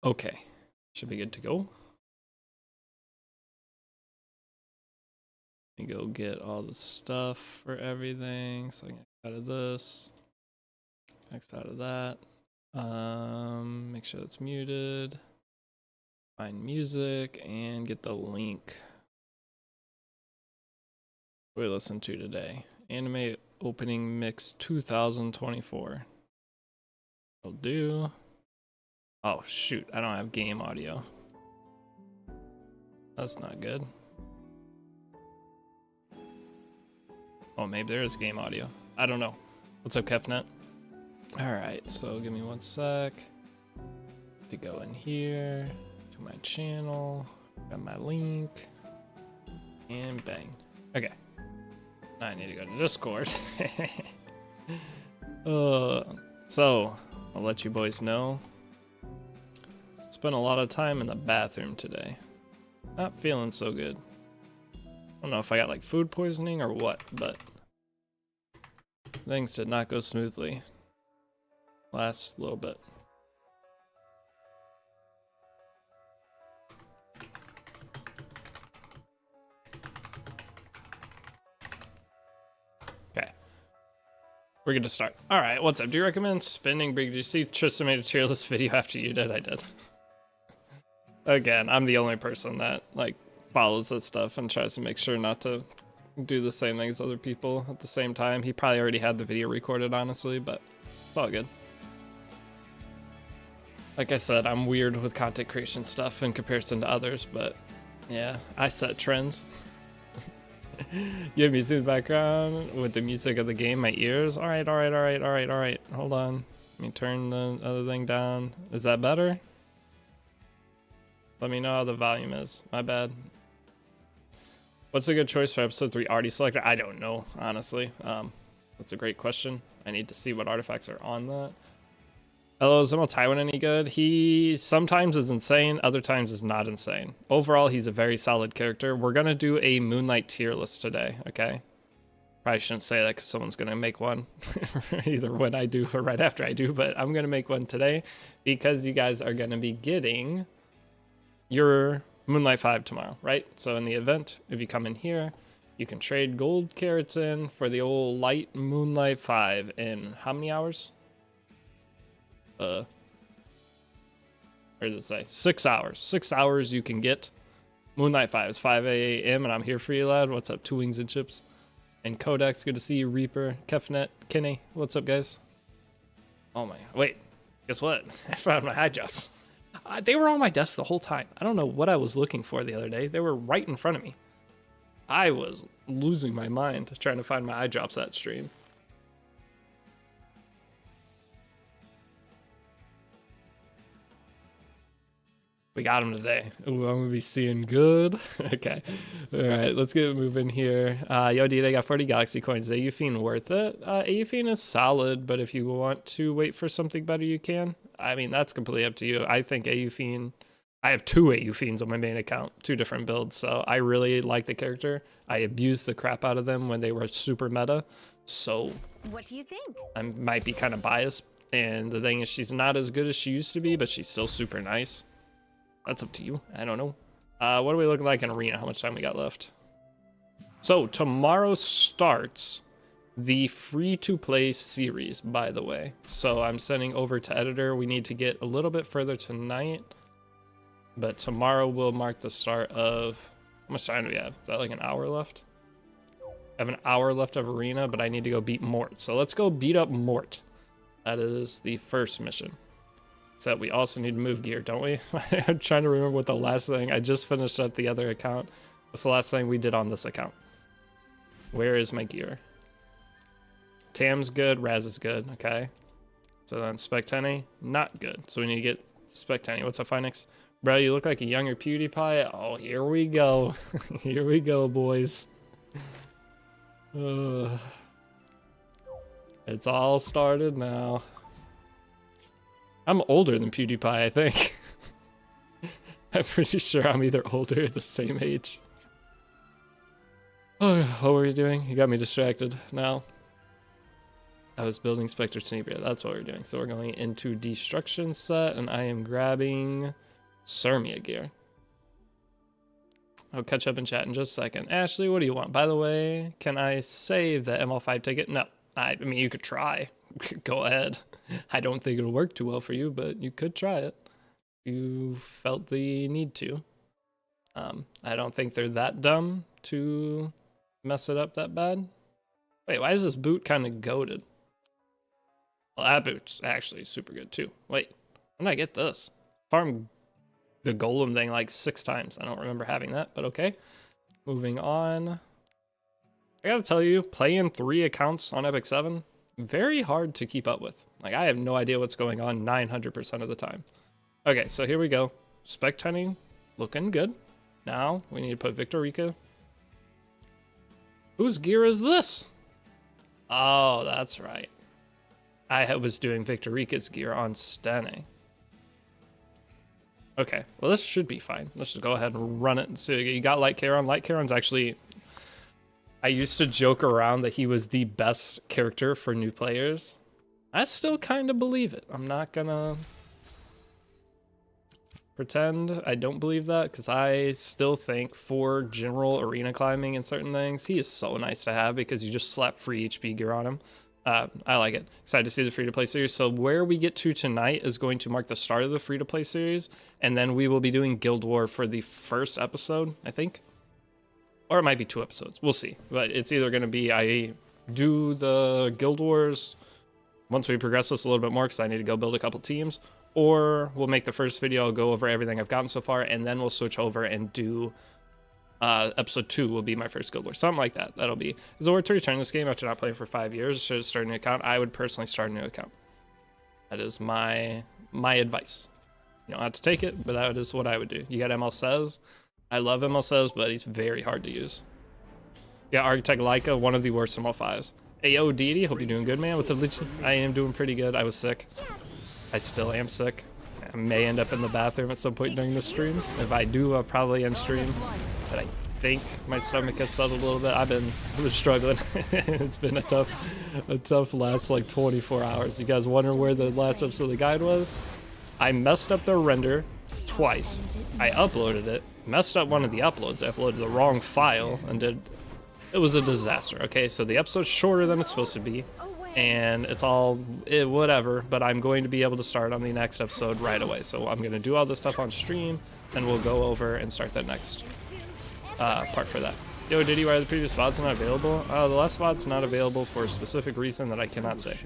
Okay, should be good to go. And go get all the stuff for everything. So I can get out of this, X out of that. Make sure it's muted. Find music and get the link. What we listen to today? Anime opening mix 2024. Will do. Oh shoot, I don't have game audio. That's not good. Oh, maybe there is game audio. I don't know. What's up, Kefnet? Alright, so give me 1 sec. To go in here to my channel. Got my link. And bang. Okay. Now I need to go to Discord. So, I'll let you boys know. Spent a lot of time in the bathroom today. Not feeling so good. I don't know if I got like food poisoning or what, but things did not go smoothly last little bit. Okay. We're gonna start. Alright, what's up? Do you recommend spending big? Did you see Tristan made a tier list video after you did? I did. Again, I'm the only person that like follows that stuff and tries to make sure not to do the same thing as other people at the same time. He probably already had the video recorded, honestly, but it's all good. Like I said, I'm weird with content creation stuff in comparison to others, but yeah, I set trends. You have music in the background with the music of the game, my ears. All right. Hold on. Let me turn the other thing down. Is that better? Let me know how the volume is. My bad. What's a good choice for episode 3 arty selector? I don't know, honestly. That's a great question. I need to see what artifacts are on that. Hello, is Zemo Tywin any good? He sometimes is insane, other times is not insane. Overall, he's a very solid character. We're gonna do a Moonlight tier list today, okay? Probably shouldn't say that because someone's gonna make one either when I do or right after I do, but I'm gonna make one today because you guys are gonna be getting your Moonlight 5 tomorrow, right? So in the event, if you come in here, you can trade gold carrots in for the old light Moonlight 5 in how many hours? Where does it say? 6 hours. 6 hours you can get Moonlight 5. It's 5 a.m. and I'm here for you, lad. What's up? 2 wings and chips. And Codex, good to see you. Reaper, Kefnet, Kenny, what's up, guys? Oh my, wait, guess what? I found my high drops. They were on my desk the whole time. I don't know what I was looking for the other day. They were right in front of me. I was losing my mind trying to find my eye drops that stream. We got him today. Ooh, I'm gonna be seeing good. Okay. All right, let's get moving here. Yo, dude, I got 40 Galaxy coins. Is Aufine worth it? Aufine is solid, but if you want to wait for something better, you can. I mean, that's completely up to you. I think Aufine... I have 2 Aufines on my main account, 2 different builds, so I really like the character. I abused the crap out of them when they were super meta, so... What do you think? I might be kind of biased, and the thing is, she's not as good as she used to be, but she's still super nice. That's up to you. I don't know. What are we looking like in Arena? How much time we got left? So, tomorrow starts the free-to-play series, by the way. So, I'm sending over to editor. We need to get a little bit further tonight. But tomorrow will mark the start of... How much time do we have? Is that like an hour left? I have an hour left of Arena, but I need to go beat Mort. So, let's go beat up Mort. That is the first mission. Except we also need to move gear, don't we? I'm trying to remember what the last thing... I just finished up the other account. What's the last thing we did on this account? Where is my gear? Tam's good, Raz is good, okay. So then Spectenny, not good. So we need to get Spectenny. What's up, Phoenix? Bro, you look like a younger PewDiePie. Oh, here we go. Here we go, boys. It's all started now. I'm older than PewDiePie, I think. I'm pretty sure I'm either older or the same age. Oh, what were you doing? You got me distracted now. I was building Spectre Tenebria. That's what we're doing. So we're going into Destruction set, and I am grabbing Sirmia gear. I'll catch up in chat in just a second. Ashley, what do you want? By the way, can I save the ML5 ticket? No. I mean, you could try. Go ahead. I don't think it'll work too well for you, but you could try it. You felt the need to. I don't think they're that dumb to mess it up that bad. Wait, why is this boot kind of goated? Well, that boot's actually super good too. Wait, when did I get this? Farm the Golem thing like 6 times. I don't remember having that, but okay. Moving on. I gotta tell you, playing 3 accounts on Epic 7, very hard to keep up with. Like, I have no idea what's going on 900% of the time. Okay, so here we go. Spec Tiny, looking good. Now, we need to put Victorica. Whose gear is this? Oh, that's right. I was doing Victorica's gear on Stene. Okay, well this should be fine. Let's just go ahead and run it. So you got Light Charon. Light Charon's actually... I used to joke around that he was the best character for new players. I still kind of believe it. I'm not gonna pretend I don't believe that, because I still think for general arena climbing and certain things, he is so nice to have because you just slap free HP gear on him. I like it. Excited to see the free-to-play series. So where we get to tonight is going to mark the start of the free-to-play series, and then we will be doing Guild War for the first episode, I think. Or it might be 2 episodes. We'll see. But it's either going to be I do the Guild Wars once we progress this a little bit more, because I need to go build a couple teams, or we'll make the first video, I'll go over everything I've gotten so far, and then we'll switch over and do episode 2 will be my first Guild War. Something like that. That'll be. Is it worth to return this game after not playing for 5 years? Should I start a new account? I would personally start a new account. That is my advice. You don't have to take it, but that is what I would do. You got ML Says. I love ML Says, but he's very hard to use. Yeah, Architect Leica, one of the worst ML5s. Hey, yo, Deity, hope you're doing good, man. What's up, Lich? I am doing pretty good. I was sick. I still am sick. I may end up in the bathroom at some point during this stream. If I do, I'll probably end stream. But I think my stomach has settled a little bit. I've been struggling. It's been a tough last like 24 hours. You guys wonder where the last episode of the guide was? I messed up the render twice. I uploaded it, messed up one of the uploads. I uploaded the wrong file and it was a disaster. Okay, so the episode's shorter than it's supposed to be, and it's all whatever, but I'm going to be able to start on the next episode right away. So I'm going to do all this stuff on stream, and we'll go over and start that next part for that. Yo, Diddy, why are the previous VODs not available? The last VOD's not available for a specific reason that I cannot say.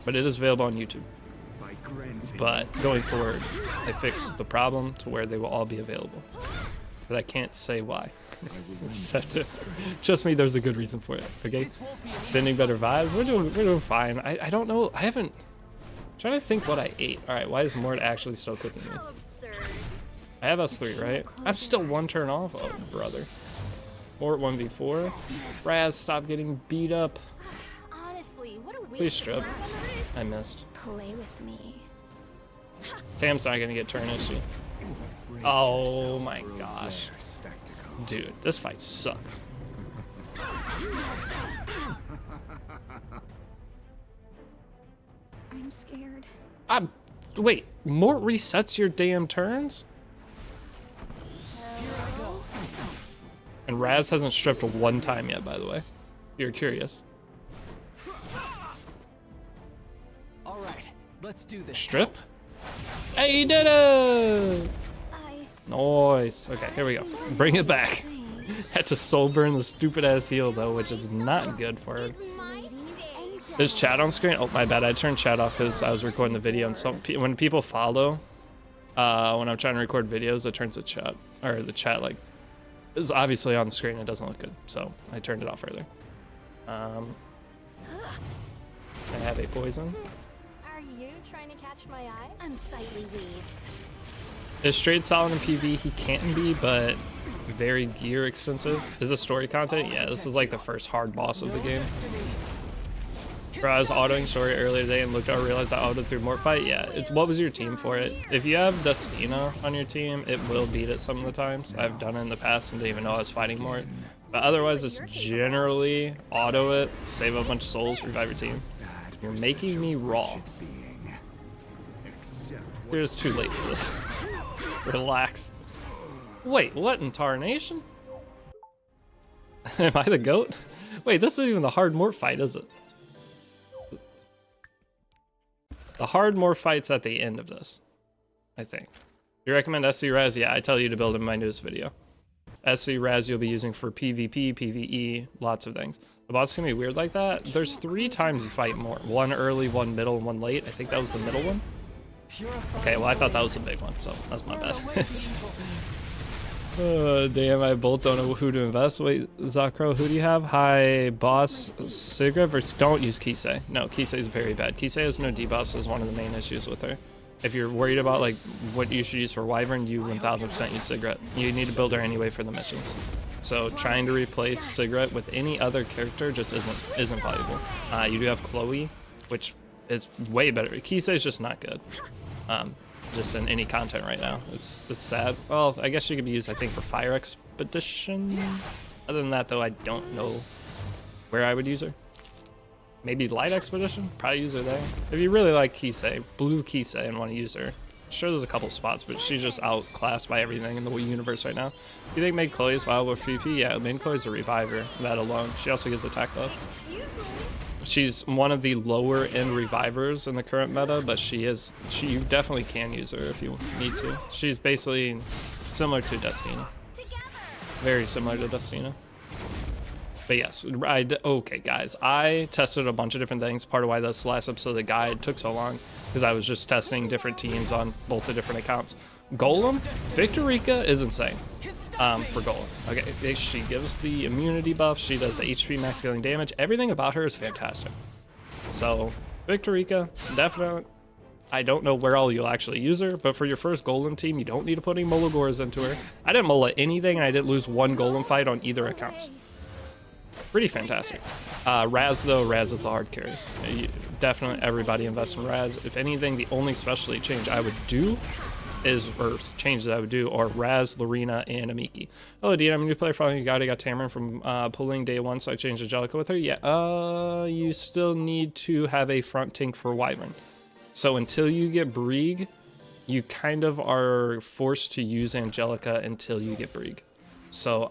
But it is available on YouTube. But going forward, I fixed the problem to where they will all be available. But I can't say why. Trust me, there's a good reason for it. Okay, sending better vibes. We're doing fine. I don't know. I'm trying to think what I ate. All right, why is Mort actually still cooking me? I have S3, right? I'm still 1 turn off. Oh, brother. Mort 1v4. Raz, stop getting beat up. Please strip. I missed. Play with me. Tam's not gonna get turned, is she? Oh my gosh. Dude, this fight sucks. I'm scared. Wait, Mort resets your damn turns? And Raz hasn't stripped 1 time yet, by the way. If you're curious. Alright, let's do this. Strip? Hey, you did it! Nice. Okay, here we go. Bring it back. Had to soul burn the stupid ass heal though, which is not good for it. Is chat on screen? Oh, my bad. I turned chat off because I was recording the video, and so when people follow, when I'm trying to record videos, it turns the chat, or the chat like is obviously on the screen. It doesn't look good, so I turned it off earlier. I have a poison. Are you trying to catch my eye? Unsightly weeds. Is straight solid in PV? He can be, but very gear extensive. Is this story content? Yeah, this is like the first hard boss of the game. Bro, I was autoing story earlier today and looked out and realized I autoed through Mort fight. Yeah, what was your team for it? If you have Destina on your team, it will beat it some of the times. I've done it in the past and didn't even know I was fighting Mort. But otherwise, it's generally auto it, save a bunch of souls, revive your team. You're making me raw. It's too late for this. Relax. Wait, what in tarnation? Am I the goat? Wait, this isn't even the hard Mort fight, is it? The hard Mort fight's at the end of this, I think. You recommend SC Raz? Yeah, I tell you to build in my newest video. SC Raz you'll be using for PvP, PvE, lots of things. The boss is gonna be weird like that. There's 3 times you fight Mort. 1 early, 1 middle, and 1 late. I think that was the middle one. Okay, well I thought that was the big one, so that's my bad. Damn, I both don't know who to invest. Wait, Zakro, who do you have? Hi, boss. Sigra versus don't use Kisei. No, Kisei is very bad. Kisei has no debuffs is one of the main issues with her. If you're worried about like what you should use for Wyvern, you 1000% use Sigret. You need to build her anyway for the missions. So trying to replace Sigret with any other character just isn't valuable. You do have Chloe, which is way better. Kisei is just not good. Just in any content right now. It's sad. Well, I guess she could be used, I think, for Fire Expedition. Other than that, though, I don't know where I would use her. Maybe Light Expedition? Probably use her there. If you really like Kisei, blue Kisei, and want to use her, sure there's a couple spots, but she's just outclassed by everything in the universe right now. Do you think Main Chloe is viable for PvP? Yeah, Main Chloe's a reviver, that alone. She also gets attack buff. She's one of the lower end revivers in the current meta, but you definitely can use her if you need to. She's basically similar to Destina. Very similar to Destina. But yes, okay guys, I tested a bunch of different things. Part of why this last episode of the guide took so long, because I was just testing different teams on both the different accounts. Golem, Victorica is insane for Golem. Okay, she gives the immunity buff, she does the HP max scaling damage, everything about her is fantastic. So, Victorica, definitely. I don't know where all you'll actually use her, but for your first Golem team, you don't need to put any Molagors into her. I didn't Mola anything, and I didn't lose 1 Golem fight on either accounts. Pretty fantastic. Raz though, Raz is a hard carry. Definitely everybody invest in Raz. If anything, the only specialty change I would do or changes I would do are Raz, Lorena, and Amiki. Hello, Dean. I'm a new player following you. I got Tamarin from pulling day 1, so I changed Angelica with her. Yeah, you still need to have a front tank for Wyvern. So until you get Brieg, you kind of are forced to use Angelica until you get Brieg. So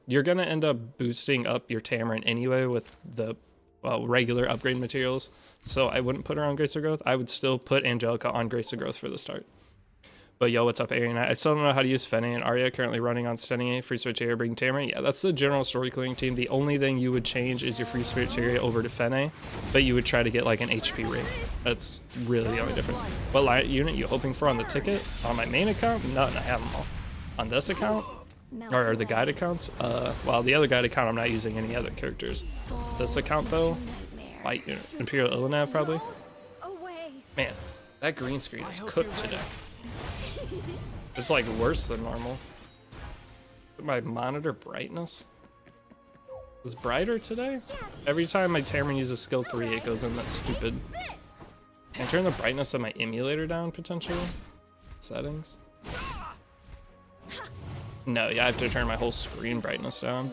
you're going to end up boosting up your Tamarin anyway with the regular upgrade materials. So I wouldn't put her on Grace of Growth. I would still put Angelica on Grace of Growth for the start. But yo, what's up, Arian? I still don't know how to use Fene and Arya, currently running on Steny, Free Spirit Terrier, bring Tamarin. Yeah, that's the general story clearing team. The only thing you would change is your Free Spirit Terrier over to Fene, but you would try to get like an HP rate. That's really the only difference. What light unit you hoping for on the ticket? On my main account? None, I have them all. On this account? Or the guide accounts? Well, the other guide account, I'm not using any other characters. This account, though, Light Unit. Imperial Illunav, probably. Man, that green screen is cooked today. It's like worse than normal. My monitor brightness is brighter today? Every time my Tamarin uses skill 3, it goes in that stupid. Can I turn the brightness of my emulator down, potentially? Settings? No, yeah, I have to turn my whole screen brightness down.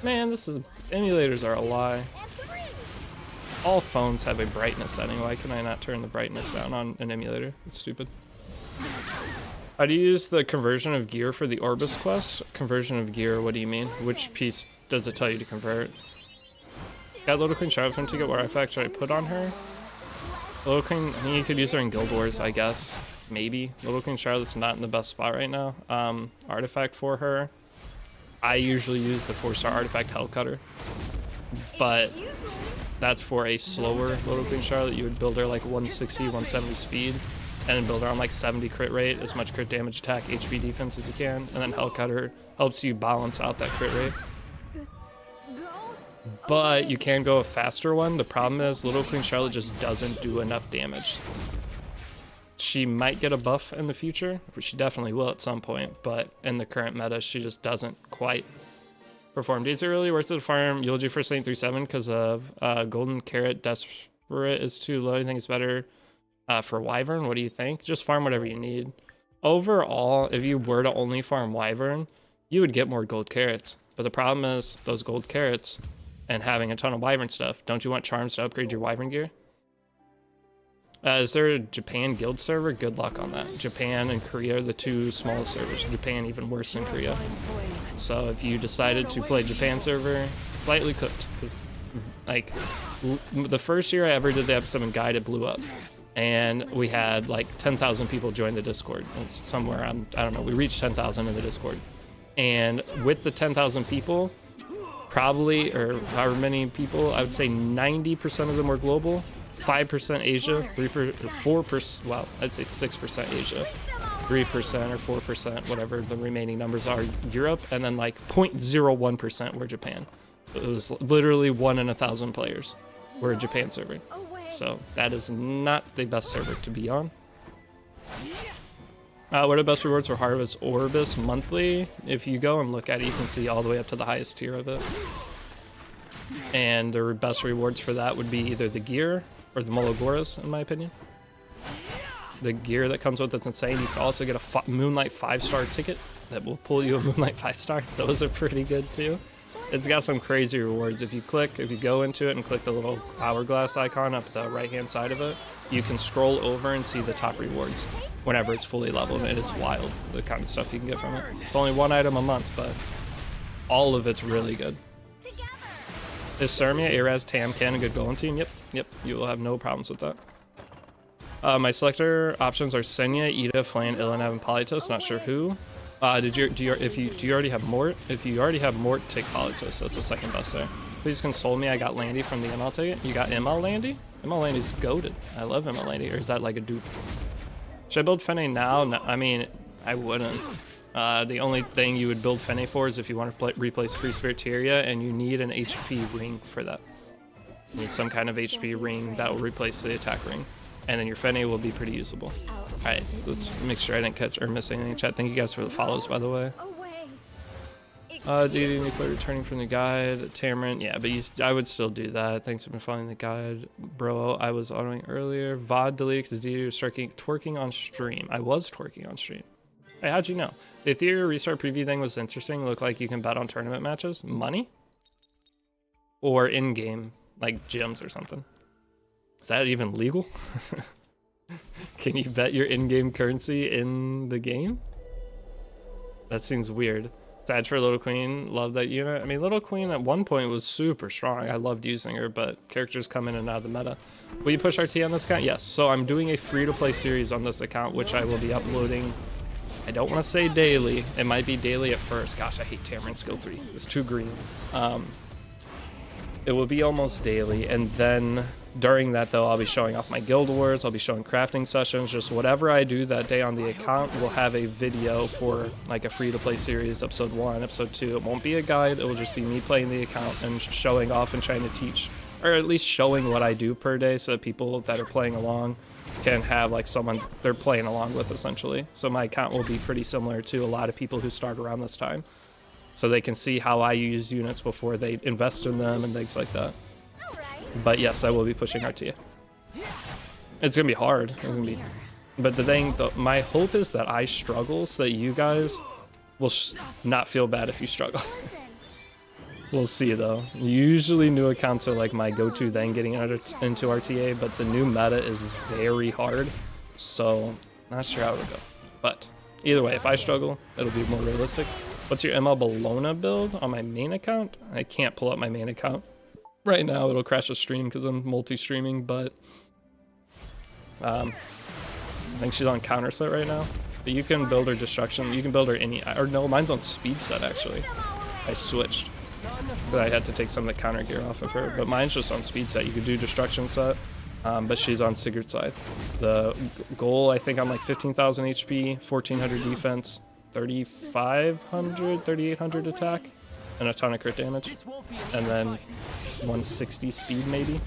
Man, emulators are a lie. All phones have a brightness setting. Why can I not turn the brightness down on an emulator? It's stupid. How do you use the conversion of gear for the Orbis quest? Conversion of gear, what do you mean? Which piece does it tell you to convert? Got Little Queen Charlotte from Ticket. What artifact should I put on her? Little Queen, I think you could use her in Guild Wars, I guess. Maybe. Little Queen Charlotte's not in the best spot right now. Artifact for her. I usually use the 4-star artifact Hellcutter. But that's for a slower Little Queen Charlotte. You would build her like 160, 170 speed. And then build her on like 70 crit rate, as much crit damage, attack, HP defense as you can. And then Hellcutter helps you balance out that crit rate. But you can go a faster one. The problem is Little Queen Charlotte just doesn't do enough damage. She might get a buff in the future, which she definitely will at some point, but in the current meta, she just doesn't quite perform. Dates early, worked at the farm, Eulogy for Saint 37 because of Golden Carrot, Desperate is too low. I think it's better for Wyvern. What do you think? Just farm whatever you need. Overall, if you were to only farm Wyvern, you would get more gold carrots. But the problem is those gold carrots and having a ton of wyvern stuff. Don't you want charms to upgrade your wyvern gear? Is there a Japan guild server? Good luck on that. Japan and Korea are the two smallest servers. Japan even worse than Korea. So if you decided to play Japan server, slightly cooked. Because like the first year I ever did the episode and guide, it blew up. And we had like 10,000 people join the Discord. Somewhere around, I don't know, we reached 10,000 in the Discord. And with the 10,000 people, probably, or however many people, I would say 90% of them were global. 5% Asia, 4%, well, I'd say 6% Asia, 3% or 4%, whatever the remaining numbers are, Europe, and then like 0.01% were Japan. It was literally 1 in 1,000 players were a Japan server. So that is not the best server to be on. What are the best rewards for Harvest Orbis monthly? If you go and look at it, you can see all the way up to the highest tier of it. And the best rewards for that would be either the gear or the Mologoras, in my opinion. The gear that comes with it's insane. You can also get a Moonlight 5-star ticket that will pull you a Moonlight 5-star. Those are pretty good too. It's got some crazy rewards. If you go into it and click the little hourglass icon up the right-hand side of it, you can scroll over and see the top rewards whenever it's fully leveled, and it's wild, the kind of stuff you can get from it. It's only 1 item a month, but all of it's really good. Is Sarmia, Araz, Tam, Can a good golem team? Yep, you will have no problems with that. My selector options are Senya, Ida, Flan, Ilanav, and Polytos. Not sure who. Do you already have Mort? If you already have Mort, take Polytos. That's the second best there. Please console me. I got Landy from the ML ticket. You got ML Landy? ML Landy's goated. I love ML Landy. Or is that like a dupe? Should I build Fene now? No, I mean, I wouldn't. The only thing you would build Fene for is if you want to replace Free Spirit Tyria, and you need an HP ring for that. You need some kind of HP ring that will replace the attack ring. And then your Fene will be pretty usable. Alright, let's make sure I didn't catch or miss anything in chat. Thank you guys for the follows, by the way. Deity Nuclear returning from the guide. Tamarin, yeah, but I would still do that. Thanks for following the guide. Bro, I was autoing earlier. VOD deleted because Deity was twerking on stream. I was twerking on stream. Hey, how'd you know? The Ethereum restart preview thing was interesting. It looked like you can bet on tournament matches. Money? Or in-game, like gyms or something. Is that even legal? Can you bet your in-game currency in the game? That seems weird. Sad for Little Queen. Love that unit. I mean, Little Queen at one point was super strong. I loved using her, but characters come in and out of the meta. Will you push RT on this account? Yes. So I'm doing a free-to-play series on this account, which I will be uploading. I don't want to say daily. It might be daily at first. Gosh, I hate Tamarin skill 3. It's too green. It will be almost daily, and then during that though, I'll be showing off my guild wars, I'll be showing crafting sessions, just whatever I do that day on the account will have a video for like a free-to-play series, episode 1, episode 2. It won't be a guide, it will just be me playing the account and showing off and trying to teach, or at least showing what I do per day so that people that are playing along can have like someone they're playing along with essentially. So my account will be pretty similar to a lot of people who start around this time. So they can see how I use units before they invest in them and things like that. But yes, I will be pushing RT. It's gonna be hard. It's gonna be, but the thing, my hope is that I struggle so that you guys will not feel bad if you struggle. We'll see though. Usually new accounts are like my go-to then getting into RTA, but the new meta is very hard. So not sure how it would go. But either way, if I struggle, it'll be more realistic. What's your ML Bologna build on my main account? I can't pull up my main account right now. It'll crash the stream because I'm multi-streaming, but I think she's on counter set right now. But you can build her destruction. You can build her any, or no, mine's on speed set actually. I switched. But I had to take some of the counter gear off of her. But mine's just on speed set. You could do destruction set, but she's on Sigurd's side. The goal, I think I'm like 15,000 HP, 1400 defense, 3,500, 3,800 attack, and a ton of crit damage, and then 160 speed maybe.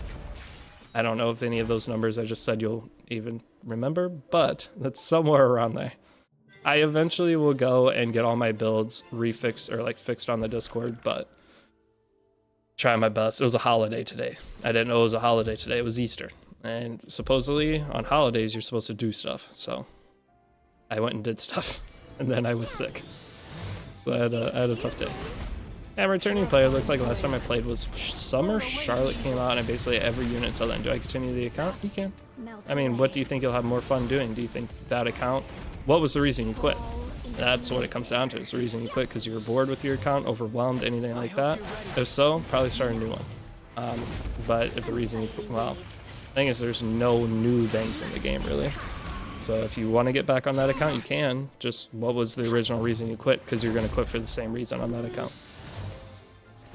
I don't know if any of those numbers I just said you'll even remember, but that's somewhere around there. I eventually will go and get all my builds refixed or like fixed on the Discord, but try my best. It was a holiday today. I didn't know it was a holiday today. It was Easter, and supposedly on holidays you're supposed to do stuff, so I went and did stuff. And then I was sick. So I had a tough day. And returning player, looks like last time I played was summer. Charlotte came out, and basically every unit until then. Do I continue the account? You can. I mean, what do you think you'll have more fun doing? Do you think that account, what was the reason you quit? That's what it comes down to. It's the reason you quit because you were bored with your account, overwhelmed, anything like that. If so, probably start a new one. But if the reason you quit, well, the thing is there's no new things in the game really. So if you want to get back on that account, you can. Just what was the original reason you quit? Because you're going to quit for the same reason on that account.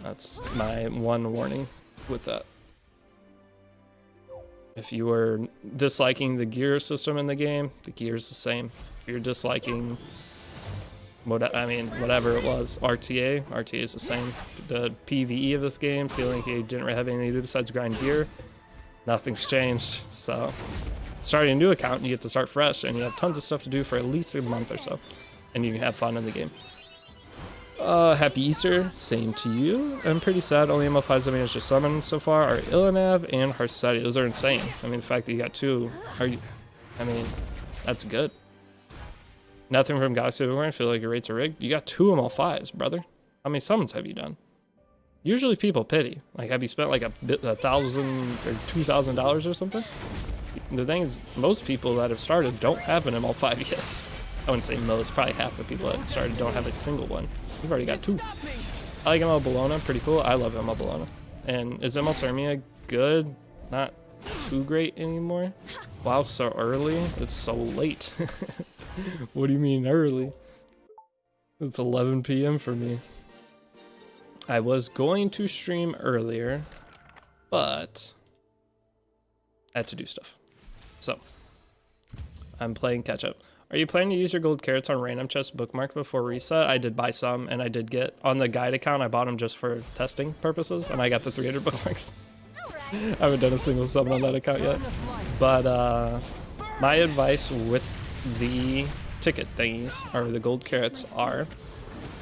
That's my one warning with that. If you were disliking the gear system in the game, the gear's the same. If you're disliking, whatever it was, RTA is the same. The PvE of this game, feeling like you didn't really have anything to do besides grind gear, nothing's changed. So starting a new account, you get to start fresh, and you have tons of stuff to do for at least a month or so, and you can have fun in the game. Happy Easter, same to you. I'm pretty sad, only ML5s I managed to summon so far are Ilanav and Harseti. Those are insane. I mean, the fact that you got two, that's good. Nothing from Galaxy Overlord, I feel like your rates are rigged. You got two ML5s, brother. How many summons have you done? Usually people pity. Like, have you spent like $1,000 or $2,000 or something? The thing is, most people that have started don't have an ML5 yet. I wouldn't say most, probably half the people that started don't have a single one. You've already got two. I like ML Bologna, pretty cool. I love ML Bologna. And is ML Sarmia good? Not too great anymore. Wow, so early? It's so late. What do you mean early? It's 11 p.m. for me. I was going to stream earlier, but I had to do stuff. So, I'm playing catch up. Are you planning to use your gold carrots on random chest bookmark before reset? I did buy some, and I did get, on the guide account, I bought them just for testing purposes, and I got the 300 bookmarks. I haven't done a single summon on that account yet. But my advice with the ticket thingies, or the gold carrots, are,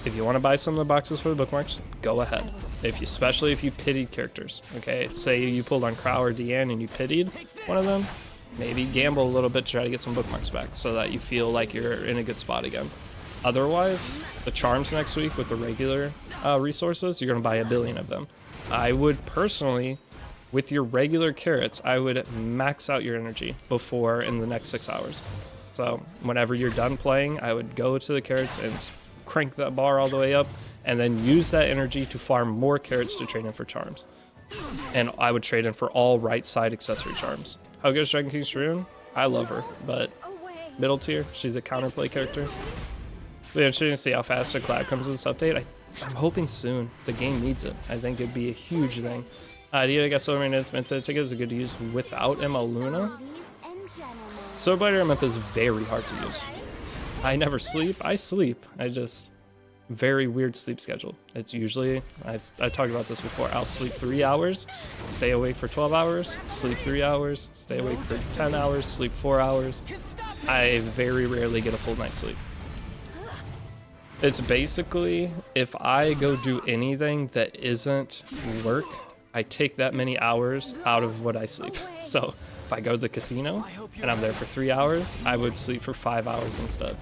if you want to buy some of the boxes for the bookmarks, go ahead. Especially if you pitied characters, okay? Say you pulled on Crow or Deanne and you pitied one of them, maybe gamble a little bit to try to get some bookmarks back so that you feel like you're in a good spot again. Otherwise, the charms next week with the regular resources, you're going to buy 1 billion of them. I would personally, with your regular carrots, I would max out your energy before in the next 6 hours. So whenever you're done playing, I would go to the carrots and crank that bar all the way up, and then use that energy to farm more carrots to trade in for charms. And I would trade in for all right side accessory charms. How good is Dragon King Shroon? I love her, but middle tier. She's a counterplay character. We're interested to see how fast a collab comes with this update. I'm hoping soon. The game needs it. I think it'd be a huge thing. I got Silver Myth tickets are good to use without ML Luna. Silver Blighter Myth is very hard to use. I never sleep. I sleep. I just very weird sleep schedule. It's usually, I talked about this before, I'll sleep 3 hours, stay awake for 12 hours, sleep 3 hours, stay awake for 10 hours, sleep 4 hours. I very rarely get a full night's sleep. It's basically, if I go do anything that isn't work, I take that many hours out of what I sleep. So if I go to the casino and I'm there for 3 hours, I would sleep for 5 hours instead.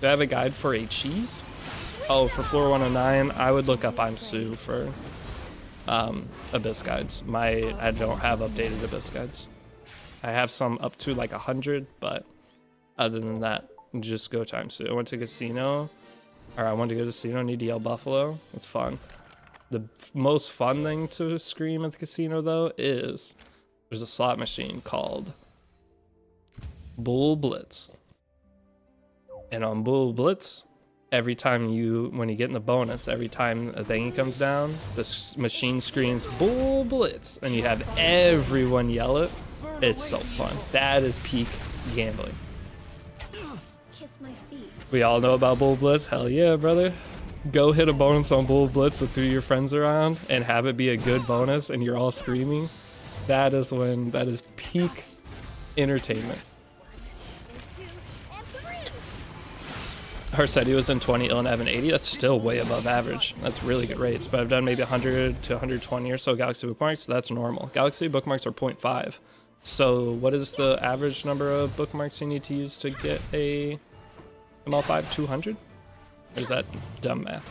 Do I have a guide for a cheese? Oh, for floor 109, I would look up I'm Sue for Abyss guides. I don't have updated Abyss guides. I have some up to like 100, but other than that, just go to I'm Sue. I went to casino, or I wanted to go to casino, need to yell Buffalo. It's fun. The most fun thing to scream at the casino though is there's a slot machine called Bull Blitz. And on Bull Blitz, every time when you get in the bonus, every time a thingy comes down, this machine screams Bull Blitz, and you have everyone yell it. It's so fun. That is peak gambling. Kiss my feet. We all know about Bull Blitz. Hell yeah, brother. Go hit a bonus on Bull Blitz with 3 of your friends around and have it be a good bonus and you're all screaming. That is peak entertainment. Harseti was in 20, Ilanav in 80. That's still way above average. That's really good rates. But I've done maybe 100 to 120 or so Galaxy bookmarks. So that's normal. Galaxy bookmarks are 0.5. So what is the average number of bookmarks you need to use to get a ML5? 200? There's that dumb math.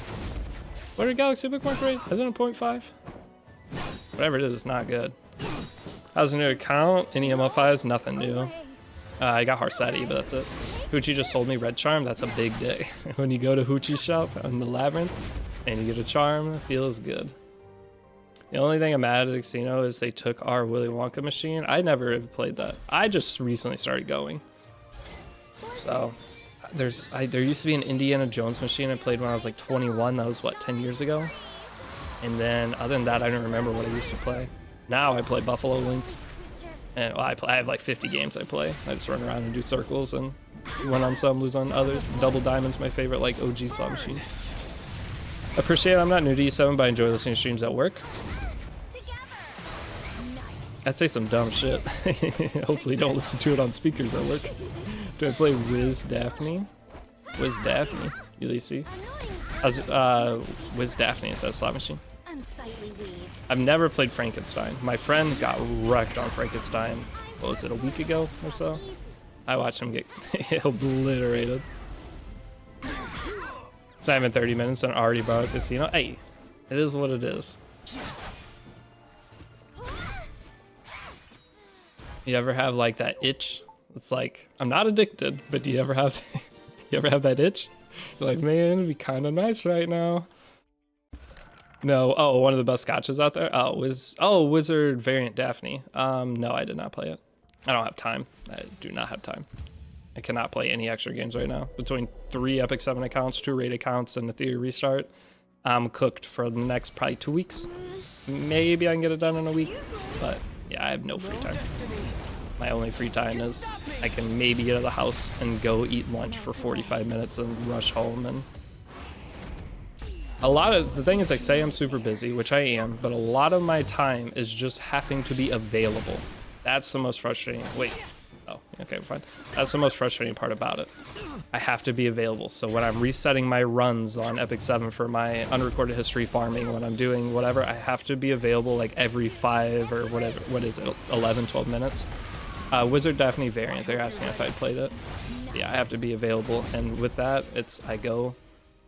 What did Galaxy bookmark rate? Isn't it 0.5? Whatever it is, it's not good. How's the new account? Any ML5s? Nothing new. I got Harsati, but that's it. Hoochie just sold me Red Charm. That's a big day. When you go to Hoochie's shop on the Labyrinth and you get a charm, it feels good. The only thing I'm mad at the casino is they took our Willy Wonka machine. I never have played that. I just recently started going. So there used to be an Indiana Jones machine I played when I was like 21. That was what, 10 years ago? And then other than that, I don't remember what I used to play. Now I play Buffalo Link. And well, I have like 50 games I play. I just run around and do circles and win on some, lose on others. Double Diamond's my favorite like OG slot machine. Appreciate it. I'm not new to E7, but I enjoy listening to streams at work. I'd say some dumb shit. Hopefully don't listen to it on speakers at work. Do I play Wiz Daphne? Wiz Daphne, Ulysses. Wiz Daphne is that a slot machine? I've never played Frankenstein. My friend got wrecked on Frankenstein. What was it, a week ago or so? I watched him get obliterated. It's not even 30 minutes and already brought up casino. Hey, it is what it is. You ever have like that itch? It's like, I'm not addicted, but do you ever have that itch? You're like, man, it'd be kind of nice right now. No, oh, one of the best scotches out there. Wizard variant Daphne. No, I did not play it. I don't have time. I do not have time. I cannot play any extra games right now. Between 3 Epic 7 accounts, 2 raid accounts, and a Theory restart, I'm cooked for the next probably 2 weeks. Maybe I can get it done in a week, but yeah, I have no free time. My only free time is I can maybe get out of the house and go eat lunch for 45 minutes and rush home. And a lot of the thing is, I say I'm super busy, which I am, but a lot of my time is just having to be available. That's the most frustrating. Wait. Oh, okay, fine. That's the most frustrating part about it. I have to be available. So when I'm resetting my runs on Epic 7 for my unrecorded history farming, when I'm doing whatever, I have to be available like every 5 or whatever. What is it? 11, 12 minutes. Wizard Daphne variant. They're asking if I'd played it. Yeah, I have to be available. And with that, it's I go.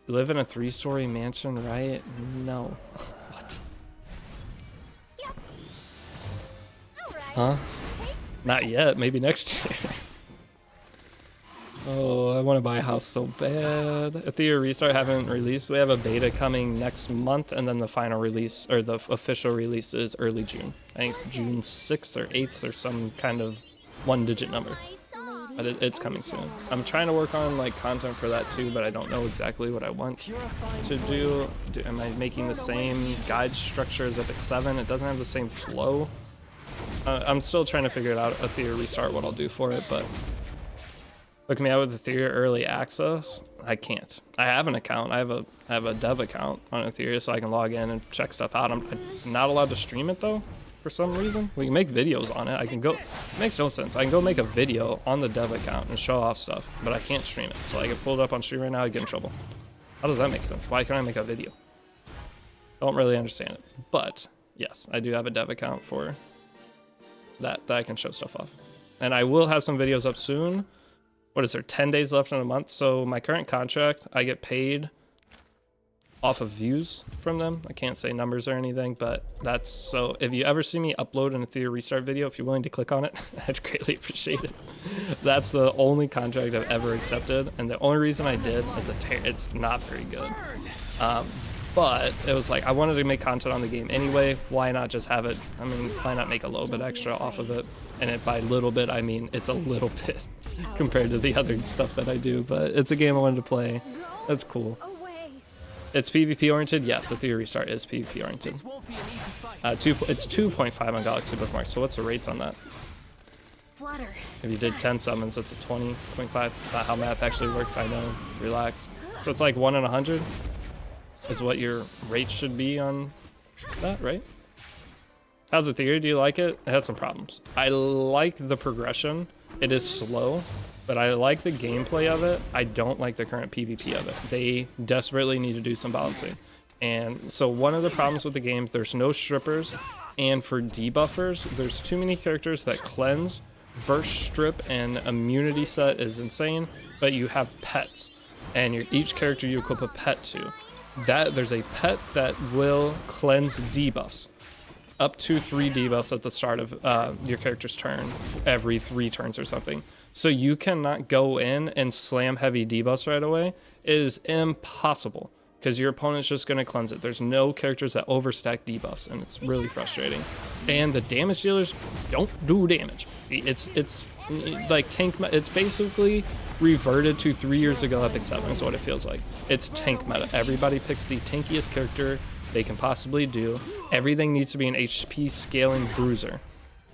You live in a 3-story mansion, right? No. What? Huh? Not yet. Maybe next year. Oh, I want to buy a house so bad. A Theory restart haven't released. We have a beta coming next month, and then the final release, or the official release, is early June. I think it's June 6th or 8th or some kind of 1-digit number. But it's coming soon. I'm trying to work on like content for that too, but I don't know exactly what I want to do. Am I making the same guide structure as Epic 7? It doesn't have the same flow. I'm still trying to figure it out. A Theory restart, what I'll do for it, but hook me out with the Theory early access. I can't. I have an account. I have a dev account on a Theory, so I can log in and check stuff out. I'm not allowed to stream it though, for some reason. We can make videos on it. I can go. It makes no sense. I can go make a video on the dev account and show off stuff, but I can't stream it. So I can pull it up on stream right now. I'd get in trouble. How does that make sense? Why can't I make a video? Don't really understand it. But yes, I do have a dev account for that I can show stuff off, and I will have some videos up soon. What is there, 10 days left in a month? So my current contract, I get paid off of views from them. I can't say numbers or anything, but that's, so if you ever see me upload in a Theory restart video, if you're willing to click on it, I'd greatly appreciate it. That's the only contract I've ever accepted, and the only reason I did, it's not very good. But it was like, I wanted to make content on the game anyway. Why not just have it? I mean, why not make a little bit extra off of it? And by little bit, I mean, it's a little bit compared to the other stuff that I do, but it's a game I wanted to play. That's cool. It's PvP oriented. Yes, the Theory restart is PvP oriented. It's 2.5 on Galaxy Bookmark. So what's the rates on that? If you did 10 summons, it's a 20.5. That's not how math actually works. I know. Relax. So it's like 1 in 100 is what your rate should be on that, right? How's the Theory? Do you like it? It had some problems. I like the progression. It is slow, but I like the gameplay of it. I don't like the current PvP of it. They desperately need to do some balancing. And so one of the problems with the game, there's no strippers, and for debuffers, there's too many characters that cleanse. Verse strip and immunity set is insane, but you have pets. and each character you equip a pet to, there's a pet that will cleanse debuffs. Up to 3 debuffs at the start of your character's turn, every 3 turns or something. So you cannot go in and slam heavy debuffs right away. It is impossible, because your opponent's just going to cleanse it. There's no characters that overstack debuffs, and it's really frustrating. And the damage dealers don't do damage. It's like tank. It's basically reverted to 3 years ago Epic 7 is what it feels like. It's tank meta. Everybody picks the tankiest character they can possibly do. Everything needs to be an HP scaling bruiser.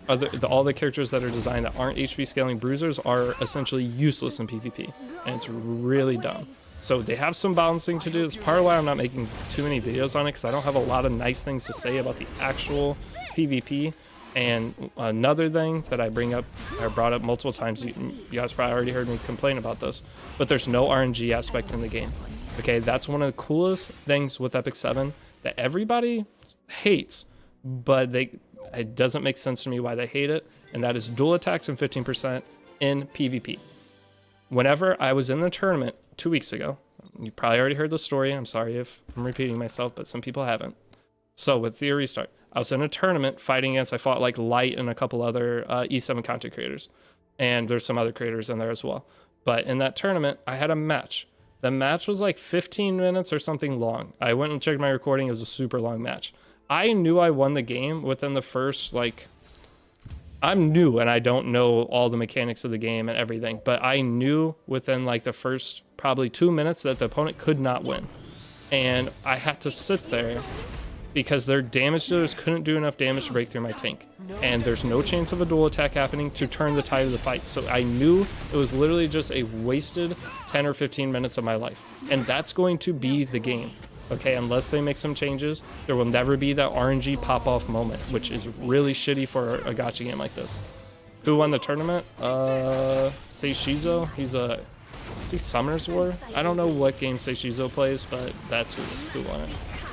All the characters that are designed that aren't HP scaling bruisers are essentially useless in PvP, and it's really dumb. So they have some balancing to do. It's part of why I'm not making too many videos on it, because I don't have a lot of nice things to say about the actual PvP. And another thing that I brought up multiple times, you guys probably already heard me complain about this, but there's no RNG aspect in the game. Okay, that's one of the coolest things with Epic 7 that everybody hates, but it doesn't make sense to me why they hate it, and that is dual attacks and 15% in PvP. Whenever I was in the tournament 2 weeks ago, you probably already heard the story, I'm sorry if I'm repeating myself, but some people haven't. So with the restart, I was in a tournament fighting against, I fought like Light and a couple other E7 content creators, and there's some other creators in there as well. But in that tournament, I had a match. The match was like 15 minutes or something long. I went and checked my recording. It was a super long match. I knew I won the game within the first, I'm new and I don't know all the mechanics of the game and everything, but I knew within like the first probably 2 minutes that the opponent could not win. And I had to sit there because their damage dealers couldn't do enough damage to break through my tank. And there's no chance of a dual attack happening to turn the tide of the fight. So I knew it was literally just a wasted 10 or 15 minutes of my life. And that's going to be the game. Okay, unless they make some changes, there will never be that RNG pop-off moment, which is really shitty for a gacha game like this. Who won the tournament? Seishizo. Is he Summoner's War? I don't know what game Seishizo plays, but that's who won it.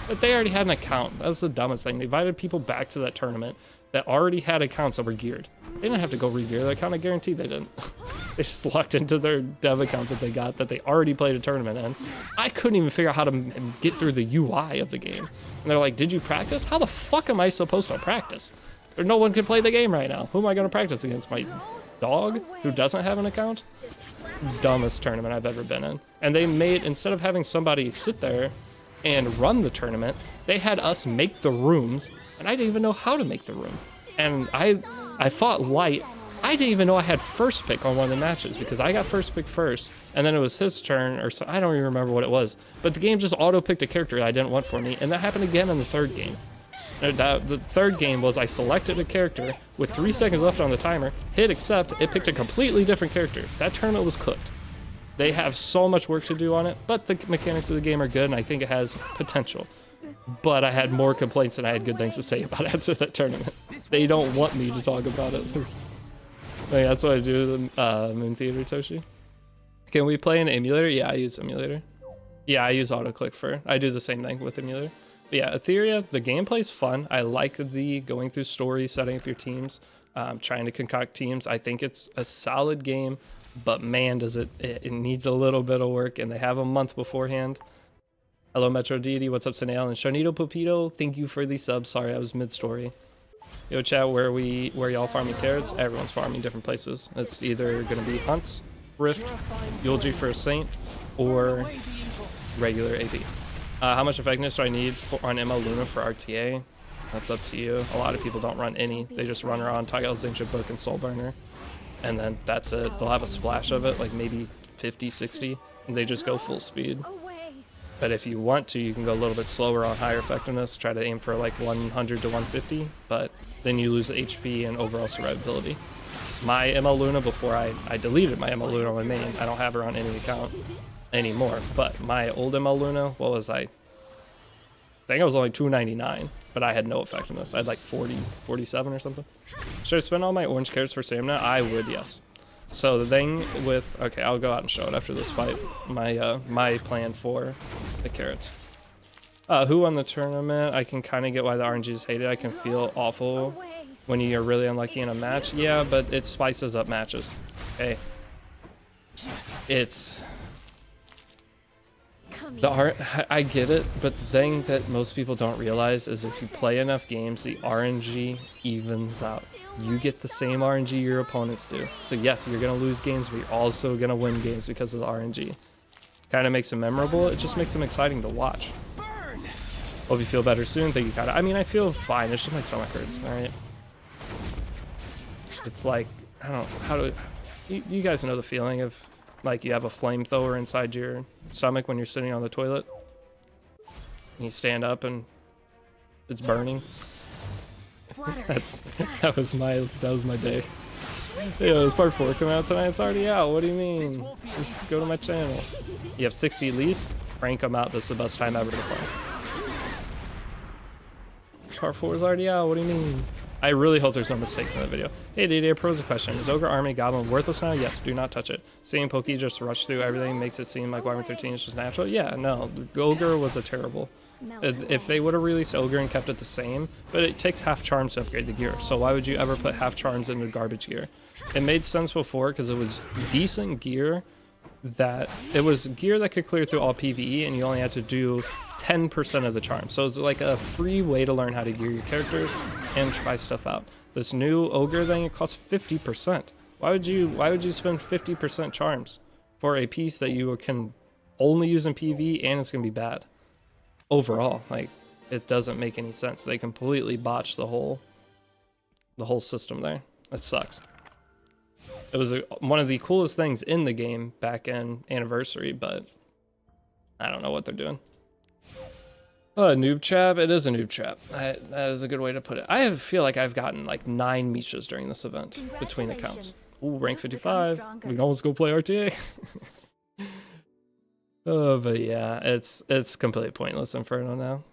But they already had an account. That's the dumbest thing. They invited people back to that tournament that already had accounts that were geared. They didn't have to go re-gear their account. I guarantee they didn't. They just locked into their dev account that they got that they already played a tournament in. I couldn't even figure out how to get through the UI of the game. And they're like, did you practice? How the fuck am I supposed to practice? There's no one can play the game right now. Who am I going to practice against? My dog who doesn't have an account? Dumbest tournament I've ever been in. And they made, instead of having somebody sit there and run the tournament, they had us make the rooms, and I didn't even know how to make the room. And I fought Light. I didn't even know I had first pick on one of the matches because I got first pick first, and then it was his turn, or so, I don't even remember what it was. But the game just auto-picked a character I didn't want for me, and that happened again in the third game. The third game was I selected a character with 3 seconds left on the timer, hit accept, it picked a completely different character. That tournament was cooked. They have so much work to do on it, but the mechanics of the game are good, and I think it has potential. But I had more complaints than I had good things to say about it after that tournament. They don't want me to talk about it. That's what I do with Moon Theater, Toshi. Can we play an emulator? Yeah, I use emulator. Yeah, I use autoclick I do the same thing with emulator. But yeah, Etheria, the gameplay's fun. I like the going through stories, setting up your teams, trying to concoct teams. I think it's a solid game. But man, does it needs a little bit of work, and they have a month beforehand. Hello, Metro Deity. What's up, Sanel? And Sharnito Pupito, thank you for the sub. Sorry, I was mid-story. Yo, chat, where y'all farming carrots? Everyone's farming different places. It's either going to be Hunts, Rift, Eulogy for a Saint, or regular AP. How much effectiveness do I need on ML Luna for RTA? That's up to you. A lot of people don't run any. They just run around Tiger's Ancient Book and Soulburner. And then that's it. They'll have a splash of it, like maybe 50, 60, and they just go full speed. But if you want to, you can go a little bit slower on higher effectiveness, try to aim for like 100 to 150, but then you lose HP and overall survivability. My ML Luna, before I deleted my ML Luna on my main, I don't have her on any account anymore, but my old ML Luna, what was I think I was only 299, but I had no effectiveness. I had like 40, 47 or something. Should I spend all my orange carrots for stamina? I would, yes. So the thing with, okay, I'll go out and show it after this fight. My plan for the carrots. Who won the tournament? I can kind of get why the RNG is hated. I can feel awful when you're really unlucky in a match. Yeah, but it spices up matches. Okay. The art, I get it, but the thing that most people don't realize is if you play enough games, the RNG evens out. You get the same RNG your opponents do. So yes, you're gonna lose games, but you're also gonna win games because of the RNG. Kind of makes them memorable. It just makes them exciting to watch. Hope you feel better soon. Thank you, Kata. I mean, I feel fine. It's just my stomach hurts. All right. It's like, I don't know how to. You guys know the feeling of like you have a flamethrower inside your stomach when you're sitting on the toilet. And you stand up and it's burning. that was my day. Yeah, it's part 4 coming out tonight. It's already out. What do you mean? Just go to my channel. You have 60 leaves. Crank them out. This is the best time ever to play. Part 4 is already out. What do you mean? I really hope there's no mistakes in the video. Hey, Deity, I pose a question. Is Ogre Army Goblin worthless now? Yes, do not touch it. Seeing Pokey just rush through everything makes it seem like Labyrinth 13 is just natural. Yeah, no. Ogre was a terrible. If they would have released Ogre and kept it the same, but it takes half charms to upgrade the gear. So why would you ever put half charms into garbage gear? It made sense before because it was decent gear that could clear through all PvE and you only had to do 10% of the charm. So it's like a free way to learn how to gear your characters and try stuff out. This new Ogre thing, it costs 50%. Why would you spend 50% charms for a piece that you can only use in PvE and it's gonna be bad? Overall, like, it doesn't make any sense. They completely botched the whole system there. It sucks. It was one of the coolest things in the game back in Anniversary, but I don't know what they're doing. Noob trap. It is a noob trap. That is a good way to put it. I feel like I've gotten like 9 Mishas during this event between accounts. Ooh, rank 55. We can almost go play RTA. Oh, but yeah, it's completely pointless Inferno now.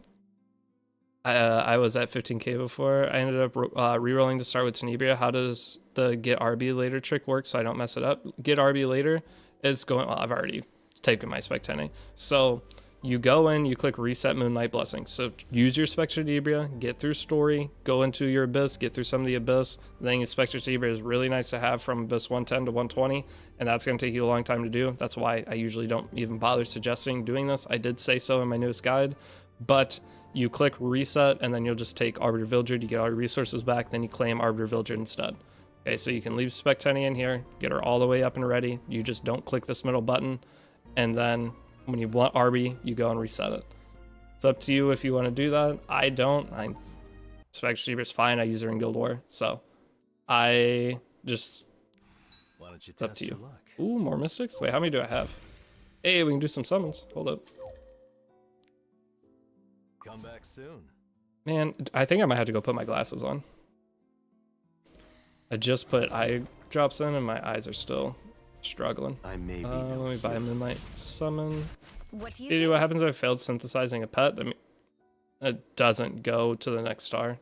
I was at 15k before. I ended up rerolling to start with Tenebria. How does the get RB later trick work so I don't mess it up? Get RB later is going. Well, I've already taken my Spec 10. So you go in, you click Reset Moonlight Blessing. So use your Spectre Tenebria, get through story, go into your Abyss, get through some of the Abyss. The thing is, Spectre Tenebria is really nice to have from Abyss 110 to 120, and that's going to take you a long time to do. That's why I usually don't even bother suggesting doing this. I did say so in my newest guide, but you click Reset, and then you'll just take Arbiter Vildred, you get all your resources back, then you claim Arbiter Vildred instead. Okay, so you can leave Spec 10 in here, get her all the way up and ready. You just don't click this middle button, and then when you want RB, you go and reset it. It's up to you if you want to do that. I don't. Spectre Tenebria is fine. I use her in Guild War, so I just. It's up to you. Ooh, more Mystics? Wait, how many do I have? Hey, we can do some summons. Hold up. Come back soon. Man, I think I might have to go put my glasses on. I just put eye drops in and my eyes are still struggling. I may be let me buy a Moonlight Summon. What do you What happens if I failed synthesizing a pet? I mean, it doesn't go to the next star.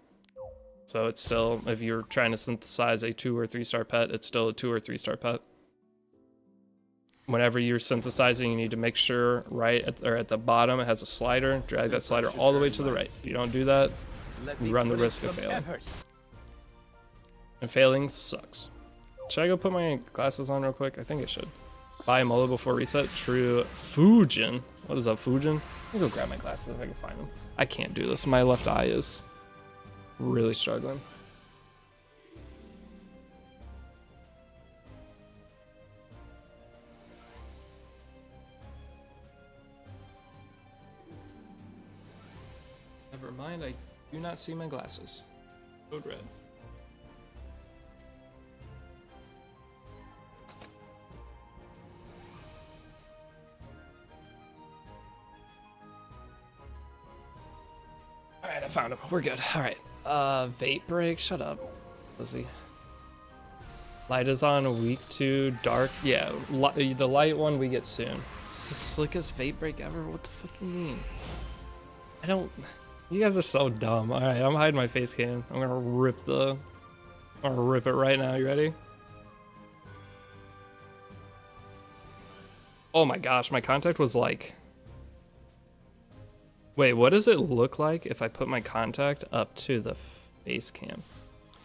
So it's still, if you're trying to synthesize a 2 or 3 star pet, it's still a 2 or 3 star pet. Whenever you're synthesizing, you need to make sure at the bottom it has a slider. Drag that slider all the way to the right. If you don't do that, you run the risk of failing. And failing sucks. Should I go put my glasses on real quick? I think I should. Buy a Mola before reset. True. Fujin. What is up, Fujin? Let me go grab my glasses if I can find them. I can't do this. My left eye is really struggling. Never mind, I do not see my glasses. Code red. Alright, I found him. We're good. Alright. Vape break. Shut up, Lizzie. Light is on week 2. Dark. Yeah, the light one we get soon. It's the slickest vape break ever. What the fuck you mean? I don't. You guys are so dumb. Alright, I'm hiding my face cam. I'm gonna rip it right now. You ready? Oh my gosh, my contact was like. Wait, what does it look like if I put my contact up to the face cam?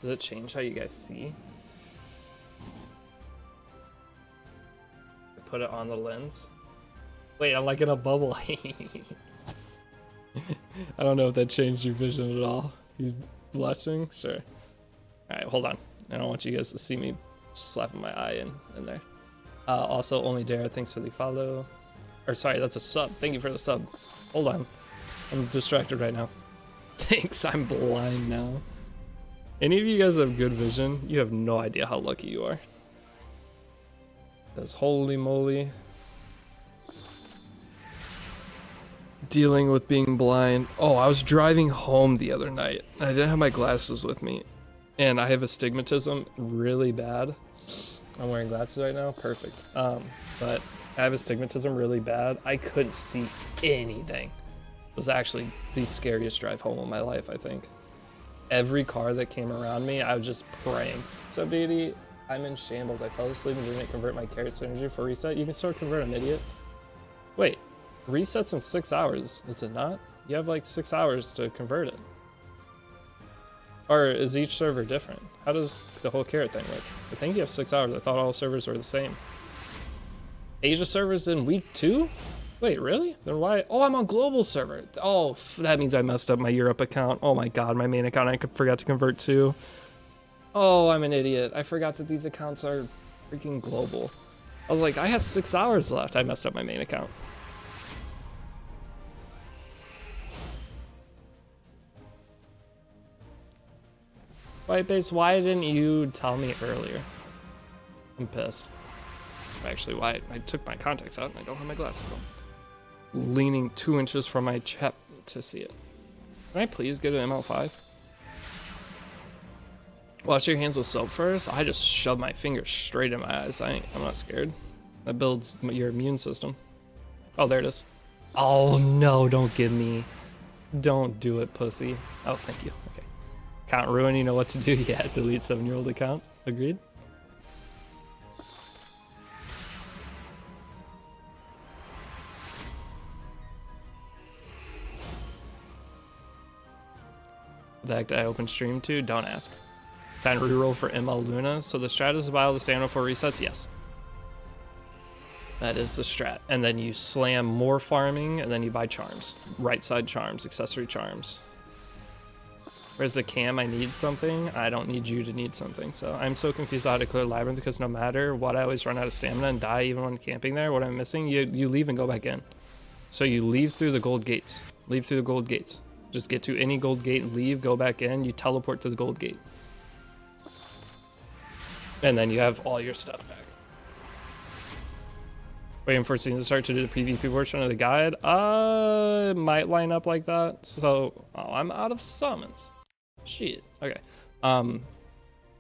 Does it change how you guys see? I put it on the lens. Wait, I'm like in a bubble. I don't know if that changed your vision at all. He's blushing? Sure. Alright, hold on. I don't want you guys to see me slapping my eye in there. Also, only dare, thanks for the follow. Or sorry, that's a sub. Thank you for the sub. Hold on. I'm distracted right now. Thanks, I'm blind now. Any of you guys have good vision? You have no idea how lucky you are. Because holy moly. Dealing with being blind. Oh, I was driving home the other night. I didn't have my glasses with me. And I have astigmatism really bad. I'm wearing glasses right now. Perfect. But I have astigmatism really bad. I couldn't see anything. It was actually the scariest drive home of my life, I think. Every car that came around me, I was just praying. So, Deity, I'm in shambles. I fell asleep and didn't convert my carrot synergy for reset. You can still convert, I'm idiot. Wait, resets in 6 hours, is it not? You have like 6 hours to convert it. Or is each server different? How does the whole carrot thing work? I think you have 6 hours. I thought all servers were the same. Asia servers in week 2? Wait, really? Then why? Oh, I'm on global server. Oh, that means I messed up my Europe account. Oh my god, my main account I forgot to convert to. Oh, I'm an idiot. I forgot that these accounts are freaking global. I was like, I have 6 hours left. I messed up my main account. Whitebase, why didn't you tell me earlier? I'm pissed. Actually, why I took my contacts out and I don't have my glasses on. Leaning 2 inches from my chest to see it. Can I please get an ML5? Wash your hands with soap first. I just shoved my fingers straight in my eyes. I'm not scared. That builds your immune system. Oh, there it is. Oh no, don't give me. Don't do it, pussy. Oh, thank you. Okay. Account ruin, you know what to do. Yeah, delete 7-year-old account. Agreed? The heck did I open stream to? Don't ask. Time to reroll for ML Luna. So the strat is to buy all the stamina for resets? Yes. That is the strat. And then you slam more farming, and then you buy charms. Right side charms, accessory charms. Where's the cam? I need something. I don't need you to need something. So I'm so confused how to clear Labyrinth because no matter what, I always run out of stamina and die even when camping there. What I'm missing, you leave and go back in. So you leave through the gold gates. Leave through the gold gates. Just get to any gold gate, leave, go back in, you teleport to the gold gate. And then you have all your stuff back. Waiting for scenes to start to do the PvP portion of the guide. It might line up like that. So, oh, I'm out of summons. Shit. Okay.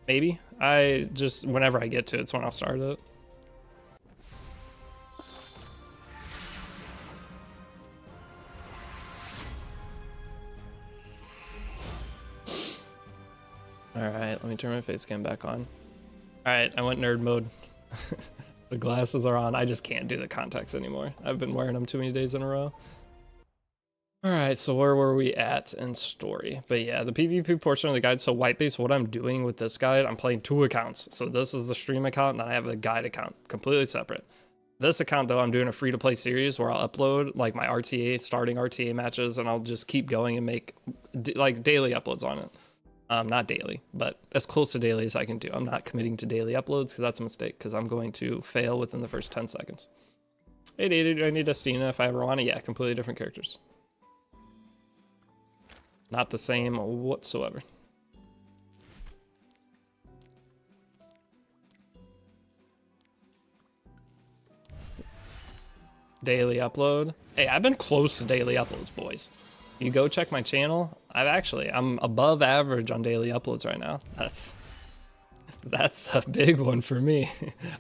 Maybe. I just, whenever I get to it's when I'll start it. Alright, let me turn my face cam back on. Alright, I went nerd mode. The glasses are on. I just can't do the contacts anymore. I've been wearing them too many days in a row. Alright, so where were we at in story? But yeah, the PvP portion of the guide. So Whitebase, what I'm doing with this guide, I'm playing 2 accounts. So this is the stream account, and then I have a guide account, completely separate. This account, though, I'm doing a free-to-play series where I'll upload like my RTA, starting RTA matches, and I'll just keep going and make like daily uploads on it. Not daily, but as close to daily as I can do. I'm not committing to daily uploads because that's a mistake because I'm going to fail within the first 10 seconds. Hey, Deity, do I need Estina if I ever want it? Yeah, completely different characters. Not the same whatsoever. Daily upload. Hey, I've been close to daily uploads, boys. You go check my channel. I'm above average on daily uploads right now. That's a big one for me.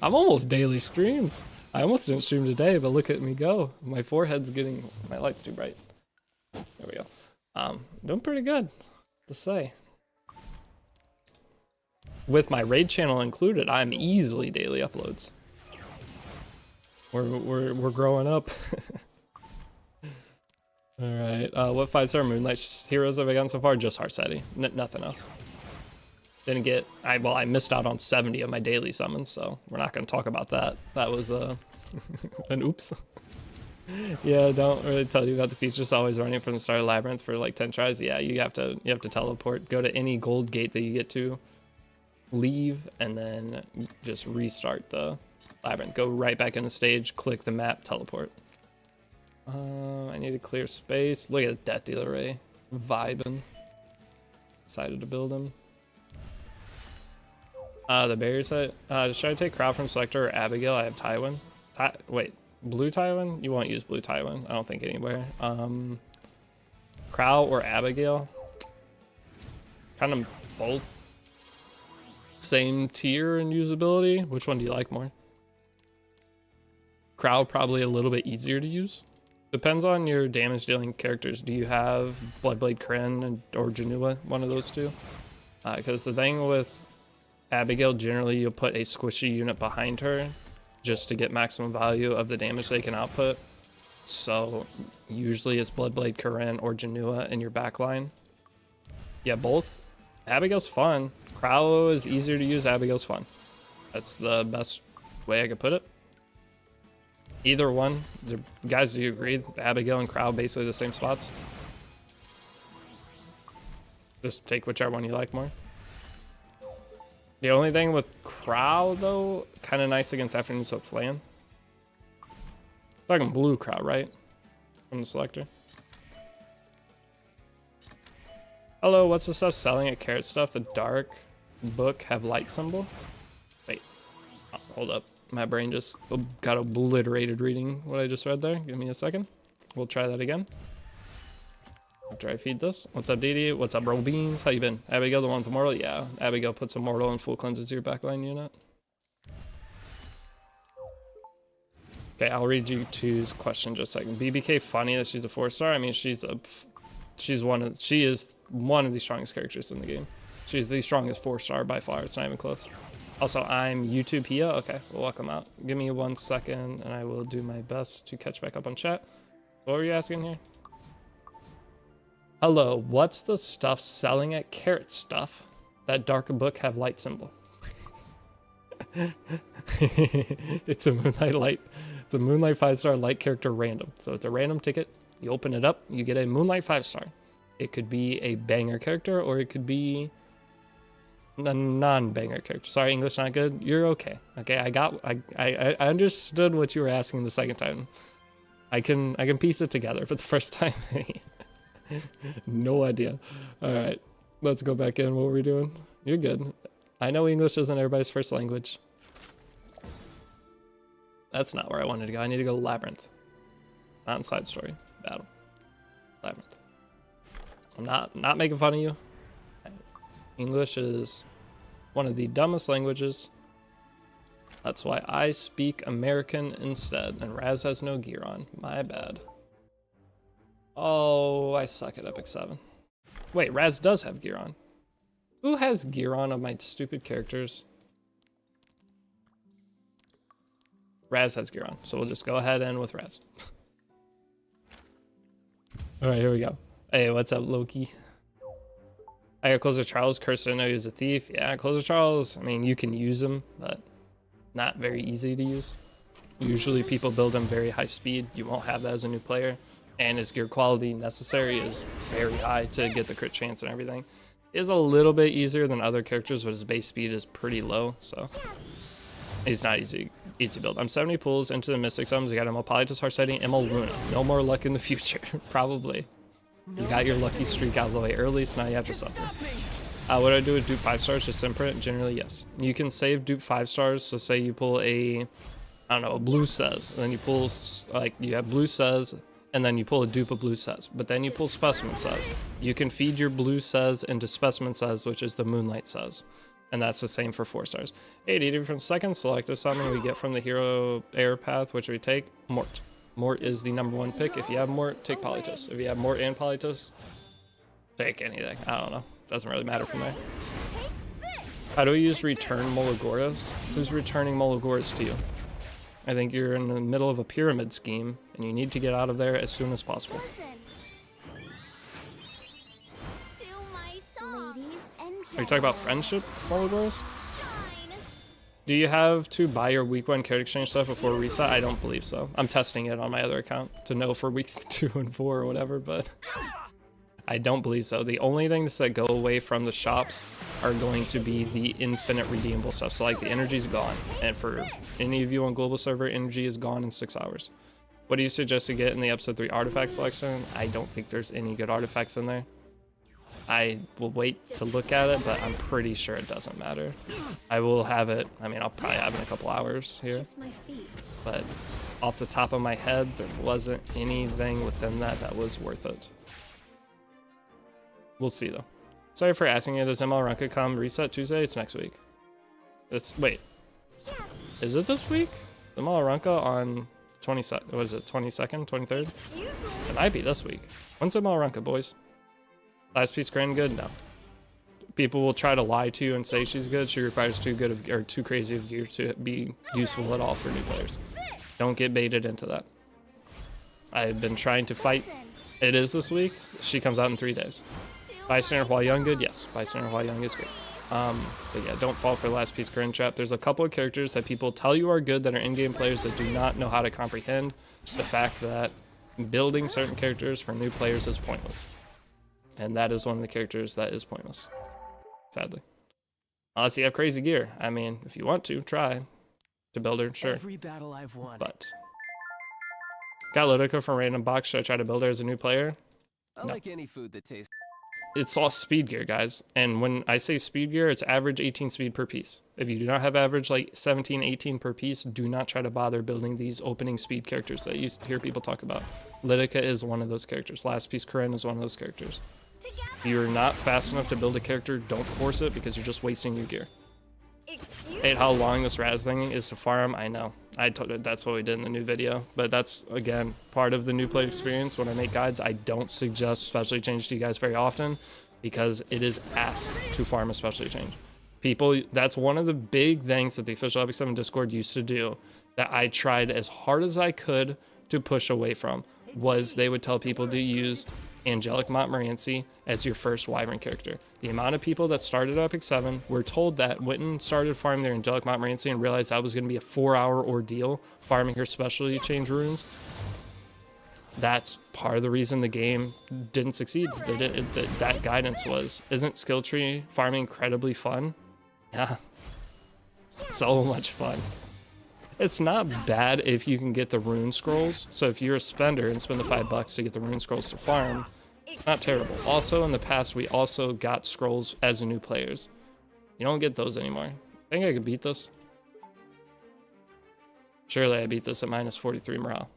I'm almost daily streams. I almost didn't stream today, but look at me go. My forehead's getting, my light's too bright. There we go. Doing pretty good, to say. With my raid channel included, I'm easily daily uploads. We're growing up. All right. What 5-star Moonlight heroes have I gotten so far? Just Harsetti. Nothing else. Didn't get. I missed out on 70 of my daily summons, so we're not going to talk about that. That was an oops. Yeah, don't really tell you about the features. Always running from the start of Labyrinth for like 10 tries. Yeah, you have to teleport. Go to any gold gate that you get to, leave, and then just restart the Labyrinth. Go right back in the stage, click the map, teleport. I need to clear space. Look at the Death Dealer Ray. Vibing. Excited to build him. The barrier set. Should I take Crowd from Selector or Abigail? I have Tywin. Wait, Blue Tywin? You won't use Blue Tywin. I don't think anywhere. Crow or Abigail? Kind of both. Same tier in usability. Which one do you like more? Crow probably a little bit easier to use. Depends on your damage dealing characters. Do you have Bloodblade Kryn or Janua? One of those two? Because the thing with Abigail, generally you'll put a squishy unit behind her just to get maximum value of the damage they can output. So usually it's Bloodblade Kryn or Janua in your backline. Yeah, both. Abigail's fun. Crow is easier to use. Abigail's fun. That's the best way I could put it. Either one. Guys, do you agree? Abigail and Crow basically the same spots? Just take whichever one you like more. The only thing with Crow, though, kind of nice against Afternoon Soak Flan. Talking blue Crow, right? From the selector. Hello, what's the stuff selling at Carrot Stuff? The dark book have light symbol? Wait. Oh, hold up. My brain just got obliterated reading what I just read there. Give me a second. We'll try that again. After I feed this. What's up, Deity? What's up, bro beans? How you been? Abigail, the one with Immortal? Yeah, Abigail puts Immortal and full cleanses your backline unit. Okay, I'll read you two's question just a second. BBK funny that she's a 4-star? I mean, she is one of the strongest characters in the game. She's the strongest 4-star by far. It's not even close. Also, I'm YouTube Pia. Okay, well, welcome out. Give me 1 second, and I will do my best to catch back up on chat. What were you asking here? Hello, what's the stuff selling at Carrot Stuff? That dark book have light symbol. It's a Moonlight Light. It's a Moonlight 5-star light character random. So it's a random ticket. You open it up, you get a Moonlight 5-star. It could be a banger character, or it could be a non-banger character. Sorry, English not good. You're okay. Okay, I understood what you were asking the second time. I can piece it together, but the first time, no idea. All right, let's go back in. What were we doing? You're good. I know English isn't everybody's first language. That's not where I wanted to go. I need to go Labyrinth. Not in side story. Battle. Labyrinth. I'm not making fun of you. English is one of the dumbest languages. That's why I speak American instead. And Raz has no gear on. My bad. Oh, I suck at Epic 7. Wait, Raz does have gear on. Who has gear on of my stupid characters? Raz has gear on, so we'll just go ahead and with Raz. Alright, here we go. Hey, what's up, Loki? I got Closer Charles, cursed I know he's a thief. Yeah, Closer Charles, I mean, you can use him, but not very easy to use. Usually people build him very high speed. You won't have that as a new player. And his gear quality necessary is very high to get the crit chance and everything. It is a little bit easier than other characters, but his base speed is pretty low, so he's not easy to build. I'm 70 pulls into the Mystic Summons. You got Emil Politis, Heartsighting, Emil Luna. No more luck in the future, probably. You got your lucky streak out of the way early, so now you have to suffer. What do I do with dupe 5-stars? Just imprint? Generally, yes. You can save dupe 5-stars, so say you pull a, I don't know, a blue says, and then you pull, like, you have blue says, and then you pull a dupe of blue says, but then you pull specimen says. You can feed your blue says into specimen says, which is the Moonlight says. And that's the same for 4-stars. 80 from second, select a summon we get from the hero air path, which we take Mort. Mort is the #1 pick. If you have Mort, take Politis. If you have Mort and Politis, take anything. I don't know. Doesn't really matter from there. How do we use return Mologoras? Who's returning Mologoras to you? I think you're in the middle of a pyramid scheme, and you need to get out of there as soon as possible. Are you talking about friendship Mologoras? Do you have to buy your week 1 character exchange stuff before reset? I don't believe so. I'm testing it on my other account to know for weeks 2 and 4 or whatever, but I don't believe so. The only things that go away from the shops are going to be the infinite redeemable stuff. So like the energy's gone. And for any of you on global server, energy is gone in 6 hours. What do you suggest to get in the episode 3 artifact selection? I don't think there's any good artifacts in there. I will wait to look at it, but I'm pretty sure it doesn't matter. I will have it, I mean, I'll probably have it in a couple hours here. But off the top of my head, there wasn't anything within that was worth it. We'll see though. Sorry for asking you, does ML Ranka come reset Tuesday? It's next week. Wait. Is it this week? ML Ranka on 22nd, what is it, 22nd, 23rd? It might be this week. When's ML Ranka, boys? Last piece Grand good? No. People will try to lie to you and say she's good. She requires too crazy of gear to be useful at all for new players. Don't get baited into that. I've been trying to fight. It is this week. She comes out in 3 days. Bystander while young good? Yes. Bystander while young is good. But yeah, don't fall for the last piece Grand trap. There's a couple of characters that people tell you are good that are in-game players that do not know how to comprehend the fact that building certain characters for new players is pointless. And that is one of the characters that is pointless, sadly. Unless you have crazy gear. I mean, if you want to, try to build her, sure. Every battle I've won. But got Lodica from random box. Should I try to build her as a new player? I like any food that tastes. It's all speed gear, guys. And when I say speed gear, it's average 18 speed per piece. If you do not have average like 17, 18 per piece, do not try to bother building these opening speed characters that you hear people talk about. Lidica is one of those characters. Last piece Karen is one of those characters. If you're not fast enough to build a character, don't force it because you're just wasting your gear. Hate how long this Raz thing is to farm. I know. I told you that's what we did in the new video. But that's, again, part of the new player experience. When I make guides, I don't suggest specialty change to you guys very often because it is ass to farm a specialty change. People, that's one of the big things that the official Epic 7 Discord used to do that I tried as hard as I could to push away from, was they would tell people to use Angelic Montmorency as your first Wyvern character. The amount of people that started Epic 7 were told that, went and started farming their Angelic Montmorency and realized that was going to be a 4-hour ordeal farming her specialty change runes. That's part of the reason the game didn't succeed. That guidance was, isn't skill tree farming incredibly fun? Yeah, so much fun. It's not bad if you can get the rune scrolls. So if you're a spender and spend the $5 to get the rune scrolls to farm, not terrible. Also, in the past, we also got scrolls as new players. You don't get those anymore. I think I could beat this. Surely I beat this at minus 43 morale.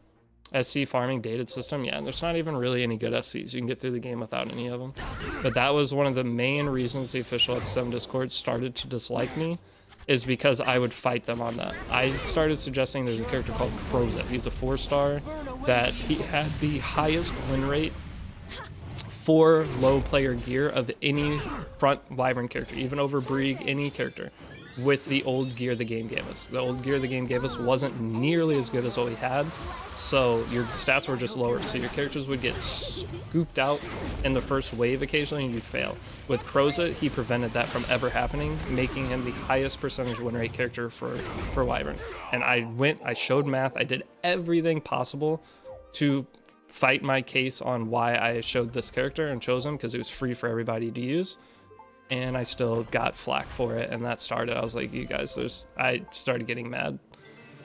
SC farming dated system, yeah, there's not even really any good SCs. You can get through the game without any of them. But that was one of the main reasons the official Epic 7 Discord started to dislike me, is because I would fight them on that. I started suggesting there's a character called Crozet. He's a 4-star that he had the highest win rate for low player gear of any front Wyvern character, even over Brieg, any character, with the old gear the game gave us. The old gear the game gave us wasn't nearly as good as what we had, so your stats were just lower. So your characters would get scooped out in the first wave occasionally and you'd fail. With Crozet, he prevented that from ever happening, making him the highest percentage win rate character for Wyvern. And I showed math, I did everything possible to fight my case on why I showed this character and chose him, because it was free for everybody to use. And I still got flack for it, and that started. I was like, you guys, I started getting mad.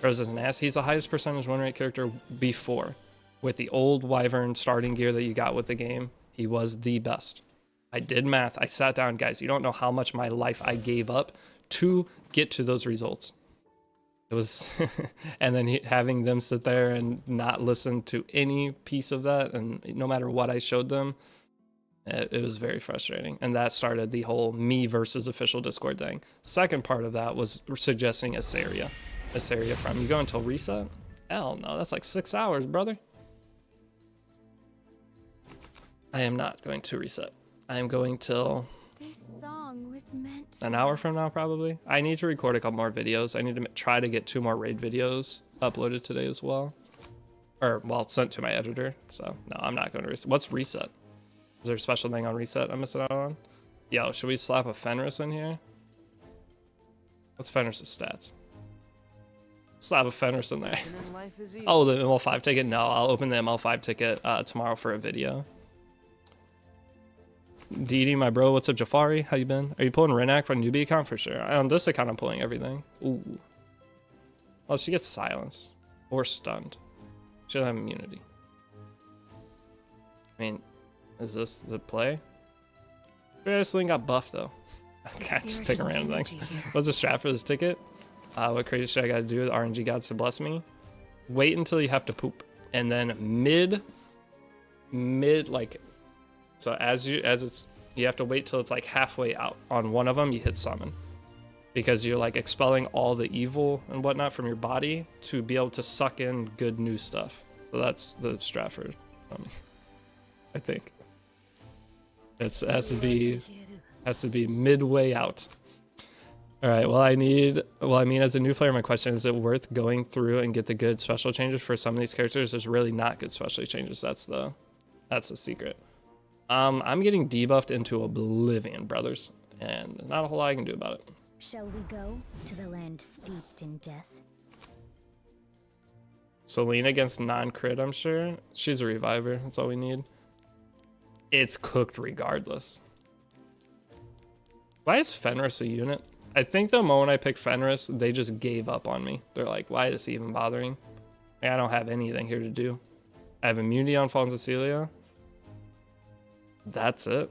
Crozet's an ass. He's the highest percentage win rate character before. With the old Wyvern starting gear that you got with the game, he was the best. I did math. I sat down, guys. You don't know how much my life I gave up to get to those results. It was, and then having them sit there and not listen to any piece of that, and no matter what I showed them, it was very frustrating. And that started the whole me versus official Discord thing. Second part of that was suggesting Asaria from, you go until reset? Hell no, that's like 6 hours, brother. I am not going to reset. I am going till This song was meant an hour from now, probably. I need to record a couple more videos. I need to try to get 2 more raid videos uploaded today as well. Or, well, sent to my editor. So, no, I'm not going to reset. What's reset? Is there a special thing on reset I'm missing out on? Yo, should we slap a Fenris in here? What's Fenris's stats? Slab of Fenris in there. And then life is easy. Oh, the ML5 ticket? No, I'll open the ML5 ticket tomorrow for a video. Deity, my bro, what's up, Jafari? How you been? Are you pulling Renak for a newbie account? For sure. On this account, I'm pulling everything. Ooh. Oh, she gets silenced. Or stunned. She doesn't have immunity. I mean, is this the play? Sling got buffed, though. Okay, just picking random things. What's the strat for this ticket? What crazy shit I gotta do with RNG gods to bless me? Wait until you have to poop. And then mid, like... So you have to wait till it's like halfway out. On one of them, you hit summon. Because you're like expelling all the evil and whatnot from your body to be able to suck in good new stuff. So that's the Stratford. I think. It has to be midway out. All right, as a new player, my question is it worth going through and get the good special changes for some of these characters? There's really not good special changes. That's the secret. I'm getting debuffed into oblivion, brothers, and not a whole lot I can do about it. Shall we go to the land steeped in death? Selena against non-crit, I'm sure. She's a reviver. That's all we need. It's cooked regardless. Why is Fenris a unit? I think the moment I picked Fenris, they just gave up on me. They're like, why is he even bothering? I don't have anything here to do. I have immunity on Fallen Cecilia. That's it.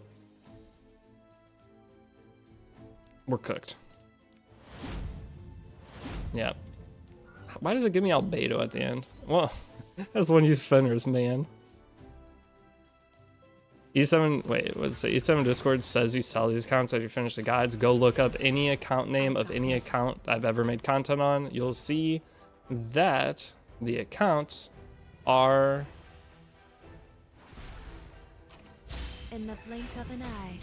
We're cooked. Yeah. Why does it give me Albedo at the end? Well, that's one use Fenris, man. E7, wait, what's it? E7 Discord says you sell these accounts as you finish the guides. Go look up any account name of any account I've ever made content on. You'll see that the accounts are... In the blink of an eye.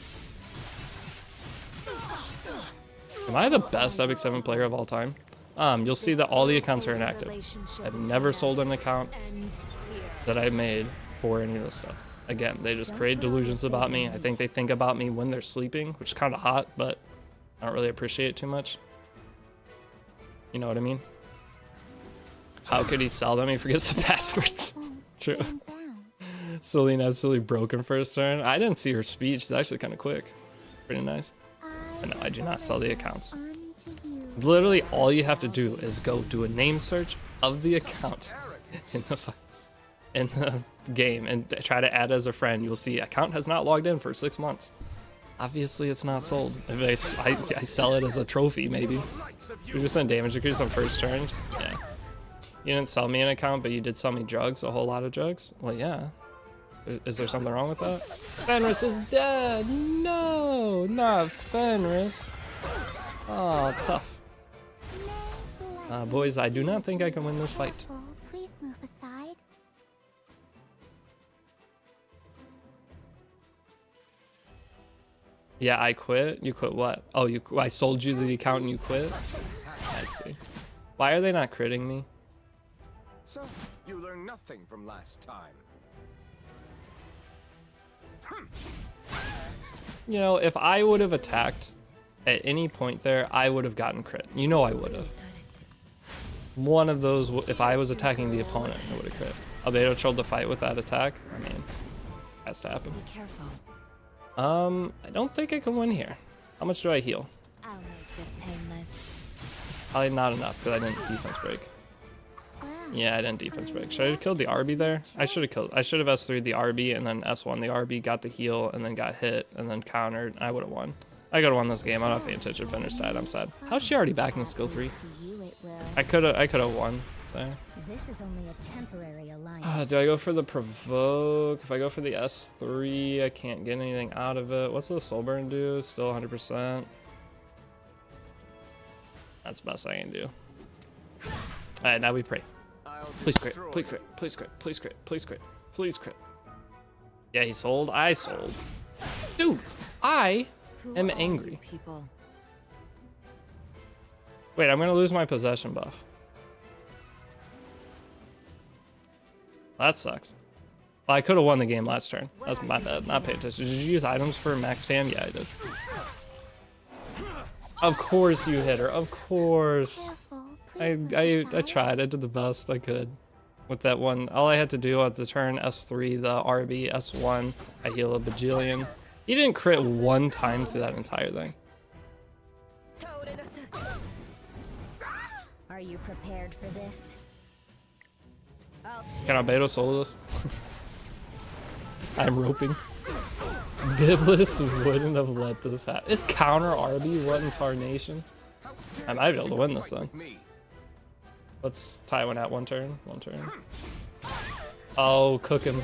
Am I the best Epic 7 player of all time? You'll see that all the accounts are inactive. I've never sold an account that I made for any of this stuff. Again, they just create delusions about me. I think they think about me when they're sleeping, which is kind of hot, but I don't really appreciate it too much. You know what I mean? How could he sell them? He forgets the passwords. True. Celine absolutely broken first turn. I didn't see her speech. It's actually kind of quick. Pretty nice. But no, I do not sell the accounts. Literally, all you have to do is go do a name search of the account in the game and try to add as a friend. You'll see account has not logged in for 6 months. Obviously, it's not sold. If I sell it as a trophy, maybe. You just send damage increase on first turn. Yeah. You didn't sell me an account, but you did sell me drugs, a whole lot of drugs. Well, yeah. Is there something wrong with that? Fenris is dead. No, not Fenris. Oh, tough. Boys, I do not think I can win this fight. Please move aside. Yeah, I quit. You quit what? Oh, I sold you the account and you quit? I see. Why are they not critting me? So, you learned nothing from last time. You know, if I would have attacked at any point there, I would have gotten crit. You know I would have. One of those, if I was attacking the opponent, I would have crit. Albedo trolled the fight with that attack. I mean, has to happen. Be careful. I don't think I can win here. How much do I heal? I'll make this painless. Probably not enough because I didn't defense break. Yeah, I didn't defense break. Should I have killed the RB there? I should have S3'd the RB and then S1 the RB, got the heal, and then got hit, and then countered. I would have won. I could have won this game. I'm not paying attention to Fenris died. I'm sad. How's she already back in skill 3? I could have won there. This is only a temporary alliance. Do I go for the provoke? If I go for the S3, I can't get anything out of it. What's the soul burn do? Still 100%. That's the best I can do. Alright, now we pray. Please crit, please crit, please crit, please crit, please crit, please crit. Yeah, he sold. I sold. Dude, I am angry. Wait, I'm gonna lose my possession buff. That sucks. Well, I could have won the game last turn. That's my bad. Not paying attention. Did you use items for max tam? Yeah, I did. Of course you hit her. Of course. Careful, I please, tried. I did the best I could with that one. All I had to do at the turn S3, the RB, S1, I heal a bajillion. He didn't crit one time through that entire thing. Are you prepared for this? Can Albedo solo this? I'm roping. Biblis wouldn't have let this happen. It's counter RB, what in tarnation? I might be able to win this then. Let's tie one at one turn. Oh, cook him.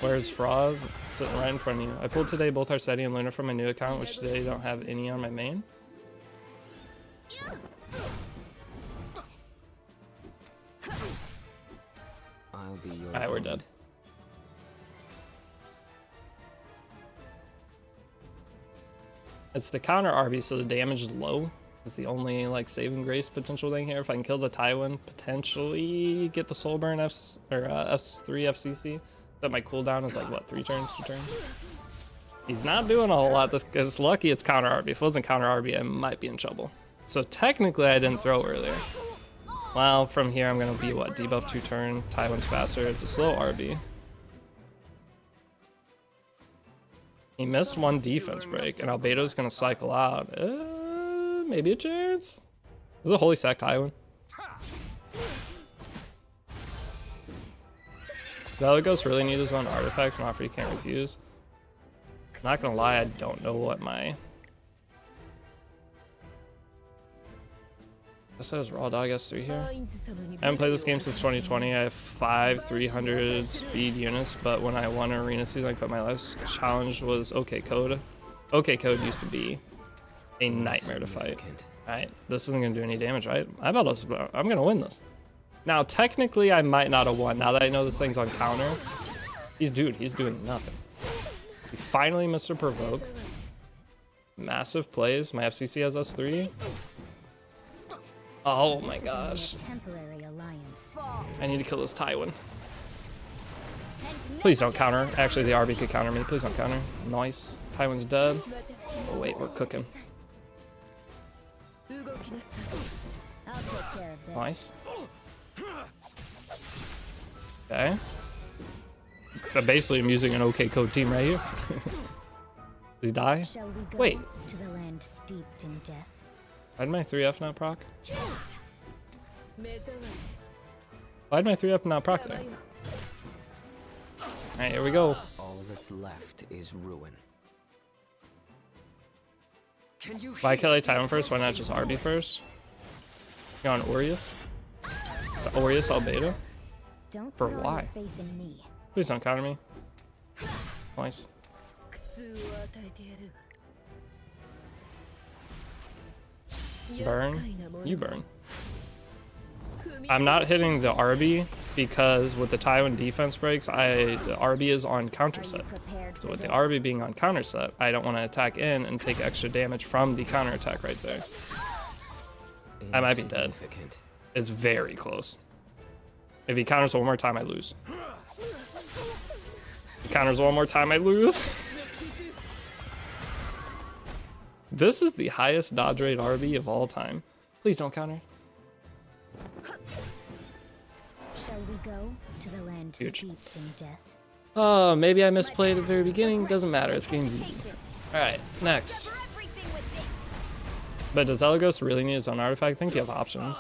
Where's Frog? Sitting right in front of you. I pulled today both Arceti and Luna from my new account, which today don't have any on my main. Alright, we're dead. It's the counter RB, so the damage is low. It's the only like saving grace potential thing here. If I can kill the Tywin, potentially get the soul burn S3 FCC. That my cooldown is like what, 2 turns? He's not doing a whole lot. It's lucky it's counter RB. If it wasn't counter RB, I might be in trouble. So technically I didn't throw earlier. Well, from here I'm gonna be what, debuff 2 turn, Tywin's faster, it's a slow RB. He missed 1 defense break, and Albedo's gonna cycle out. Maybe a chance. This is a holy sack Tywin. Galagos really needs his own artifact, an offer he can't refuse. Not gonna lie, I don't know what my... That says Raw Dog S3 here. I haven't played this game since 2020. I have 5 300 speed units, but when I won an arena season, I put my last challenge was OK Code. OK Code used to be a nightmare to fight. Alright, this isn't gonna do any damage, right? I'm gonna win this. Now, technically, I might not have won. Now that I know this thing's on counter, he's doing nothing. He finally missed a provoke. Massive plays. My FCC has S3. Oh my gosh. I need to kill this Tywin. Please don't counter. Actually, the RB could counter me. Please don't counter. Nice. Tywin's dead. Oh wait, we're cooking. Nice. Okay. But basically, I'm using an OK Code team right here. Did he die? Wait. Why did my 3F not proc? Why did my 3F not proc there? Alright, here we go. All that's left is ruin. Why kill a Tywin first? Why not just RB first? You on Aureus? It's Aureus Albedo? For why? Please don't counter me. Nice. Burn? You burn. I'm not hitting the RB because with the Tywin defense breaks, the RB is on counter set. So with the RB being on counter set, I don't want to attack in and take extra damage from the counter attack right there. I might be dead. It's very close. If he counters one more time, I lose. If he counters one more time, I lose. This is the highest dodge rate RB of all time. Please don't counter. Shall we go to the land steeped in death? Oh, maybe I misplayed at the very beginning. Doesn't matter. This game's easy. Alright, next. But does Elagos really need his own artifact? I think you have options.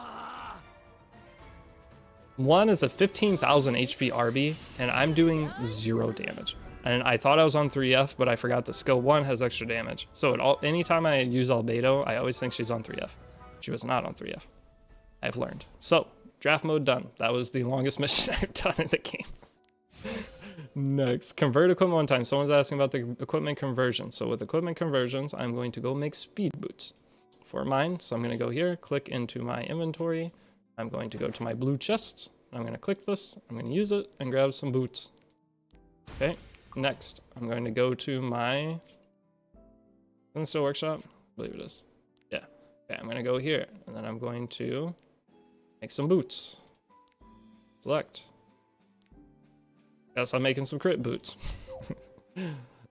One is a 15,000 HP RB, and I'm doing 0 damage. And I thought I was on 3F, but I forgot that skill 1 has extra damage. So anytime I use Albedo, I always think she's on 3F. She was not on 3F. I've learned. So, draft mode done. That was the longest mission I've done in the game. Next, convert equipment 1 time. Someone's asking about the equipment conversion. So with equipment conversions, I'm going to go make speed boots for mine. So I'm going to go here, click into my inventory. I'm going to go to my blue chests. I'm going to click this. I'm going to use it and grab some boots. Okay. Next, I'm going to go to my Still Workshop. I believe it is. Yeah. Okay, I'm going to go here, and then I'm going to make some boots. Select. Guess I'm making some crit boots.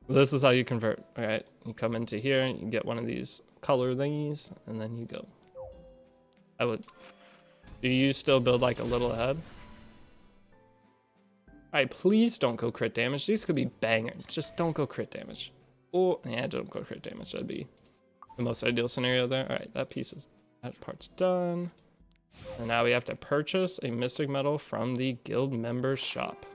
This is how you convert. All right, you come into here, and you get one of these color thingies, and then you go. I would. Do you still build like a little ahead? Alright, please don't go crit damage. These could be banger. Just don't go crit damage. Oh, yeah, don't go crit damage. That'd be the most ideal scenario there. Alright, that part's done. And now we have to purchase a mystic metal from the guild member shop.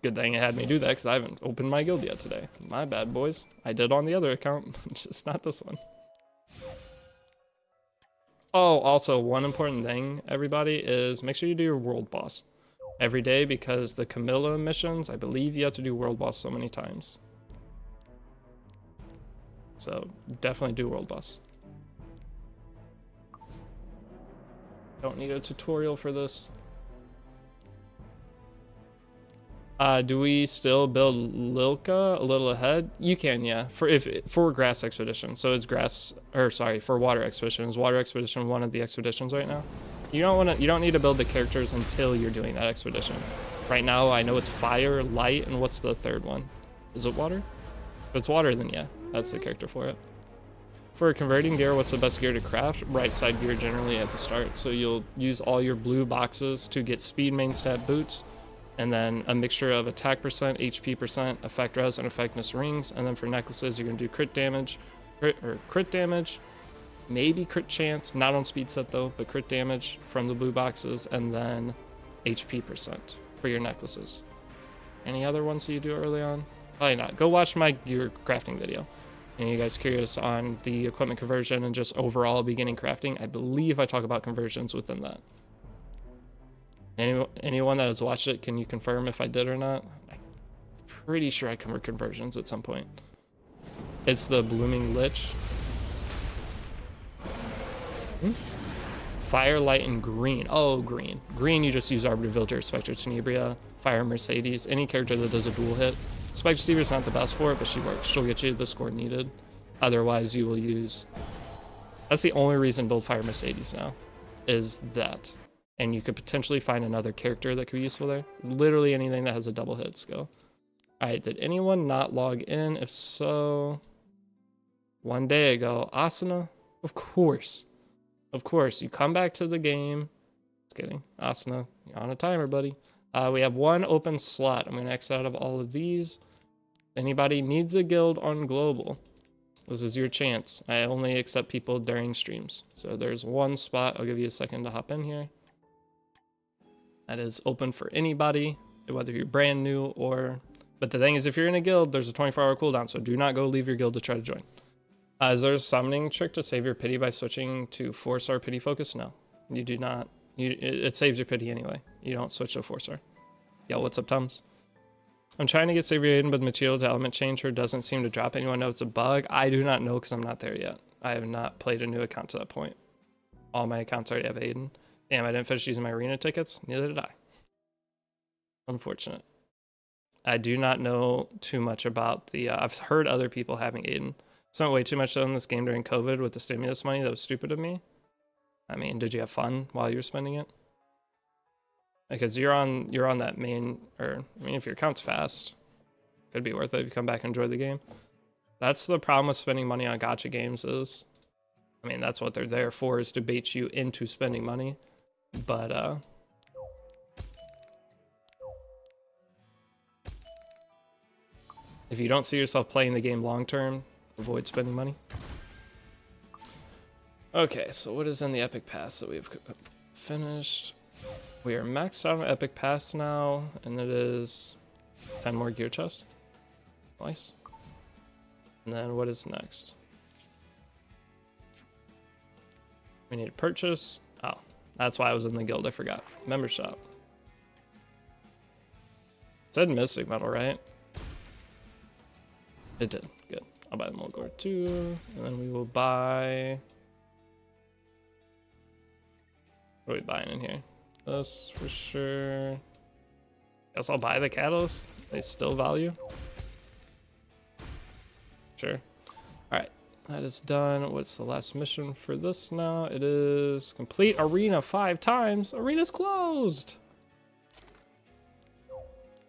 Good thing it had me do that because I haven't opened my guild yet today. My bad, boys. I did on the other account, just not this one. Oh, also one important thing, everybody, is make sure you do your world boss every day because the Camilla missions, I believe you have to do world boss so many times. So definitely do world boss. Don't need a tutorial for this. Do we still build Lilka a little ahead? You can, yeah. For grass expedition. So it's for water expedition. Is water expedition one of the expeditions right now? You don't need to build the characters until you're doing that expedition. Right now I know it's fire, light, and what's the third one? Is it water? If it's water, then yeah, that's the character for it. For converting gear, what's the best gear to craft? Right side gear generally at the start. So you'll use all your blue boxes to get speed main stat boots, and then a mixture of attack percent, HP percent, effect res, and effectiveness rings. And then for necklaces, you're gonna do crit damage, maybe crit chance, not on speed set though, but crit damage from the blue boxes, and then HP percent for your necklaces. Any other ones that you do early on? Probably not. Go watch my gear crafting video. And you guys curious on the equipment conversion and just overall beginning crafting, I believe I talk about conversions within that. Anyone that has watched it, can you confirm if I did or not? I'm pretty sure I covered conversions at some point. It's the Blooming Lich. Fire, light, and green. Oh, green. Green, you just use Arbiter Villager, Spectre Tenebria, Fire Mercedes, any character that does a dual hit. Spectre Tenebria is not the best for it, but she works. She'll get you the score needed. Otherwise, you will use... That's the only reason to build Fire Mercedes now, is that. And you could potentially find another character that could be useful there. Literally anything that has a double hit skill. Alright, did anyone not log in? If so... One day ago, Asuna? Of course. Of course, you come back to the game. Just kidding. Asuna, you're on a timer, buddy. We have one open slot. I'm going to exit out of all of these. If anybody needs a guild on global, this is your chance. I only accept people during streams. So there's one spot. I'll give you a second to hop in here. That is open for anybody, whether you're brand new or... But the thing is, if you're in a guild, there's a 24-hour cooldown, so do not go leave your guild to try to join. Is there a summoning trick to save your pity by switching to 4-star pity focus? No, you do not. It saves your pity anyway. You don't switch to 4-star. Yo, what's up, Tums? I'm trying to get Savior Aiden, but the material to element changer doesn't seem to drop. Anyone know it's a bug? I do not know because I'm not there yet. I have not played a new account to that point. All my accounts already have Aiden. Damn, I didn't finish using my arena tickets. Neither did I. Unfortunate. I do not know too much about the... I've heard other people having Aiden. Spent way too much on this game during COVID with the stimulus money. That was stupid of me. I mean, did you have fun while you were spending it? Because you're on that main, or I mean, if your account's fast, could be worth it if you come back and enjoy the game. That's the problem with spending money on gacha games is, I mean, that's what they're there for, is to bait you into spending money. But if you don't see yourself playing the game long term, avoid spending money. Okay, so what is in the Epic Pass that we've finished? We are maxed out on Epic Pass now, and it is 10 more gear chests. Nice. And then what is next? We need to purchase. Oh, that's why I was in the guild, I forgot. Member shop. It said Mystic Metal, right? It did. Good. I'll buy the Mulgore too, and then we will buy... What are we buying in here? This for sure. Guess I'll buy the catalyst. They still value. Sure. Alright, that is done. What's the last mission for this now? It is complete arena 5 times. Arena's closed.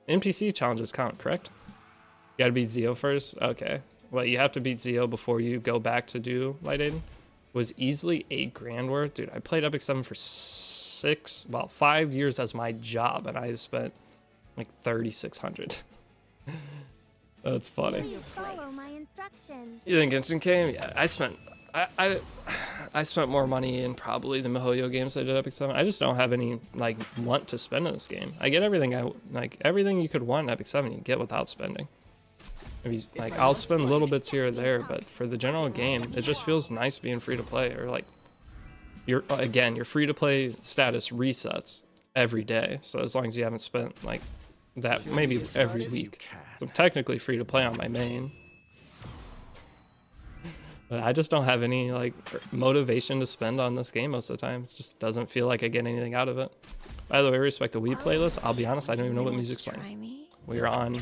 NPC challenges count, correct? You gotta beat Zeo first? Okay. Well, you have to beat Zeo before you go back to do Light Aiden, was easily $8,000 worth. Dude, I played Epic 7 for 5 years as my job, and I spent like 3,600. That's funny. Follow my instructions. You think instant came? Yeah, I spent more money in probably the MiHoYo games I did Epic 7. I just don't have any like want to spend in this game. I get everything everything you could want in Epic 7 you get without spending. Like I'll spend little bits here or there, but for the general game, it just feels nice being free to play. Or like your free to play status resets every day. So as long as you haven't spent like that, maybe every week. So I'm technically free to play on my main. But I just don't have any like motivation to spend on this game most of the time. It just doesn't feel like I get anything out of it. By the way, respect the Wii playlist. I'll be honest, I don't even know what music's playing. We're on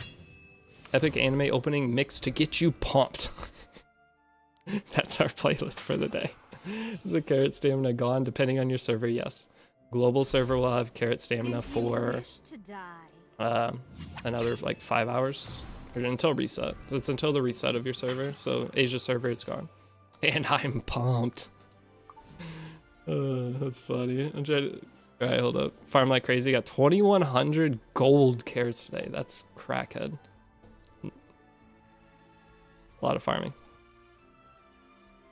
Epic Anime Opening Mix to get you pumped. That's our playlist for the day. Is the carrot stamina gone depending on your server? Yes. Global server will have carrot stamina for another like 5 hours or until reset. It's until the reset of your server. So Asia server, it's gone. And I'm pumped. That's funny. I'm trying to... All right, hold up. Farm like crazy. Got 2,100 gold carrots today. That's crackhead. A lot of farming.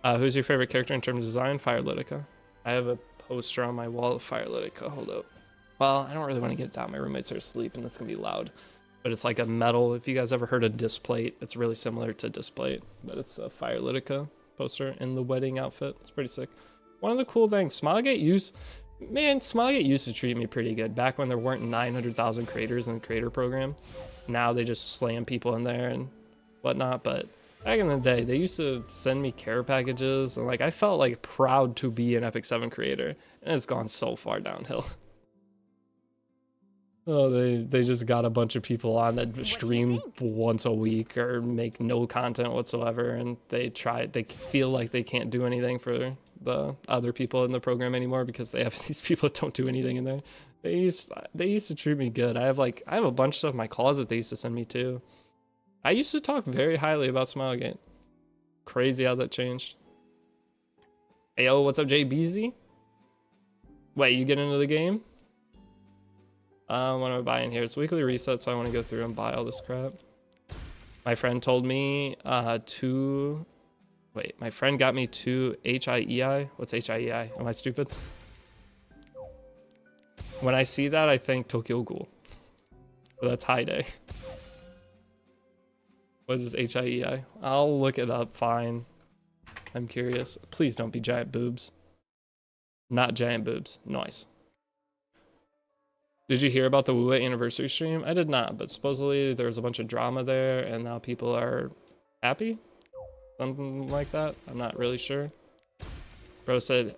Who's your favorite character in terms of design? Fire Litica. I have a poster on my wall of Fire Litica. Hold up. Well, I don't really want to get it down. My roommates are asleep and that's going to be loud. But it's like a metal. If you guys ever heard of Displate, it's really similar to Displate. But it's a Fire Litica poster in the wedding outfit. It's pretty sick. One of the cool things, Smilegate used to treat me pretty good. Back when there weren't 900,000 creators in the creator program. Now they just slam people in there and whatnot. But back in the day, they used to send me care packages, and like I felt like proud to be an Epic 7 creator, and it's gone so far downhill. Oh, they just got a bunch of people on that stream once a week or make no content whatsoever, and they feel like they can't do anything for the other people in the program anymore because they have these people that don't do anything in there. They used to treat me good. I have a bunch of stuff in my closet they used to send me too. I used to talk very highly about Smilegate. Crazy how that changed. Hey, yo, what's up, JBZ? Wait, you get into the game? What am I buying here? It's weekly reset, so I want to go through and buy all this crap. My friend told me my friend got me 2 HIEI. What's HIEI? Am I stupid? When I see that, I think Tokyo Ghoul. So that's High Day. What is HIEI? I'll look it up, fine. I'm curious. Please don't be giant boobs. Not giant boobs. Nice. Did you hear about the Wu anniversary stream? I did not, but supposedly there was a bunch of drama there and now people are happy? Something like that? I'm not really sure. Bro said,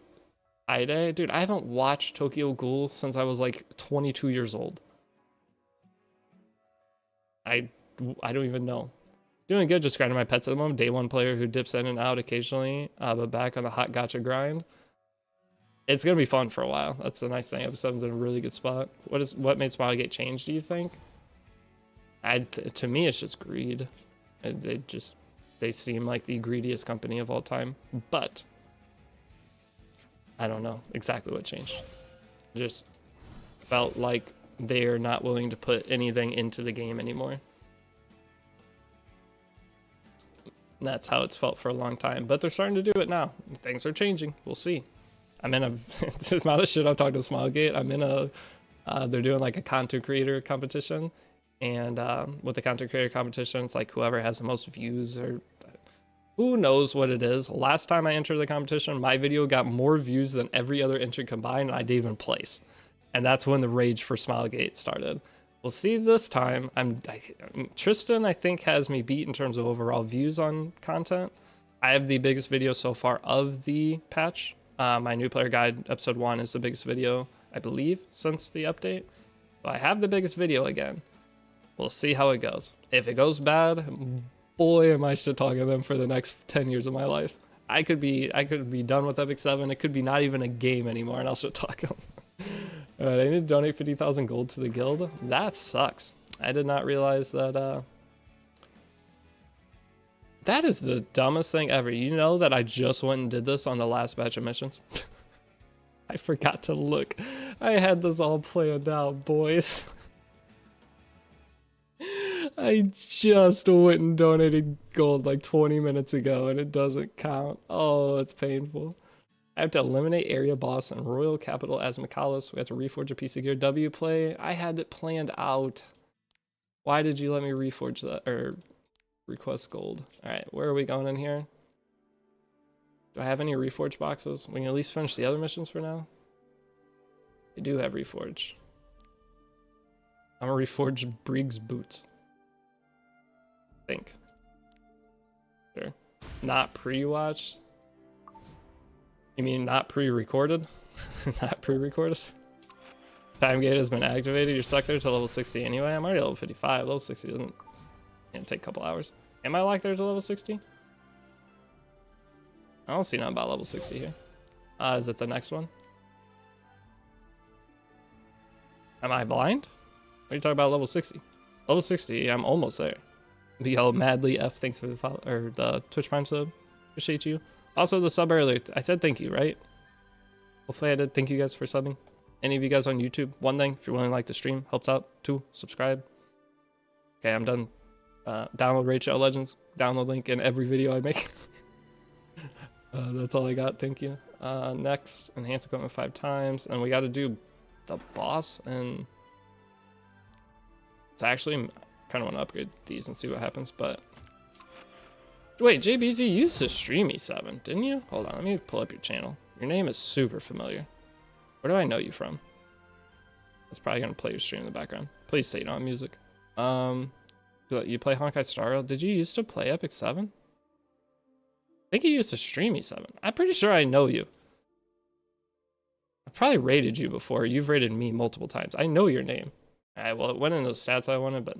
Ide? Dude, I haven't watched Tokyo Ghoul since I was like 22 years old. I don't even know. Doing good, just grinding my pets at the moment. Day one player who dips in and out occasionally, but back on the hot gacha grind. It's gonna be fun for a while. That's the nice thing. Episode 7's in a really good spot. What made Smilegate change, do you think? To me, it's just greed. They seem like the greediest company of all time. But I don't know exactly what changed. It just felt like they're not willing to put anything into the game anymore. And that's how it's felt for a long time, but they're starting to do it now. Things are changing. We'll see. I'm in the amount of shit I've talked to Smilegate. I'm in they're doing like a content creator competition, and with the content creator competition, it's like whoever has the most views or who knows what it is. Last time I entered the competition, my video got more views than every other entrant combined, and I didn't even place. And that's when the rage for Smilegate started. We'll see this time. Tristan, I think, has me beat in terms of overall views on content. I have the biggest video so far of the patch. My new player guide, episode 1, is the biggest video, I believe, since the update. So I have the biggest video again. We'll see how it goes. If it goes bad, boy, am I shit talking them for the next 10 years of my life. I could be done with Epic 7. It could be not even a game anymore, and I'll shit talk them. Alright, I need to donate 50,000 gold to the guild. That sucks. I did not realize that That is the dumbest thing ever. You know that I just went and did this on the last batch of missions? I forgot to look. I had this all planned out, boys. I just went and donated gold like 20 minutes ago and it doesn't count. Oh, it's painful. I have to eliminate area boss and royal capital as Mikalis. We have to reforge a piece of gear. W play. I had it planned out. Why did you let me reforge that or request gold? All right, where are we going in here? Do I have any reforge boxes? We can at least finish the other missions for now. I do have reforge. I'm gonna reforge Briggs boots. I think. Sure. Not pre-watched. You mean not pre-recorded? Not pre-recorded? Time gate has been activated. You're stuck there to level 60 anyway. I'm already level 55. Level 60 doesn't take a couple hours. Am I locked there to level 60? I don't see nothing about level 60 here. Is it the next one? Am I blind? What are you talking about level 60? Level 60, I'm almost there. Yo, Madly F, thanks for the follow, or the Twitch Prime sub. Appreciate you. Also, the sub earlier. I said thank you, right? Hopefully I did. Thank you guys for subbing. Any of you guys on YouTube, one thing, if you're willing to like the stream, helps out. 2, subscribe. Okay, I'm done. Download Raid Shadow Legends. Download link in every video I make. That's all I got. Thank you. Next, enhance equipment 5 times. And we got to do the boss. And it's actually, I kind of want to upgrade these and see what happens. But wait, JBZ, you used to stream E7, didn't you? Hold on, let me pull up your channel. Your name is super familiar. Where do I know you from? It's probably gonna play your stream in the background. Please say you don't have music. You play Honkai Star Rail? Did you used to play Epic 7? I think you used to stream E7. I'm pretty sure I know you. I've probably rated you before. You've rated me multiple times. I know your name. Alright, well, it went in those stats I wanted, but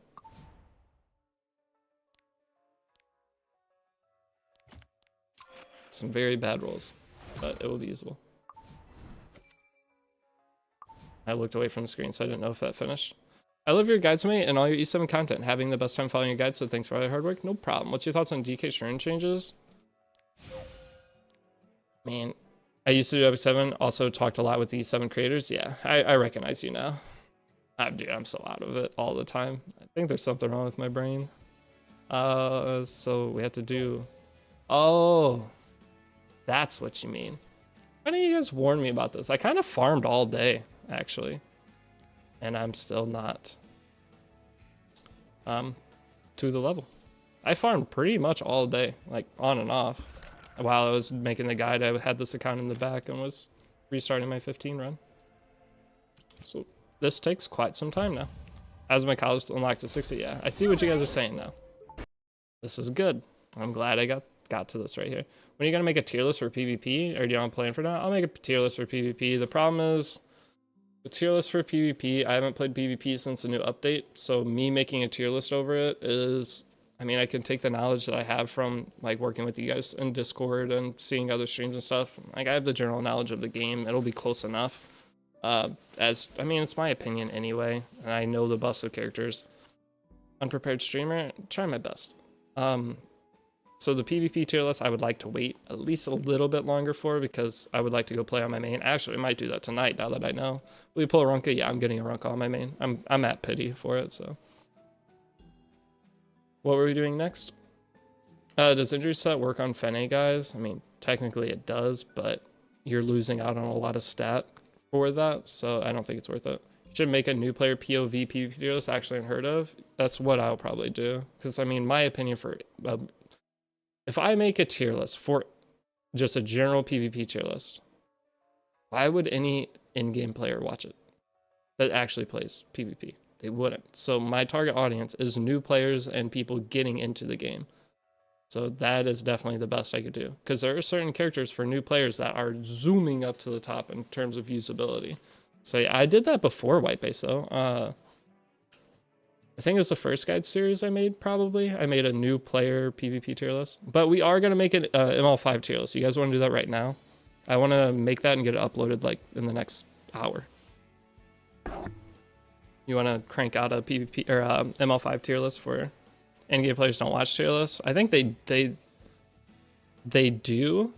some very bad rolls, but it will be usable. I looked away from the screen, so I didn't know if that finished. I love your guides, mate, and all your E7 content. Having the best time following your guides, so thanks for all your hard work. No problem. What's your thoughts on DK Shrin changes? Man, I used to do Epic 7, also talked a lot with the E7 creators. Yeah, I recognize you now. Dude, I'm so out of it all the time. I think there's something wrong with my brain. So we have to do... Oh, that's what you mean. Why didn't you guys warn me about this? I kind of farmed all day, actually. And I'm still not to the level. I farmed pretty much all day, like on and off. While I was making the guide, I had this account in the back and was restarting my 15 run. So this takes quite some time now. As my college unlocks to 60, yeah. I see what you guys are saying now. This is good. I'm glad I got to this right here. When are you gonna make a tier list for PvP, or do you want to plan for now? I'll make a tier list for PvP. The problem is, the tier list for PvP, I haven't played PvP since the new update, so me making a tier list over it is, I mean, I can take the knowledge that I have from like working with you guys in Discord and seeing other streams and stuff. Like, I have the general knowledge of the game. It'll be close enough. I mean, it's my opinion anyway, and I know the buffs of characters. Unprepared streamer, try my best. So the PvP tier list, I would like to wait at least a little bit longer for, because I would like to go play on my main. Actually, I might do that tonight now that I know. Will you pull a Runka? Yeah, I'm getting a Runka on my main. I'm at pity for it, so. What were we doing next? Does injury set work on Fene guys? I mean, technically it does, but you're losing out on a lot of stat for that, so I don't think it's worth it. Should make a new player POV PvP tier list actually unheard of. That's what I'll probably do, because I mean, my opinion for if I make a tier list for just a general PvP tier list, why would any in-game player watch it that actually plays PvP? They wouldn't. So my target audience is new players and people getting into the game. So that is definitely the best I could do, because there are certain characters for new players that are zooming up to the top in terms of usability. So yeah, I did that before White Base though. I think it was the first guide series I made, probably. I made a new player PvP tier list. But we are going to make an ML5 tier list. You guys want to do that right now? I want to make that and get it uploaded like in the next hour. You want to crank out a PvP or ML5 tier list for in-game players don't watch tier lists. I think they do,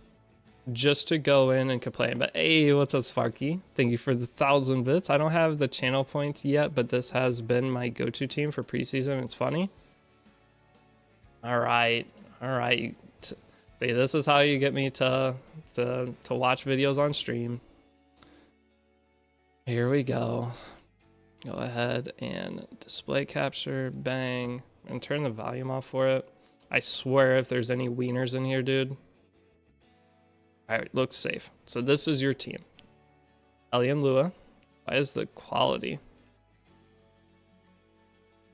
just to go in and complain. But hey, what's up, Sparky? Thank you for the 1,000 bits. I don't have the channel points yet, but this has been my go-to team for preseason. It's funny. All right. See, this is how you get me to watch videos on stream. Here we go. Go ahead and display capture, bang, and turn the volume off for it. I swear if there's any wieners in here, dude. All right, looks safe. So this is your team. Eliam Lua. Why is the quality?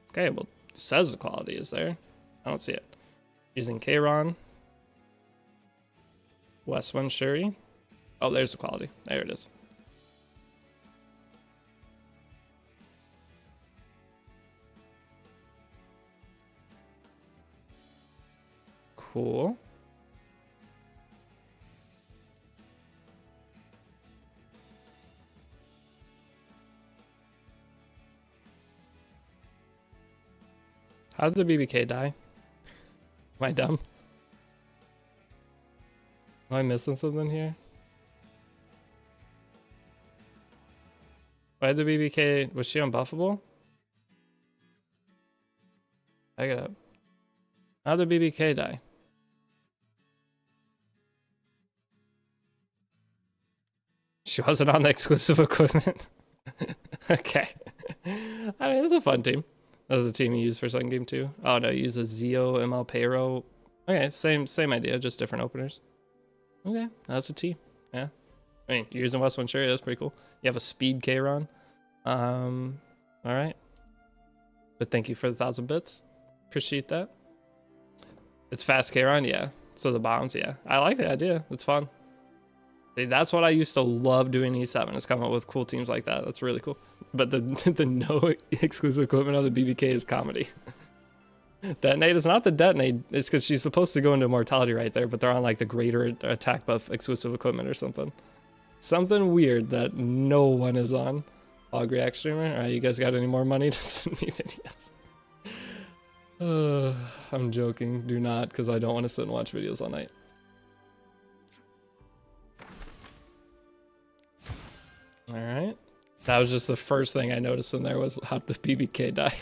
Okay, well, it says the quality is there. I don't see it. Using Kayron. Westwind Shuri. Oh, there's the quality. There it is. Cool. How did the BBK die? Am I dumb? Am I missing something here? Why did the BBK... Was she unbuffable? Back it up. How did the BBK die? She wasn't on the exclusive equipment. Okay. I mean, it's a fun team. That was the team you used for second game too. Oh no, you use a Zio, ML Payro. Okay, same idea, just different openers. Okay, that's a T. Yeah. I mean, you're using Westwind Shuri, that's pretty cool. You have a speed Kayron. Alright. But thank you for the 1,000 bits. Appreciate that. It's fast Kayron, yeah. So the bombs, yeah. I like the idea. It's fun. See, that's what I used to love doing E7, is come up with cool teams like that. That's really cool. But the no exclusive equipment on the BBK is comedy. Detonate is not the detonate. It's because she's supposed to go into immortality right there, but they're on like the greater attack buff exclusive equipment or something. Something weird that no one is on. Log React streamer. Alright, you guys got any more money to send me videos? I'm joking. Do not, because I don't want to sit and watch videos all night. Alright. That was just the first thing I noticed in there, was how the BBK die.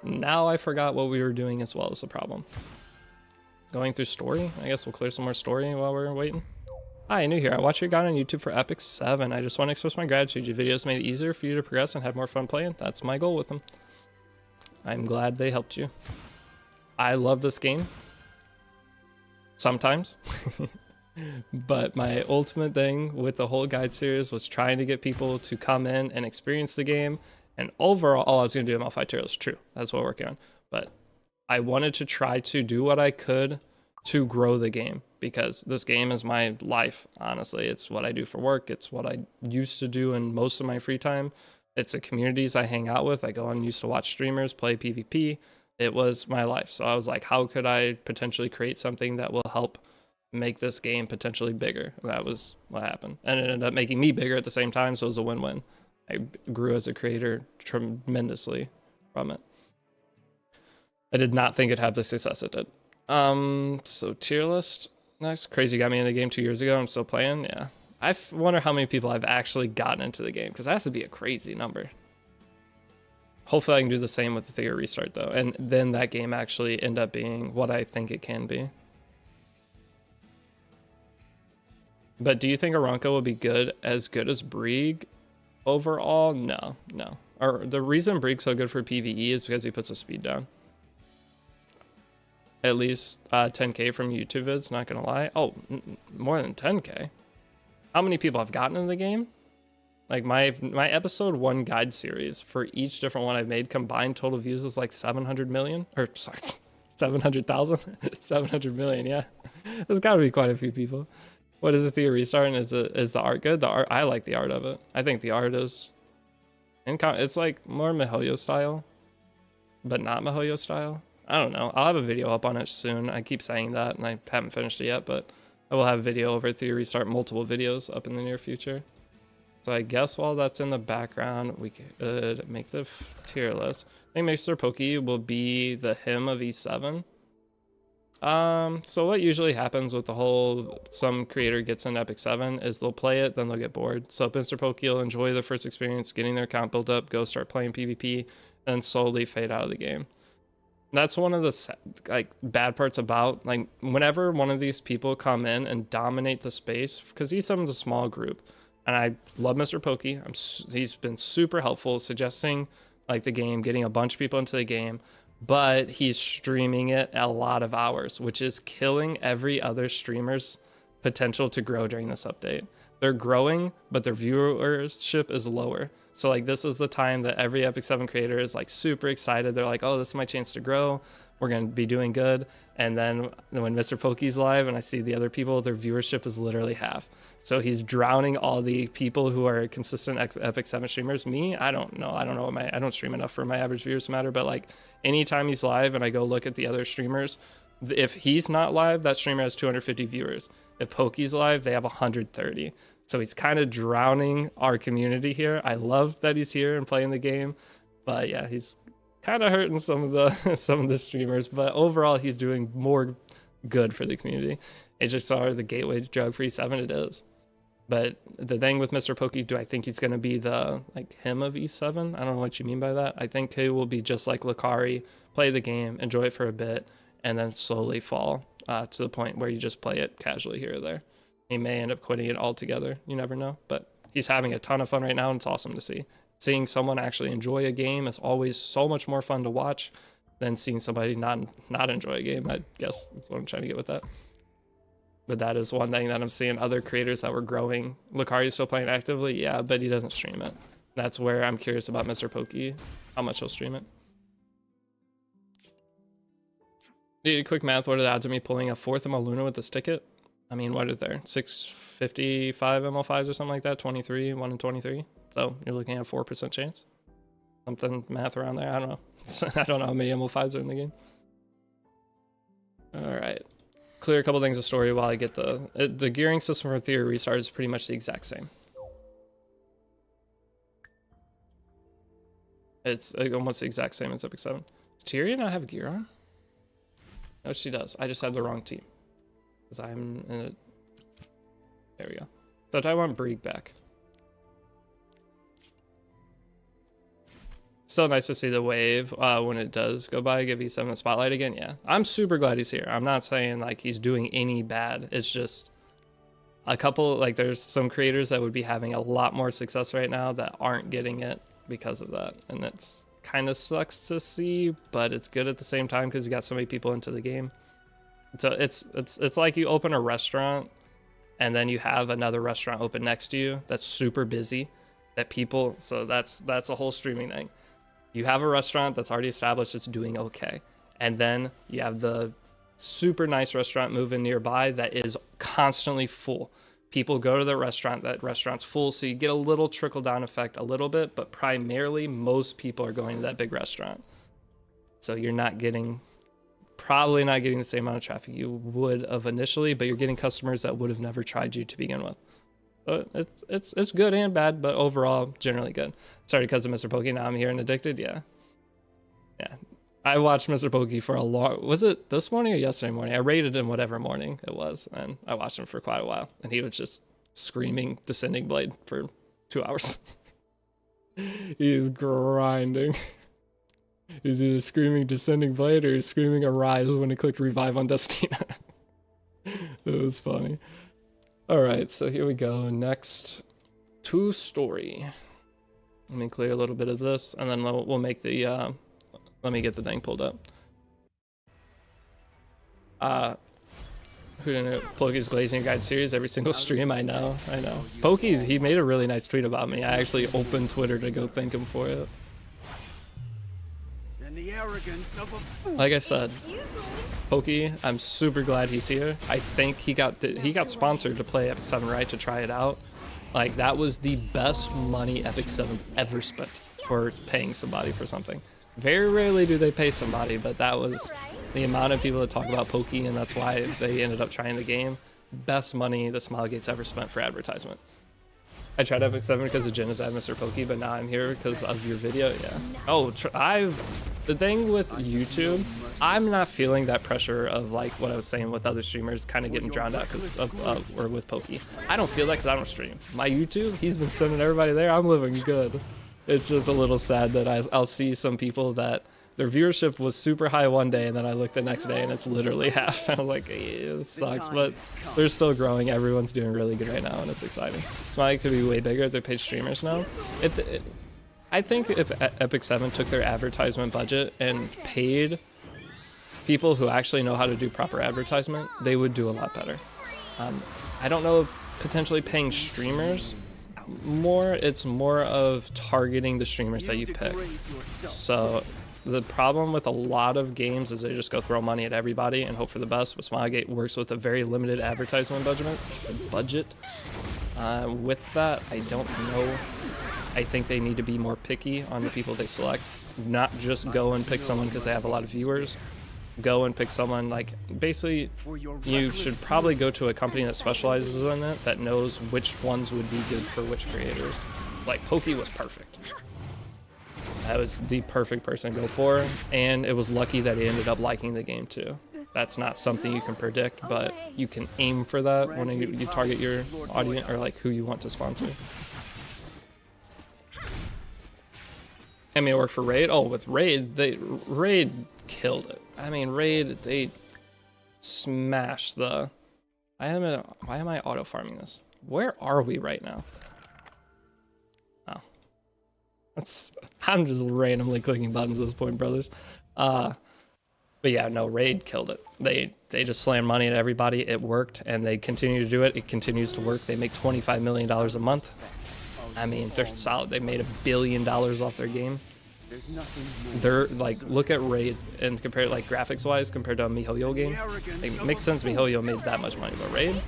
Now I forgot what we were doing as well, is the problem. Going through story? I guess we'll clear some more story while we're waiting. Hi, new here. I watched your guide on YouTube for Epic 7. I just want to express my gratitude. Your videos made it easier for you to progress and have more fun playing. That's my goal with them. I'm glad they helped you. I love this game. Sometimes. But my ultimate thing with the whole guide series was trying to get people to come in and experience the game. And overall, all I was going to do ML5 tier list. True. That's what we're working on. But I wanted to try to do what I could to grow the game, because this game is my life. Honestly, it's what I do for work. It's what I used to do in most of my free time. It's the communities I hang out with. I go and used to watch streamers play PvP. It was my life. So I was like, how could I potentially create something that will help make this game potentially bigger? And that was what happened. And it ended up making me bigger at the same time. So it was a win-win. I grew as a creator tremendously from it. I did not think it'd have the success it did. So tier list. Nice. Crazy got me in the game 2 years ago. I'm still playing. Yeah. I wonder how many people I've actually gotten into the game, because that has to be a crazy number. Hopefully I can do the same with the Theater Restart though. And then that game actually end up being what I think it can be. But do you think Aranka will be good as Brieg overall? No. Or the reason Brieg's so good for PvE is because he puts the speed down. At least 10k from YouTube vids, not gonna lie. Oh, more than 10k. How many people have gotten in the game? Like my episode 1 guide series for each different one I've made, combined total views is like 700 million. Or sorry, 700,000? 700 million, yeah. There's gotta be quite a few people. What is the Theater Restart, and is the art good? The art, I like the art of it. I think the art is... It's like more MiHoYo style, but not MiHoYo style. I don't know. I'll have a video up on it soon. I keep saying that, and I haven't finished it yet, but I will have a video over Theater Restart, multiple videos up in the near future. So I guess while that's in the background, we could make the tier list. I think Mr. Pokey will be the him of E7. So what usually happens with the whole some creator gets in Epic 7 is they'll play it, then they'll get bored. So Mr. Pokey will enjoy the first experience, getting their account built up, go start playing PvP, and slowly fade out of the game. That's one of the like bad parts about like whenever one of these people come in and dominate the space, because E7's a small group. And I love Mr. Pokey. He's been super helpful, suggesting like the game, getting a bunch of people into the game, but he's streaming it a lot of hours, which is killing every other streamer's potential to grow during this update. They're growing, but their viewership is lower. So like this is the time that every Epic 7 creator is like super excited. They're like, oh, this is my chance to grow. We're going to be doing good. And then when Mr. Pokey's live and I see the other people, their viewership is literally half. So he's drowning all the people who are consistent Epic 7 streamers. Me, I don't know. I don't stream enough for my average viewers to matter, but like anytime he's live and I go look at the other streamers, if he's not live, that streamer has 250 viewers. If Pokey's live, they have 130. So he's kind of drowning our community here. I love that he's here and playing the game, but yeah, he's kind of hurting some of the streamers, but overall he's doing more good for the community. HXR, the gateway drug for E7, it is. But the thing with Mr. Pokey, do I think he's going to be the like him of E7? I don't know what you mean by that. I think he will be just like Lakari, play the game, enjoy it for a bit, and then slowly fall to the point where you just play it casually here or there. He may end up quitting it altogether. You never know. But he's having a ton of fun right now, and it's awesome to see. Seeing someone actually enjoy a game is always so much more fun to watch than seeing somebody not enjoy a game. I guess that's what I'm trying to get with that. But that is one thing that I'm seeing other creators that were growing. Lakari's still playing actively, yeah, but he doesn't stream it. That's where I'm curious about Mr. Pokey, how much he'll stream it. Dude, quick math, what are the odds of me pulling a 4th ML Luna with the sticket? I mean, what are there? 655 ML5s or something like that? 23, 1 in 23? So you're looking at a 4% chance? Something math around there, I don't know. I don't know how many ML5s are in the game. Alright. Clear a couple things of story while I get the gearing system for Theory Restart is pretty much the exact same. It's almost the exact same as Epic 7. Does Tyria not have gear on? No, she does. I just have the wrong team. Because I'm in a... There we go. So I want Brieg back. Still nice to see the wave when it does go by, give E7 the spotlight again. Yeah, I'm super glad he's here. I'm not saying like he's doing any bad. It's just a couple, like there's some creators that would be having a lot more success right now that aren't getting it because of that. And it's kind of sucks to see, but it's good at the same time because you got so many people into the game. So it's like you open a restaurant and then you have another restaurant open next to you that's super busy that people, so that's a whole streaming thing. You have a restaurant that's already established, it's doing okay. And then you have the super nice restaurant moving nearby that is constantly full. People go to the restaurant, that restaurant's full, so you get a little trickle down effect a little bit, but primarily most people are going to that big restaurant. So you're probably not getting the same amount of traffic you would have initially, but you're getting customers that would have never tried you to begin with. So it's good and bad, but overall generally good. Sorry, because of Mr. Pokey, now I'm here and addicted. Yeah. I watched Mr. Pokey for a long, was it this morning or yesterday morning? I rated him whatever morning it was, and I watched him for quite a while, and he was just screaming Descending Blade for 2 hours. He is grinding. He's either screaming Descending Blade or he's screaming Arise when he clicked revive on Destina. It was funny. Alright, so here we go. Next to story. Let me clear a little bit of this, and then we'll make the, let me get the thing pulled up. Who didn't know? Pokey's Glazing Guide series, every single stream, I know. Pokey, he made a really nice tweet about me. I actually opened Twitter to go thank him for it. The arrogance of a fool. Like I said, Pokey, I'm super glad he's here. I think he got sponsored to play Epic 7, right? To try it out. Like, that was the best money Epic 7's ever spent for paying somebody for something. Very rarely do they pay somebody, but that was the amount of people that talk about Pokey, and that's why they ended up trying the game. Best money the Smilegate's ever spent for advertisement. I tried Epic 7 because of Jin is at Mr. Pokey, but now I'm here because of your video. Yeah. Oh, the thing with YouTube, I'm not feeling that pressure of like what I was saying with other streamers kind of getting drowned out because of or with Pokey. I don't feel that because I don't stream. My YouTube, he's been sending everybody there. I'm living good. It's just a little sad that I'll see some people that their viewership was super high one day and then I look the next day and it's literally half. I'm like, it sucks, but they're still growing. Everyone's doing really good right now and it's exciting. Smiley could be way bigger if they're paid streamers now. I think if Epic 7 took their advertisement budget and paid people who actually know how to do proper advertisement, they would do a lot better. I don't know if potentially paying streamers more, it's more of targeting the streamers that you pick. So the problem with a lot of games is they just go throw money at everybody and hope for the best. But Smilegate works with a very limited advertisement budget. With that, I don't know. I think they need to be more picky on the people they select. Not just go and pick someone because they have a lot of viewers. Go and pick someone like, basically, you should probably go to a company that specializes in it, that knows which ones would be good for which creators. Like, Pokey was perfect. That was the perfect person to go for, and it was lucky that he ended up liking the game too. That's not something you can predict, but you can aim for that when you target your audience or like who you want to sponsor. I mean, it worked for Raid. Oh, with Raid, Raid killed it. I mean, Raid, they smashed the... why am I auto farming this? Where are we right now? Oh. I'm just randomly clicking buttons at this point, brothers. But yeah, no, Raid killed it. They just slammed money at everybody. It worked, and they continue to do it. It continues to work. They make $25 million a month. I mean, they're solid. They made $1 billion off their game. They're like, look at Raid and compare it like graphics wise compared to a MiHoYo game. It makes sense MiHoYo made that much money, but Raid,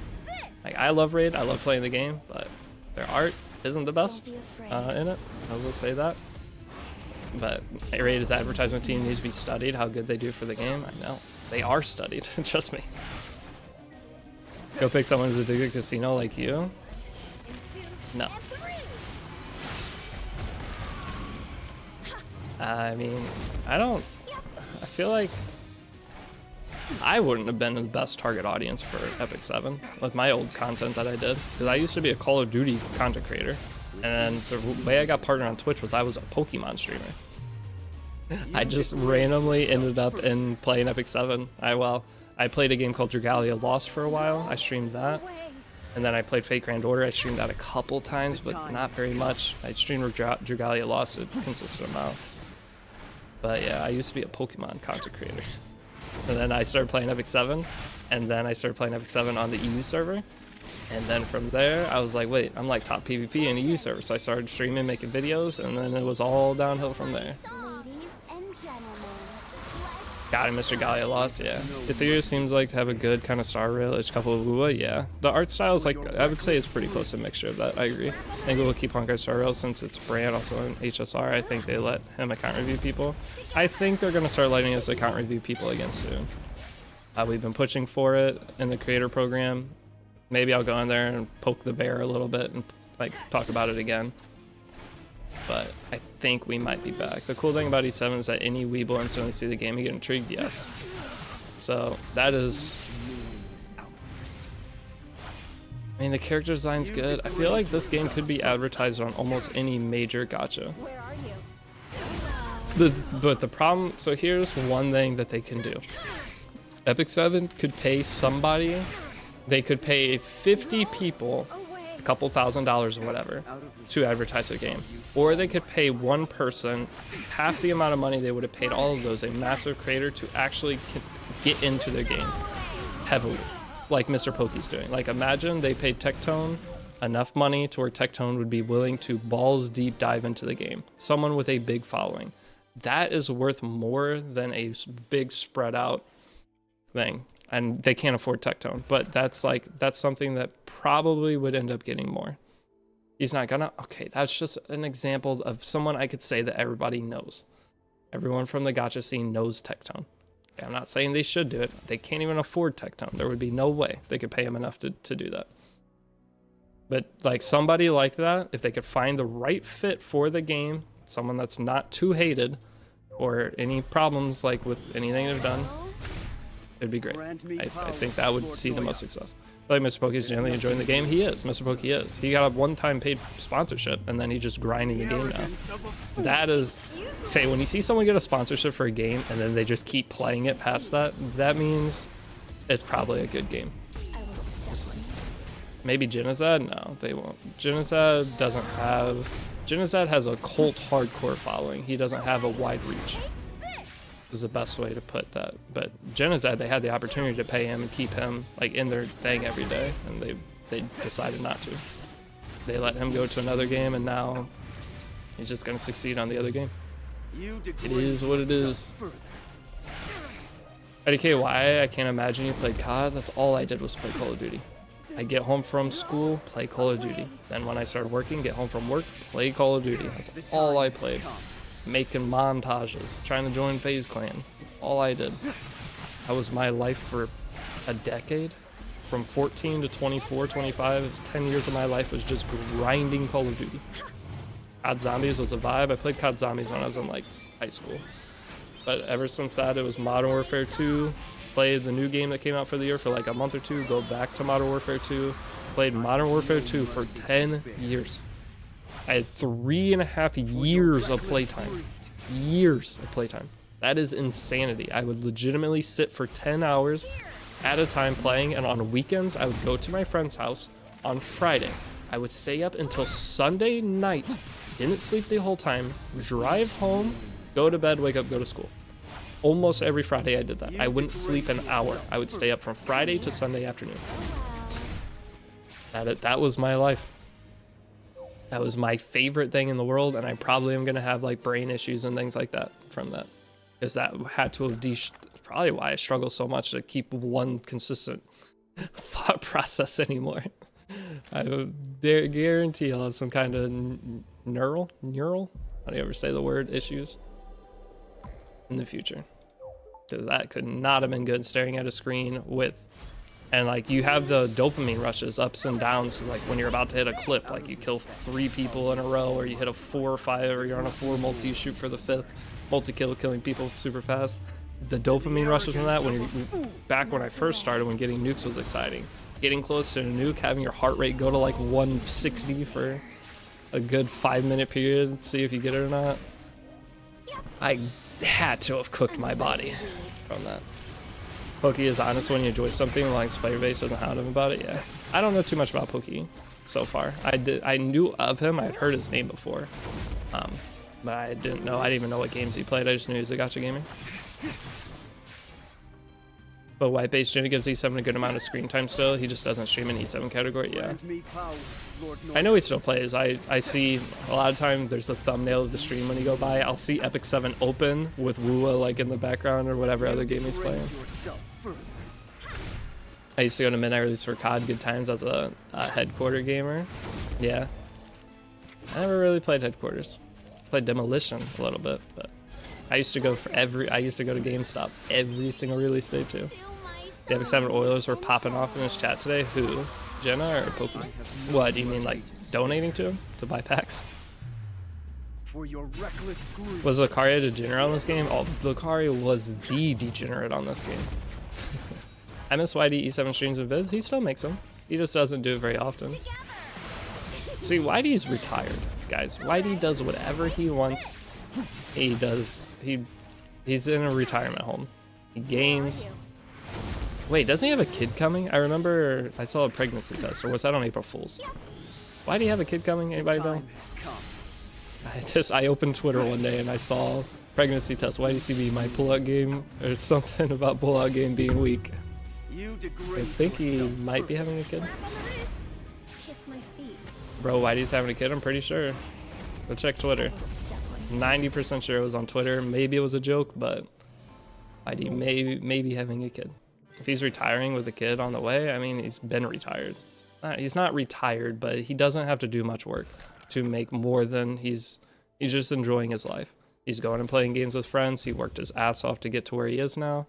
like, I love Raid, I love playing the game, but their art isn't the best in it. I will say that. But Raid's advertisement team needs to be studied, how good they do for the game. I know they are studied. Trust me. Go pick someone who's addicted to casino like you. No. I mean, I feel like I wouldn't have been the best target audience for Epic 7 with my old content that I did, because I used to be a Call of Duty content creator, and the way I got partnered on Twitch was I was a Pokemon streamer. I just randomly ended up in playing Epic 7. I played a game called Dragalia Lost for a while. I streamed that. And then I played Fate Grand Order. I streamed that a couple times, but not very much. I streamed Dragalia Lost a consistent amount. But yeah, I used to be a Pokemon content creator. And then I started playing Epic 7, and then I started playing Epic 7 on the EU server. And then from there, I was like, wait, I'm like top PvP in the EU server. So I started streaming, making videos, and then it was all downhill from there. Got him, Mr. Galia Lost, yeah. Ethereum seems like to have a good kind of star rail, a couple of Lua, yeah. The art style is like, I would say it's pretty close to a mixture of that, I agree. I think we'll keep Honkai Star Rail since it's brand also on HSR. I think they let him account review people. I think they're going to start letting us account review people again soon. We've been pushing for it in the creator program. Maybe I'll go in there and poke the bear a little bit and like talk about it again. But I think we might be back. The cool thing about E7 is that any weeb will instantly see the game and get intrigued, yes. So that is... I mean, the character design's good. I feel like this game could be advertised on almost any major gacha. But the problem... So here's one thing that they can do. Epic 7 could pay somebody... They could pay 50 people a couple $1,000s or whatever to advertise their game. Or they could pay one person half the amount of money they would have paid all of those, a massive creator, to actually get into their game heavily, like Mr. Pokey's doing. Like, imagine they paid Tectone enough money to where Tectone would be willing to balls deep dive into the game. Someone with a big following. That is worth more than a big spread out thing. And they can't afford Tectone, but that's something that probably would end up getting more. He's not gonna, okay, that's just an example of someone I could say that everybody knows. Everyone from the gacha scene knows Tectone. Okay, I'm not saying they should do it. They can't even afford Tectone. There would be no way they could pay him enough to do that. But like somebody like that, if they could find the right fit for the game, someone that's not too hated or any problems like with anything they've done, it'd be great. I think that would see the most success. I feel like Mr. Pokey is generally enjoying the game. He is. Mr. Pokey is. He got a one-time paid sponsorship, and then he's just grinding the game now. That is... Okay, when you see someone get a sponsorship for a game, and then they just keep playing it past that, that means it's probably a good game. Maybe Genocide? No, they won't. Genocide doesn't have... Genocide has a cult hardcore following. He doesn't have a wide reach. Is the best way to put that. But Genocide, they had the opportunity to pay him and keep him like in their thing every day, and they decided not to. They let him go to another game, and now he's just gonna succeed on the other game. It is what it is. IDKY, I can't imagine you played COD. That's all I did was play Call of Duty. I get home from school, play Call of Duty. Then when I started working, get home from work, play Call of Duty. That's all I played. Making montages, trying to join FaZe Clan. All I did. That was my life for a decade. From 14 to 24, 25, it's 10 years of my life was just grinding Call of Duty. COD Zombies was a vibe. I played COD Zombies when I was in like high school. But ever since that, it was Modern Warfare 2. Played the new game that came out for the year for like a month or two. Go back to Modern Warfare 2. Played Modern Warfare 2 for 10 years. I had 3.5 years of playtime. Years of playtime. That is insanity. I would legitimately sit for 10 hours at a time playing, and on weekends, I would go to my friend's house on Friday. I would stay up until Sunday night, didn't sleep the whole time, drive home, go to bed, wake up, go to school. Almost every Friday I did that. I wouldn't sleep an hour. I would stay up from Friday to Sunday afternoon. That was my life. That was my favorite thing in the world, and I probably am going to have like brain issues and things like that from that. Because that had to have probably why I struggle so much to keep one consistent thought process anymore. I guarantee I'll have some kind of neural, how do you ever say the word, issues in the future. Because that could not have been good staring at a screen with, and like you have the dopamine rushes, ups and downs, because like when you're about to hit a clip, like you kill 3 people in a row, or you hit a 4 or 5, or you're on a 4 multi, you shoot for the 5th, multi-kill, killing people super fast. The dopamine rushes from that, back when I first started, when getting nukes was exciting. Getting close to a nuke, having your heart rate go to like 160 for a good 5-minute period, see if you get it or not. I had to have cooked my body from that. Pokey is honest when you enjoy something, like player base doesn't hound him about it. Yeah, I don't know too much about Pokey so far. I knew of him, I'd heard his name before, but I didn't even know what games he played. I just knew he was a gacha gamer. But White Base Jenny gives E7 a good amount of screen time still. He just doesn't stream in E7 category. Yeah, I know he still plays. I see a lot of time there's a thumbnail of the stream when you go by. I'll see Epic 7 open with Wua like in the background or whatever other game he's playing. I used to go to midnight release for COD good times as a headquarter gamer. Yeah, I never really played headquarters. Played Demolition a little bit, but I used to go to GameStop every single release day too. The Epic 7 Oilers were popping off in his chat today. Who? Jenna or Pokey? What, do you mean like donating to him to buy packs? Was Lucario a degenerate on this game? Oh, Lucario was the degenerate on this game. I miss YD E7 streams and vids. He still makes them. He just doesn't do it very often. See, YD's retired, guys. YD does whatever he wants. He does. He's in a retirement home. He games. Wait, doesn't he have a kid coming? I remember I saw a pregnancy test, or was that on April Fool's? Why do you have a kid coming? Anybody know? I opened Twitter one day and I saw pregnancy test. YDCB might pull out game or something about pull out game being weak. I think he might be having a kid. Bro, YD's having a kid. I'm pretty sure. Go check Twitter. 90% sure it was on Twitter. Maybe it was a joke, but ID may be having a kid. If he's retiring with a kid on the way, I mean, he's been retired. He's not retired, but he doesn't have to do much work to make more than he's just enjoying his life. He's going and playing games with friends. He worked his ass off to get to where he is now,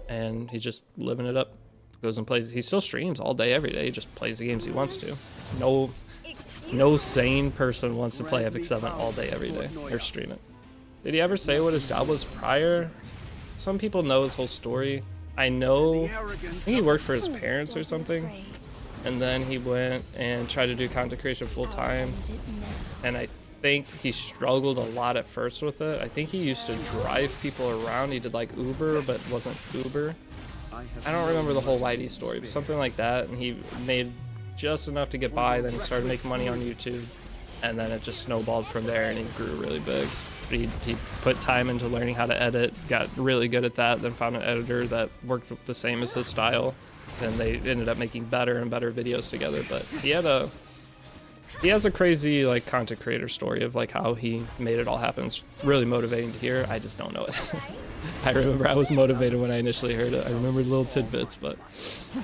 and he's just living it up. Goes and plays. He still streams all day, every day. He just plays the games he wants to. No sane person wants to play Epic 7 all day, every day, or stream it. Did he ever say what his job was prior? Some people know his whole story. I think he worked for his parents or something. And then he went and tried to do content creation full time. And I think he struggled a lot at first with it. I think he used to drive people around. He did like Uber, but wasn't Uber. I don't remember the whole YD story, but something like that. And he made just enough to get by, then he started making money on YouTube, and then it just snowballed from there, and he grew really big. He put time into learning how to edit, got really good at that, then found an editor that worked the same as his style, and they ended up making better and better videos together. But he has a crazy like content creator story of like how he made it all happen. It's really motivating to hear. I just don't know it. I remember I was motivated when I initially heard it. I remember little tidbits. But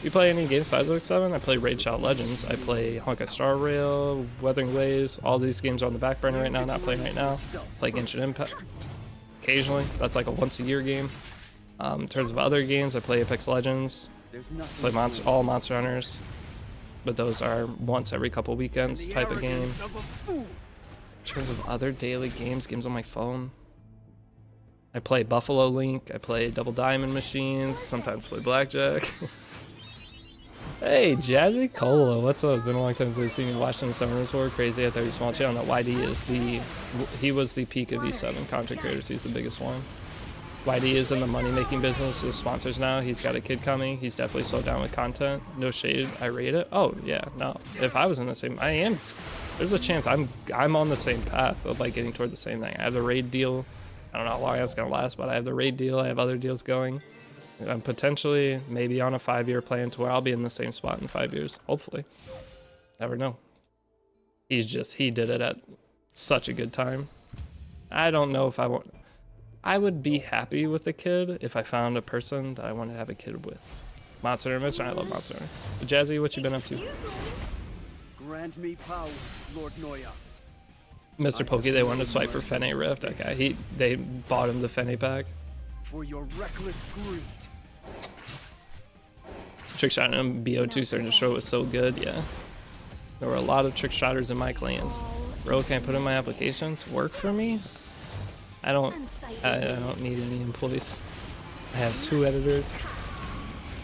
you play any games besides Epic 7? I play Raid Shadow Legends. I play Honkai Star Rail, Wuthering Waves. All these games are on the back burner right now, not playing right now. Play Genshin Impact occasionally. That's like a once a year game. In terms of other games, I play Apex Legends. Play all Monster Hunters. But those are once every couple weekends type of game. In terms of other daily games on my phone, I play Buffalo Link, I play Double Diamond Machines, sometimes play Blackjack. Hey, Jazzy Cola, what's up? It's been a long time since I've seen you watching the Summer War. Crazy at 30 small channel. That YD is he was the peak of E7 content creators. He's the biggest one. YD is in the money-making business with sponsors now. He's got a kid coming. He's definitely slowed down with content. No shade. I rate it. Oh yeah, no. If I was in the same, I am. There's a chance I'm on the same path of like getting toward the same thing. I have the raid deal. I don't know how long that's gonna last, but I have the raid deal. I have other deals going. I'm potentially maybe on a 5-year plan to where I'll be in the same spot in 5 years. Hopefully. Never know. He did it at such a good time. I don't know if I want. I would be happy with a kid if I found a person that I wanted to have a kid with. Monster Hunter Mission, I love Monster Hunter. But Jazzy, what you been up to? Grant me power, Lord Noyas. Mr. Pokey, they wanted to swipe for Fene Rift. Okay, they bought him the Fene pack. For your reckless greed. Trickshot and BO2 starting to show it was so good, yeah. There were a lot of trickshotters in my clans. Bro, can I put in my application to work for me? I don't need any employees. I have 2 editors.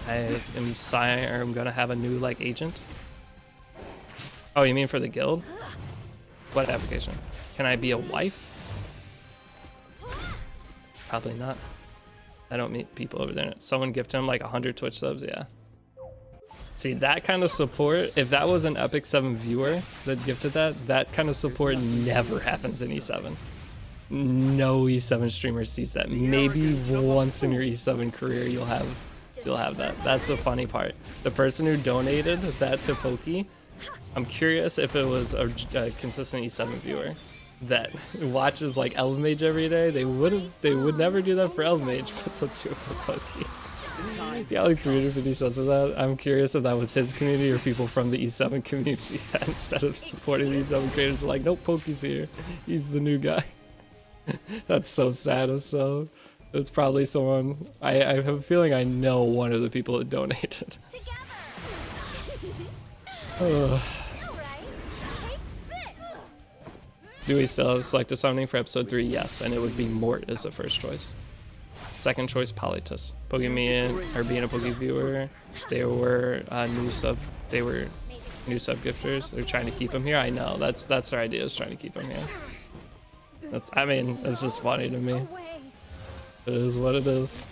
I'm gonna have a new like agent. Oh, you mean for the guild? What application? Can I be a wife? Probably not. I don't meet people over there. Someone gifted him like 100 Twitch subs, yeah. See, that kind of support, if that was an Epic 7 viewer that gifted that kind of support never happens in E7. No E7 streamer sees that. Maybe once in your E7 career you'll have that. That's the funny part. The person who donated that to Pokey, I'm curious if it was a consistent E7 viewer that watches like Elmage every day. They would never do that for Elmage, but let's do it for Pokey. Yeah, like 350 subs for that. I'm curious if that was his community or people from the E7 community that instead of supporting the E7 creators are like, nope, Pokey's here. He's the new guy. That's so sad of so. It's probably someone, I have a feeling I know one of the people that donated. Do we still have selected summoning for episode 3? Yes, and it would be Mort as the first choice. Second choice, Polytus. Pokemon, or being a Poke viewer, they were new sub gifters. They're trying to keep him here. I know, that's their idea, is trying to keep him here. It's just funny to me. It is what it is.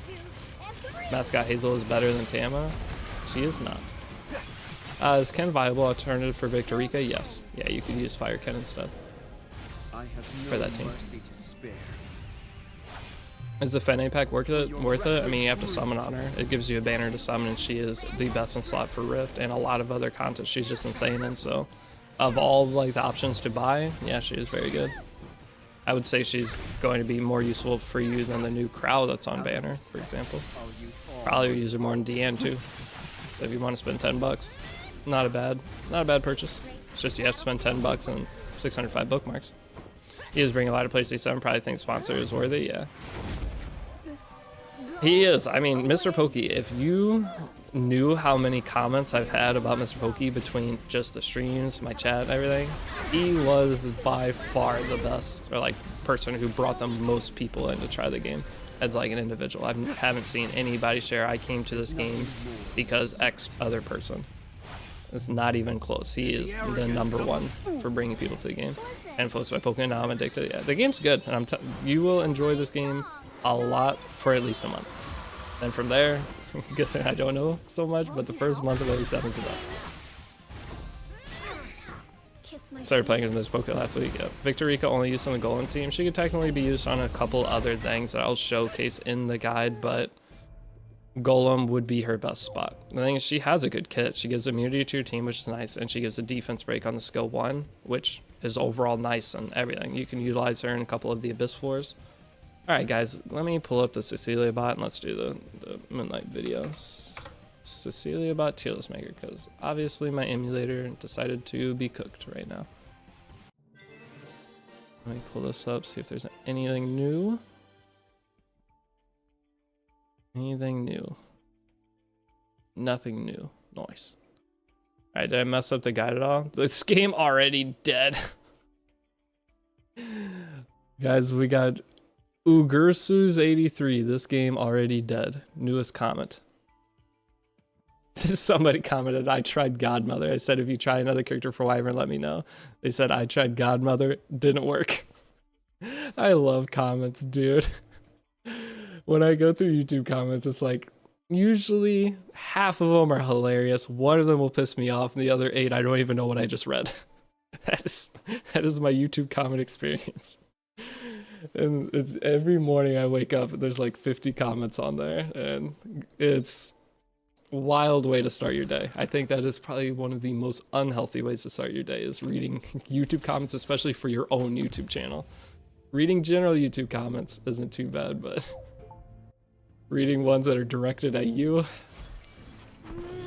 Mascot Hazel is better than Tama? She is not. Is Ken a viable alternative for Victorica? Yes. Yeah, you could use Fire Ken instead. For that team. Is the Fene pack worth it? I mean, you have to summon on her. It gives you a banner to summon, and she is the best in slot for Rift, and a lot of other content she's just insane in. So, of all like the options to buy, yeah, she is very good. I would say she's going to be more useful for you than the new Crow that's on banner, for example. Probably use her more in DN too. So if you want to spend $10, not a bad purchase. It's just you have to spend $10 and 605 bookmarks. He is bringing a lot of PlayStation 7. Probably thinks sponsor is worthy. Yeah, he is. I mean, Mr. Pokey, if you knew how many comments I've had about Mr. Pokey between just the streams, my chat, everything, he was by far the best, or like person who brought the most people in to try the game as like an individual. I haven't seen anybody share I came to this game because X other person. It's not even close. He is the #1 for bringing people to the game. And influenced by Pokemon, now I'm addicted. Yeah, the game's good, and you will enjoy this game a lot for at least a month. Then from there, I don't know so much, but the first month of 87 is the best. Started playing as Ms. Pokemon last week. Yeah. Victorica only used on the Golem team. She could technically be used on a couple other things that I'll showcase in the guide, but Golem would be her best spot. The thing is, she has a good kit. She gives immunity to your team, which is nice, and she gives a defense break on the skill 1, which is overall nice and everything. You can utilize her in a couple of the Abyss floors. Alright guys, let me pull up the Cecilia bot and let's do the Moonlight videos. Cecilia bot tier list maker, because obviously my emulator decided to be cooked right now. Let me pull this up, see if there's anything new. Anything new? Nothing new. Nice. Alright, did I mess up the guide at all? This game already dead. Guys, we got Ugursus83. This game already dead. Newest comment. Somebody commented, I tried Godmother. I said, if you try another character for Wyvern, let me know. They said, I tried Godmother. Didn't work. I love comments, dude. When I go through YouTube comments, it's like, usually half of them are hilarious. One of them will piss me off, and the other 8, I don't even know what I just read. That is my YouTube comment experience. And it's every morning I wake up, there's like 50 comments on there, and it's a wild way to start your day. I think that is probably one of the most unhealthy ways to start your day, is reading YouTube comments, especially for your own YouTube channel. Reading general YouTube comments isn't too bad, but reading ones that are directed at you.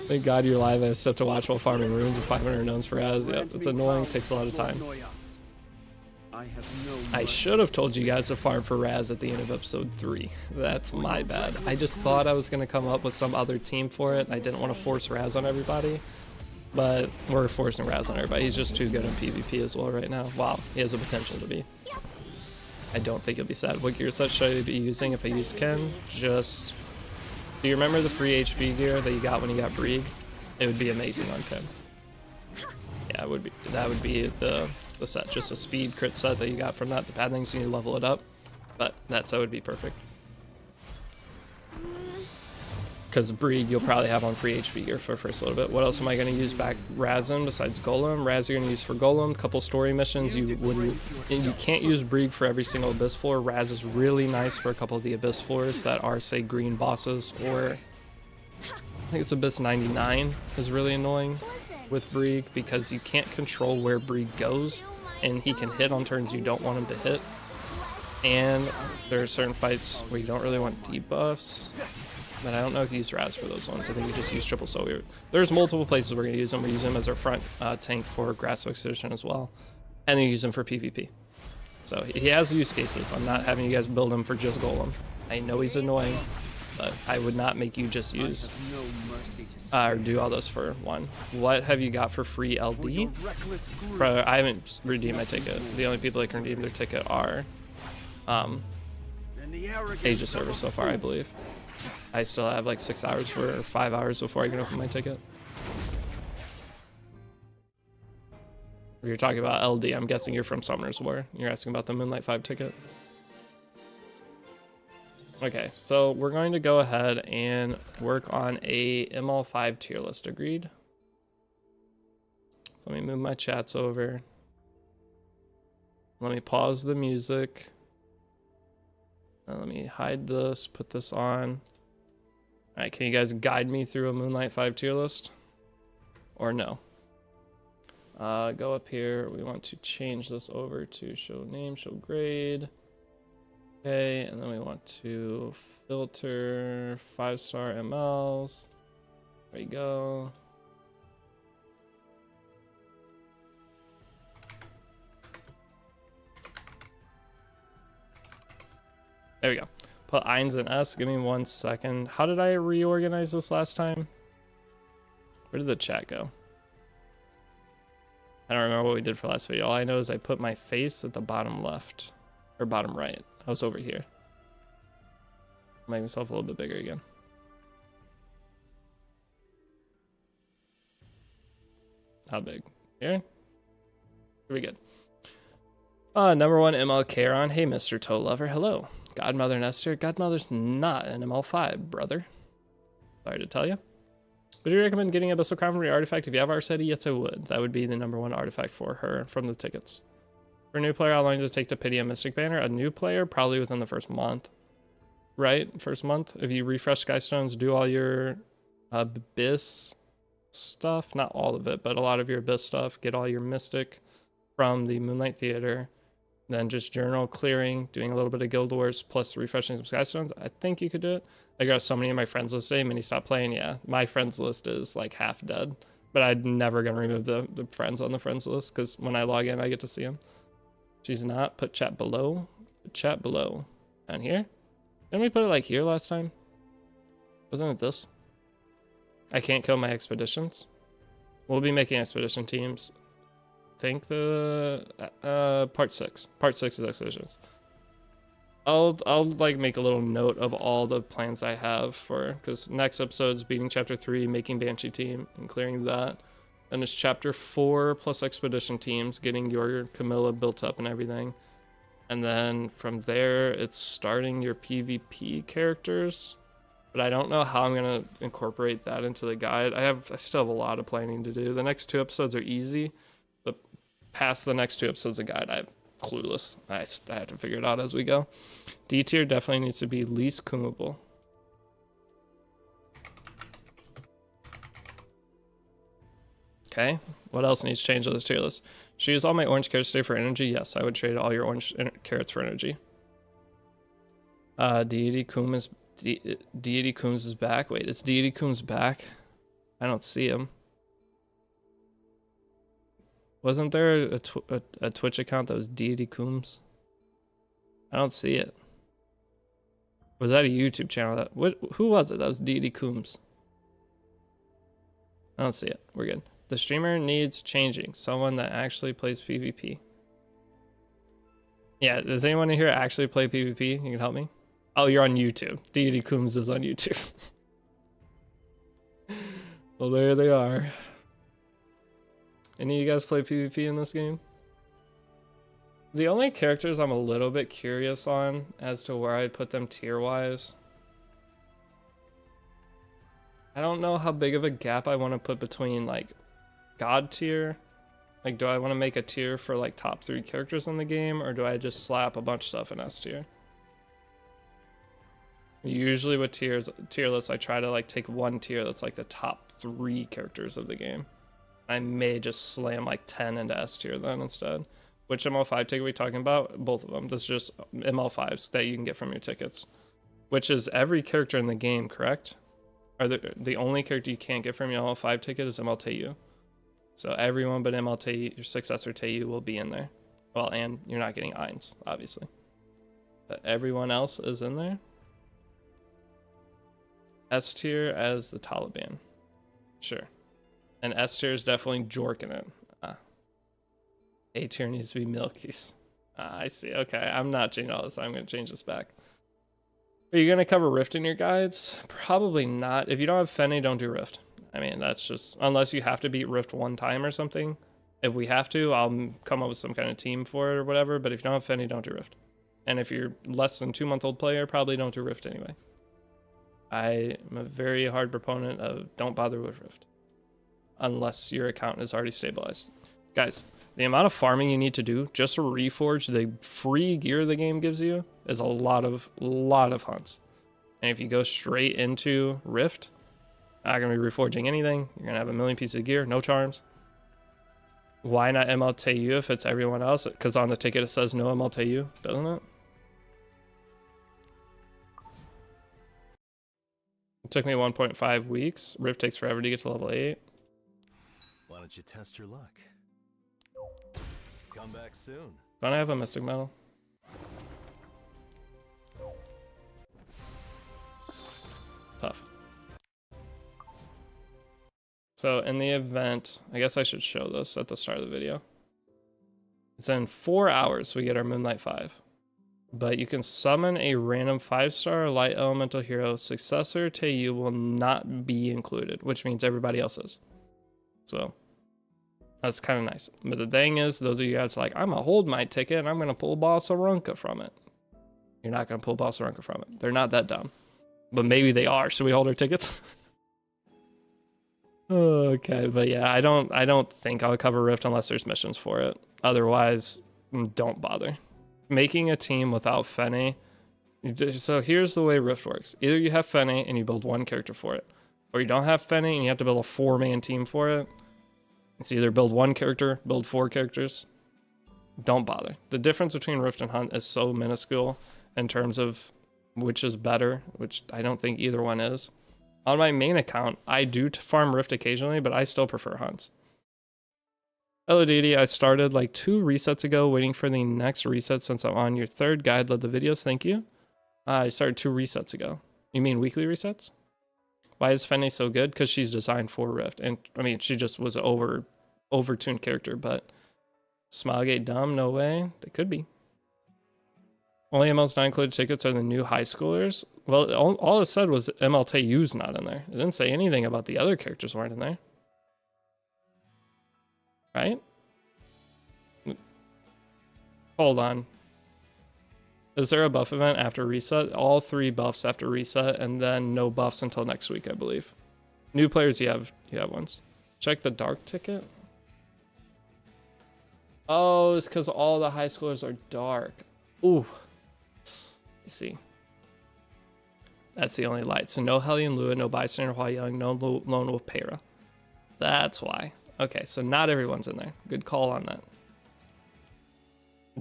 Thank God you're live. I have stuff to watch while farming runes with 500 knowns for Az. Yep, it's annoying, takes a lot of time. I should have told you guys to farm for Raz at the end of episode 3. That's my bad. I just thought I was going to come up with some other team for it. I didn't want to force Raz on everybody, but we're forcing Raz on everybody. He's just too good in PvP as well right now. Wow, he has the potential to be. I don't think he'll be sad. What gear set should I be using if I use Ken? Just... Do you remember the free HP gear that you got when you got Brieg? It would be amazing on Ken. Yeah, it would be. That would be the set. Just a speed crit set that you got from that. The bad things, you need to level it up. But that set would be perfect. Because Brieg, you'll probably have on free HP gear for the first little bit. What else am I going to use back Razin besides Golem? Raz you're going to use for Golem. A couple story missions. You can't use Brieg for every single Abyss floor. Raz is really nice for a couple of the Abyss floors that are, say, green bosses, or I think it's Abyss 99 is really annoying with Brieg because you can't control where Brieg goes, and he can hit on turns you don't want him to hit. And there are certain fights where you don't really want debuffs. But I don't know if you use Raz for those ones. I think you just use Triple Soul. There's multiple places we're going to use them. We use him as our front tank for Grass Expedition as well. And then use him for PvP. So he has use cases. I'm not having you guys build him for just Golem. I know he's annoying, but I would not make you just use or do all this for one. What have you got for free LD? Bro, I haven't redeemed my ticket. The only people that can redeem their ticket are Asia servers so far, I believe. I still have like 6 hours or 5 hours before I can open my ticket. You're talking about LD. I'm guessing you're from Summoner's War. You're asking about the Moonlight 5 ticket. Okay, so we're going to go ahead and work on a ML5 tier list. Agreed? So let me move my chats over. Let me pause the music. And let me hide this, put this on. Alright, can you guys guide me through a Moonlight 5 tier list? Or no? Go up here. We want to change this over to show name, show grade. Okay, and then we want to filter 5-star MLs. There you go. There we go. Put Eins and S. Give me 1 second. How did I reorganize this last time? Where did the chat go? I don't remember what we did for last video. All I know is I put my face at the bottom left. Or bottom right. I was over here. Make myself a little bit bigger again. How big? Here? Pretty good. Number 1 MLK on. Hey, Mr. Toe Lover. Hello. Godmother Nestor. Godmother's not an ML5, brother. Sorry to tell you. Would you recommend getting Abyssal Crown from your artifact if you have Arceti? Yes, I would. That would be the number 1 artifact for her from the tickets. For a new player, how long does it take to pity a Mystic Banner? A new player, probably within the first month. Right? First month. If you refresh Skystones, do all your Abyss stuff. Not all of it, but a lot of your Abyss stuff. Get all your Mystic from the Moonlight Theater. Then just journal clearing, doing a little bit of Guild Wars, plus refreshing some Skystones. I think you could do it. I got so many in my friends list today. Many stopped playing. Yeah, my friends list is like half dead. But I'm never going to remove the friends on the friends list because when I log in, I get to see them. She's not. Put chat below. Put chat below. Down here? Didn't we put it like here last time? Wasn't it this? I can't kill my expeditions. We'll be making expedition teams. I think the part 6. Part 6 is expeditions. I'll like make a little note of all the plans I have for, because next episode's beating chapter 3, making Banshee team and clearing that. Then it's chapter 4 plus expedition teams, getting your Camilla built up and everything. And then from there, it's starting your PvP characters. But I don't know how I'm gonna incorporate that into the guide. I still have a lot of planning to do. The next 2 episodes are easy, but past the next 2 episodes of guide, I'm clueless. I have to figure it out as we go. D tier definitely needs to be least coomable. Okay, what else needs to change on this tier list? Should I use all my orange carrots today for energy? Yes, I would trade all your orange carrots for energy. Deity Coombs is back. Wait, is Deity Coombs back? I don't see him. Wasn't there a Twitch account that was Deity Coombs? I don't see it. Was that a YouTube channel? Who was it? That was Deity Coombs. I don't see it. We're good. The streamer needs changing. Someone that actually plays PvP. Yeah, does anyone in here actually play PvP? You can help me? Oh, you're on YouTube. Deity Coombs is on YouTube. Well, there they are. Any of you guys play PvP in this game? The only characters I'm a little bit curious on as to where I'd put them tier-wise. I don't know how big of a gap I want to put between, like, God tier. Like, do I want to make a tier for, like, top 3 characters in the game, or do I just slap a bunch of stuff in S tier? Usually with tier lists, I try to, like, take one tier that's, like, the top 3 characters of the game. I may just slam, like, 10 into S tier then instead. Which ML5 ticket are we talking about? Both of them. This is just ML5s that you can get from your tickets. Which is every character in the game, correct? Or the only character you can't get from your ML5 ticket is MLTU. So everyone but MLTU, your successor TU will be in there. Well, and you're not getting Eins, obviously. But everyone else is in there. S tier as the Taliban. Sure. And S tier is definitely Jork in it. A tier needs to be Milkies. I see. Okay, I'm not changing all this. I'm going to change this back. Are you going to cover Rift in your guides? Probably not. If you don't have Fenny, don't do Rift. I mean, that's just... Unless you have to beat Rift one time or something. If we have to, I'll come up with some kind of team for it or whatever. But if you don't have Fenny, don't do Rift. And if you're less than 2-month-old player, probably don't do Rift anyway. I am a very hard proponent of don't bother with Rift. Unless your account is already stabilized. Guys, the amount of farming you need to do just to reforge the free gear the game gives you is a lot of hunts. And if you go straight into Rift, not going to be reforging anything. You're going to have a million pieces of gear, no charms. Why not MLTU if it's everyone else? Because on the ticket it says no MLTU, doesn't it? It took me 1.5 weeks. Rift takes forever to get to level 8. Why don't you test your luck? Come back soon. Don't I have a Mystic Medal? Tough. So in the event, I guess I should show this at the start of the video. It's in 4 hours we get our Moonlight 5. But you can summon a random 5-star light elemental hero. Successor to you will not be included, which means everybody else is. So that's kind of nice. But the thing is, those of you guys like, I'm gonna hold my ticket and I'm gonna pull Boss Arunca from it. You're not gonna pull Boss Arunca from it. They're not that dumb. But maybe they are. Should we hold our tickets? Okay, but yeah, I don't think I'll cover Rift unless there's missions for it. Otherwise, don't bother. Making a team without Fenny. So here's the way Rift works. Either you have Fenny and you build one character for it, or you don't have Fenny and you have to build a 4-man team for it. It's either build one character, build 4 characters. Don't bother. The difference between Rift and Hunt is so minuscule in terms of which is better, which I don't think either one is. On my main account, I do farm Rift occasionally, but I still prefer Hunts. Hello Deity, I started like 2 resets ago, waiting for the next reset since I'm on your 3rd guide. Love the videos, thank you. I started 2 resets ago. You mean weekly resets? Why is Fenny so good? Because she's designed for Rift. And I mean, she just was an overtuned character, but Smilegate dumb? No way. They could be. Only ML's not included tickets are the new high schoolers. Well, all it said was MLTU's not in there. It didn't say anything about the other characters weren't in there. Right? Hold on. Is there a buff event after reset? All 3 buffs after reset, and then no buffs until next week, I believe. New players, you have ones. Check the dark ticket. Oh, it's because all the high schoolers are dark. Ooh. I see. That's the only light. So no Hellion Lua, no Bystander Hua Young, no Lone Wolf Para. That's why. Okay, so not everyone's in there. Good call on that.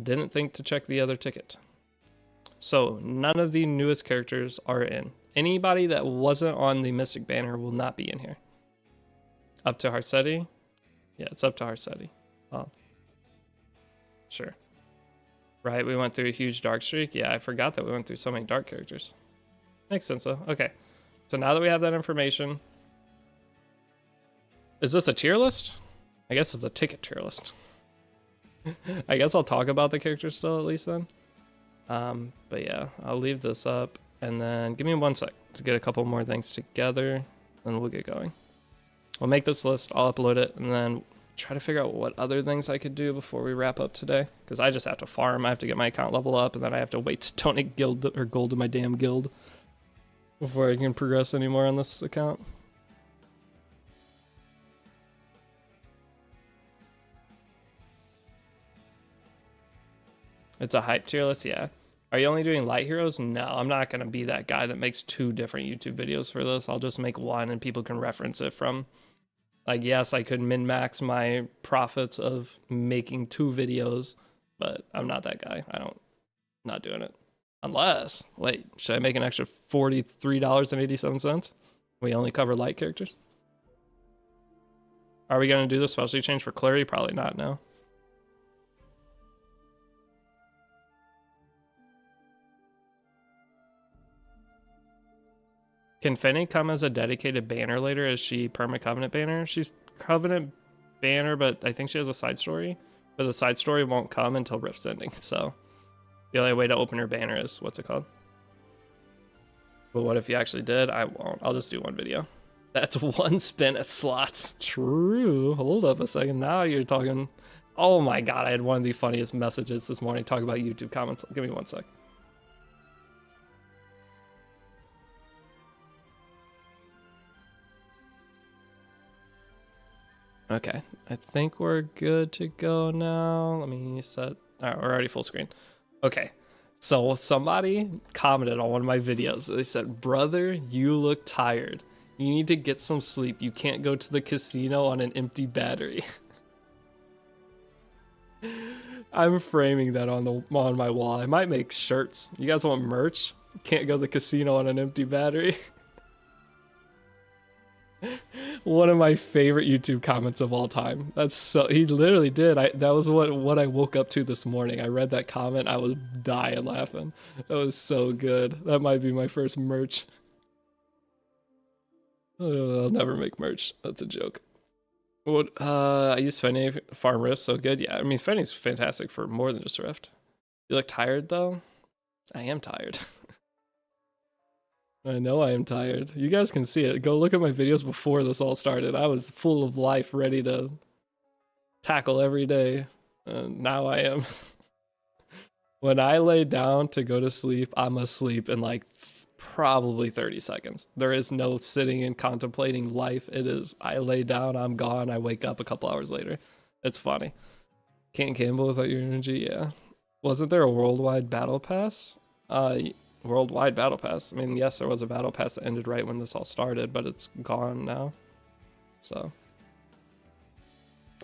Didn't think to check the other ticket. So none of the newest characters are in. Anybody that wasn't on the Mystic banner will not be in here. Up to Harsetti? Yeah, it's up to Harsetti. Oh. Sure. Right, we went through a huge dark streak. Yeah, I forgot that we went through so many dark characters. Makes sense though. Okay. So now that we have that information, is this a tier list? I guess it's a ticket tier list. I guess I'll talk about the characters still at least then. But yeah, I'll leave this up and then give me 1 sec to get a couple more things together and we'll get going. We'll make this list, I'll upload it, and then try to figure out what other things I could do before we wrap up today. Because I just have to farm, I have to get my account level up, and then I have to wait to donate guild or gold to my damn guild before I can progress anymore on this account. It's a hype tier list, yeah. Are you only doing light heroes? No, I'm not going to be that guy that makes 2 different YouTube videos for this. I'll just make one and people can reference it from... Like, yes, I could min-max my profits of making 2 videos, but I'm not that guy. Not doing it. Unless, wait, should I make an extra $43.87? We only cover light characters? Are we going to do the specialty change for Clary? Probably not, no. Can Fenny come as a dedicated banner later? Is she perma Covenant banner? She's Covenant banner, but I think she has a side story. But the side story won't come until Rift's ending, so the only way to open her banner is, what's it called? But what if you actually did? I won't. I'll just do 1 video. That's 1 spin at slots. True. Hold up a second. Now you're talking. Oh my god, I had one of the funniest messages this morning talking about YouTube comments. Give me 1 sec. Okay, I think we're good to go now. Let me set... Alright, we're already full screen. Okay, so somebody commented on one of my videos. They said, brother, you look tired. You need to get some sleep. You can't go to the casino on an empty battery. I'm framing that on my wall. I might make shirts. You guys want merch? Can't go to the casino on an empty battery. One of my favorite YouTube comments of all time. That's so, he literally did. That was what I woke up to this morning. I read that comment. I was dying laughing. That was so good. That might be my first merch. I'll never make merch. That's a joke. What? I use Fenny farm Rift, so good. Yeah, I mean Fenny's fantastic for more than just Rift. You look tired though. I am tired. I know I am tired. You guys can see it. Go look at my videos before this all started. I was full of life, ready to tackle every day. Now I am. When I lay down to go to sleep, I'm asleep in like probably 30 seconds. There is no sitting and contemplating life. It is, I lay down, I'm gone, I wake up a couple hours later. It's funny. Can't gamble without your energy, yeah. Wasn't there a worldwide battle pass? Worldwide battle pass. I mean, yes, there was a battle pass that ended right when this all started, but it's gone now. So.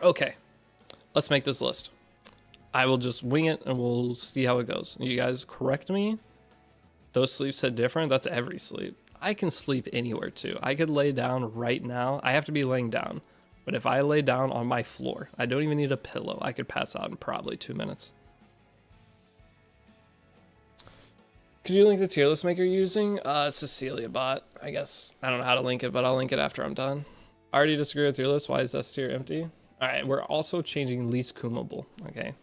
Okay. Let's make this list. I will just wing it and we'll see how it goes. You guys correct me. Those sleeps said different. That's every sleep. I can sleep anywhere too. I could lay down right now. I have to be laying down. But if I lay down on my floor, I don't even need a pillow. I could pass out in probably 2 minutes. Could you link the tier list maker you're using? Cecilia bot, I guess. I don't know how to link it, but I'll link it after I'm done. I already disagree with your list. Why is S tier empty? All right, we're also changing least coomable. Okay,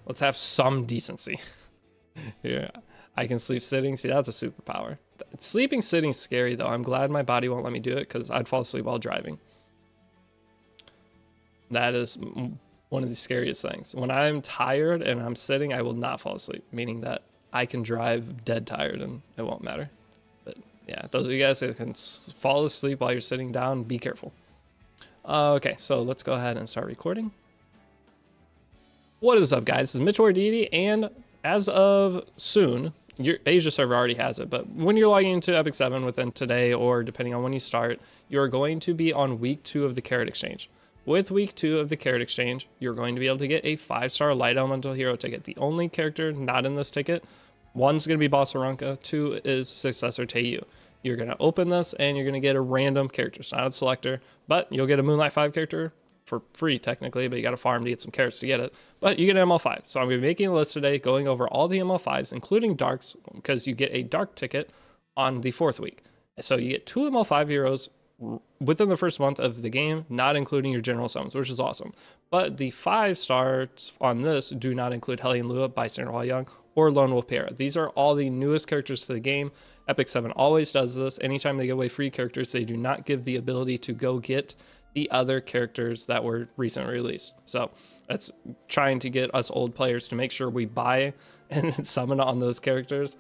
let's have some decency. Here, I can sleep sitting. See, that's a superpower. Sleeping sitting is scary though. I'm glad my body won't let me do it because I'd fall asleep while driving. That is one of the scariest things. When I'm tired and I'm sitting, I will not fall asleep, meaning that I can drive dead tired and it won't matter. But yeah, those of you guys that can fall asleep while you're sitting down, be careful. Okay, so let's go ahead and start recording. What is up, guys? This is Mitch or Deity, and as of soon, your Asia server already has it, but when you're logging into Epic 7 within today, or depending on when you start, you're going to be on week 2 of the Carrot Exchange. With week 2 of the Carrot Exchange, you're going to be able to get a 5-star Light Elemental Hero ticket. The only character not in this ticket, 1's going to be Boss Aranka, 2 is Successor Teiyu. You're going to open this and you're going to get a random character. It's not a selector, but you'll get a Moonlight 5 character for free technically, but you got to farm to get some carrots to get it. But you get an ML5. So I'm going to be making a list today going over all the ML5s, including Darks, because you get a Dark ticket on the 4th week. So you get 2 ML5 heroes within the first month of the game, not including your general summons, which is awesome. But the 5 stars on this do not include Hellion Lua, Bystander Hua Young, or Lone Wolf Para. These are all the newest characters to the game. Epic 7 always does this. Anytime they give away free characters, they do not give the ability to go get the other characters that were recently released. So that's trying to get us old players to make sure we buy and summon on those characters.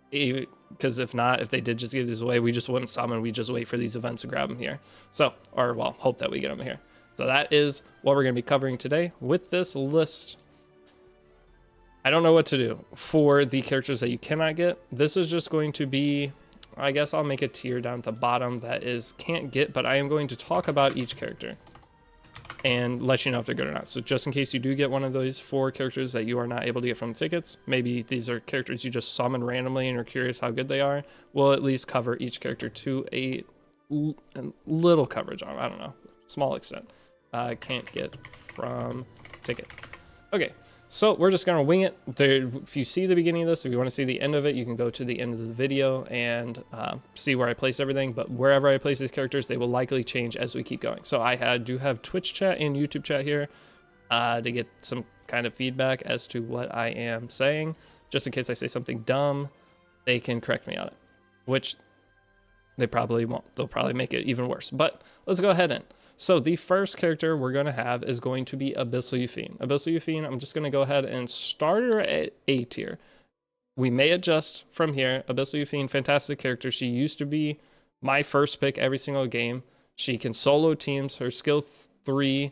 Because if not, if they did just give these away, we just wouldn't summon. We just wait for these events and grab them here. So, or well, hope that we get them here. So that is what we're going to be covering today with this list. I don't know what to do for the characters that you cannot get. This is just going to be, I guess I'll make a tier down at the bottom that is can't get, but I am going to talk about each character and let you know if they're good or not. So just in case you do get one of those 4 characters that you are not able to get from the tickets, maybe these are characters you just summon randomly and you're curious how good they are, we'll at least cover each character to a little coverage on, I don't know, small extent. Can't get from ticket. Okay. So we're just gonna wing it. If you see the beginning of this, if you want to see the end of it, you can go to the end of the video and see where I place everything. But wherever I place these characters, they will likely change as we keep going. So I do have Twitch chat and YouTube chat here to get some kind of feedback as to what I am saying. Just in case I say something dumb, they can correct me on it, which they probably won't. They'll probably make it even worse. But let's go ahead and. So the first character we're going to have is going to be Abyssal Euphine. Abyssal Euphine, I'm just going to go ahead and start her at A tier. We may adjust from here. Abyssal Euphine, fantastic character. She used to be my first pick every single game. She can solo teams. Her skill 3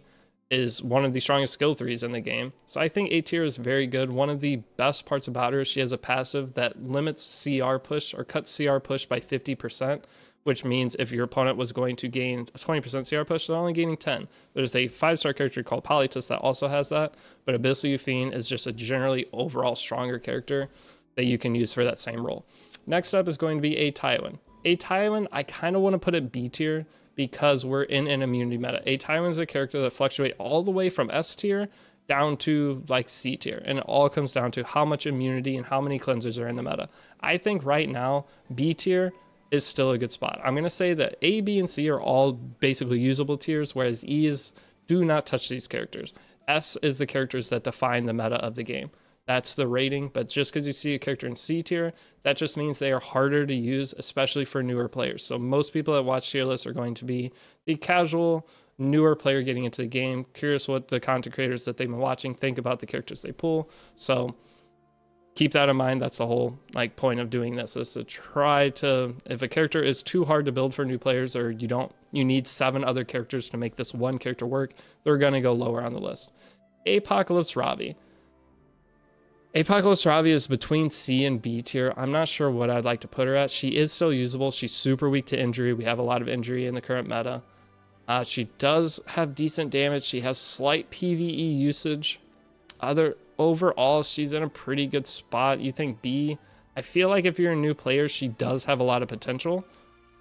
is one of the strongest skill 3s in the game. So I think A tier is very good. One of the best parts about her is she has a passive that limits CR push or cuts CR push by 50%. Which means if your opponent was going to gain a 20% CR push, they're only gaining 10. There's a 5-star character called Polytus that also has that, but Abyssal Euphine is just a generally overall stronger character that you can use for that same role. Next up is going to be a Tywin. A Tywin, I kind of want to put it B tier because we're in an immunity meta. A Tywin is a character that fluctuates all the way from S tier down to like C tier, and it all comes down to how much immunity and how many cleansers are in the meta. I think right now, B tier is still a good spot. I'm going to say that A, B, and C are all basically usable tiers, whereas E is do not touch these characters. S is the characters that define the meta of the game. That's the rating, but just because you see a character in C tier, that just means they are harder to use, especially for newer players. So most people that watch tier lists are going to be the casual, newer player getting into the game, curious what the content creators that they've been watching think about the characters they pull. So keep that in mind. That's the whole like point of doing this, is to try to, if a character is too hard to build for new players, or you need 7 other characters to make this one character work, they're going to go lower on the list. Apocalypse Ravi. Apocalypse Ravi is between C and B tier. I'm not sure what I'd like to put her at. She is still usable. She's super weak to injury. We have a lot of injury in the current meta. She does have decent damage. She has slight PvE usage. Overall, she's in a pretty good spot. You think B? I feel like if you're a new player, she does have a lot of potential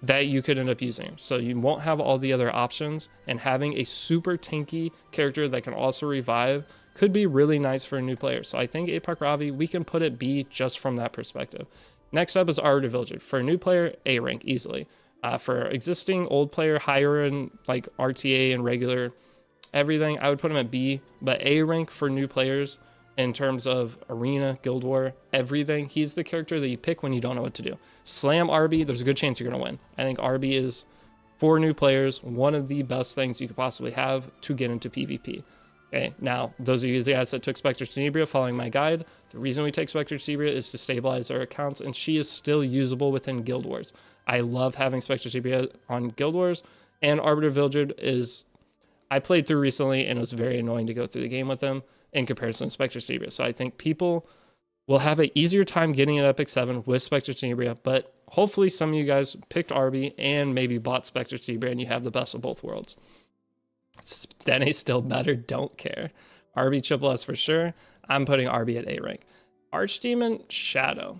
that you could end up using. So you won't have all the other options, and having a super tanky character that can also revive could be really nice for a new player. So I think Apoc Ravi, we can put it B just from that perspective. Next up is Arbiter Villager. For a new player, A rank easily. For existing old player, higher in like RTA and regular everything, I would put him at B, but A rank for new players in terms of arena, guild war, everything. He's the character that you pick when you don't know what to do. Slam RB, there's a good chance you're going to win. I think RB is, for new players, one of the best things you could possibly have to get into PvP. Okay, now, those of you guys that took Spectre Tenebria following my guide, the reason we take Spectre Tenebria is to stabilize our accounts, and she is still usable within Guild Wars. I love having Spectre Tenebria on Guild Wars, and Arbiter Villager is, I played through recently, and it was very annoying to go through the game with him in comparison to Spectre Tenebria. So I think people will have an easier time getting an Epic 7 with Spectre Tenebria, but hopefully some of you guys picked RB and maybe bought Spectre Tenebria, and you have the best of both worlds. Dene still better, don't care. RB triple S for sure. I'm putting RB at A rank. Archdemon Shadow.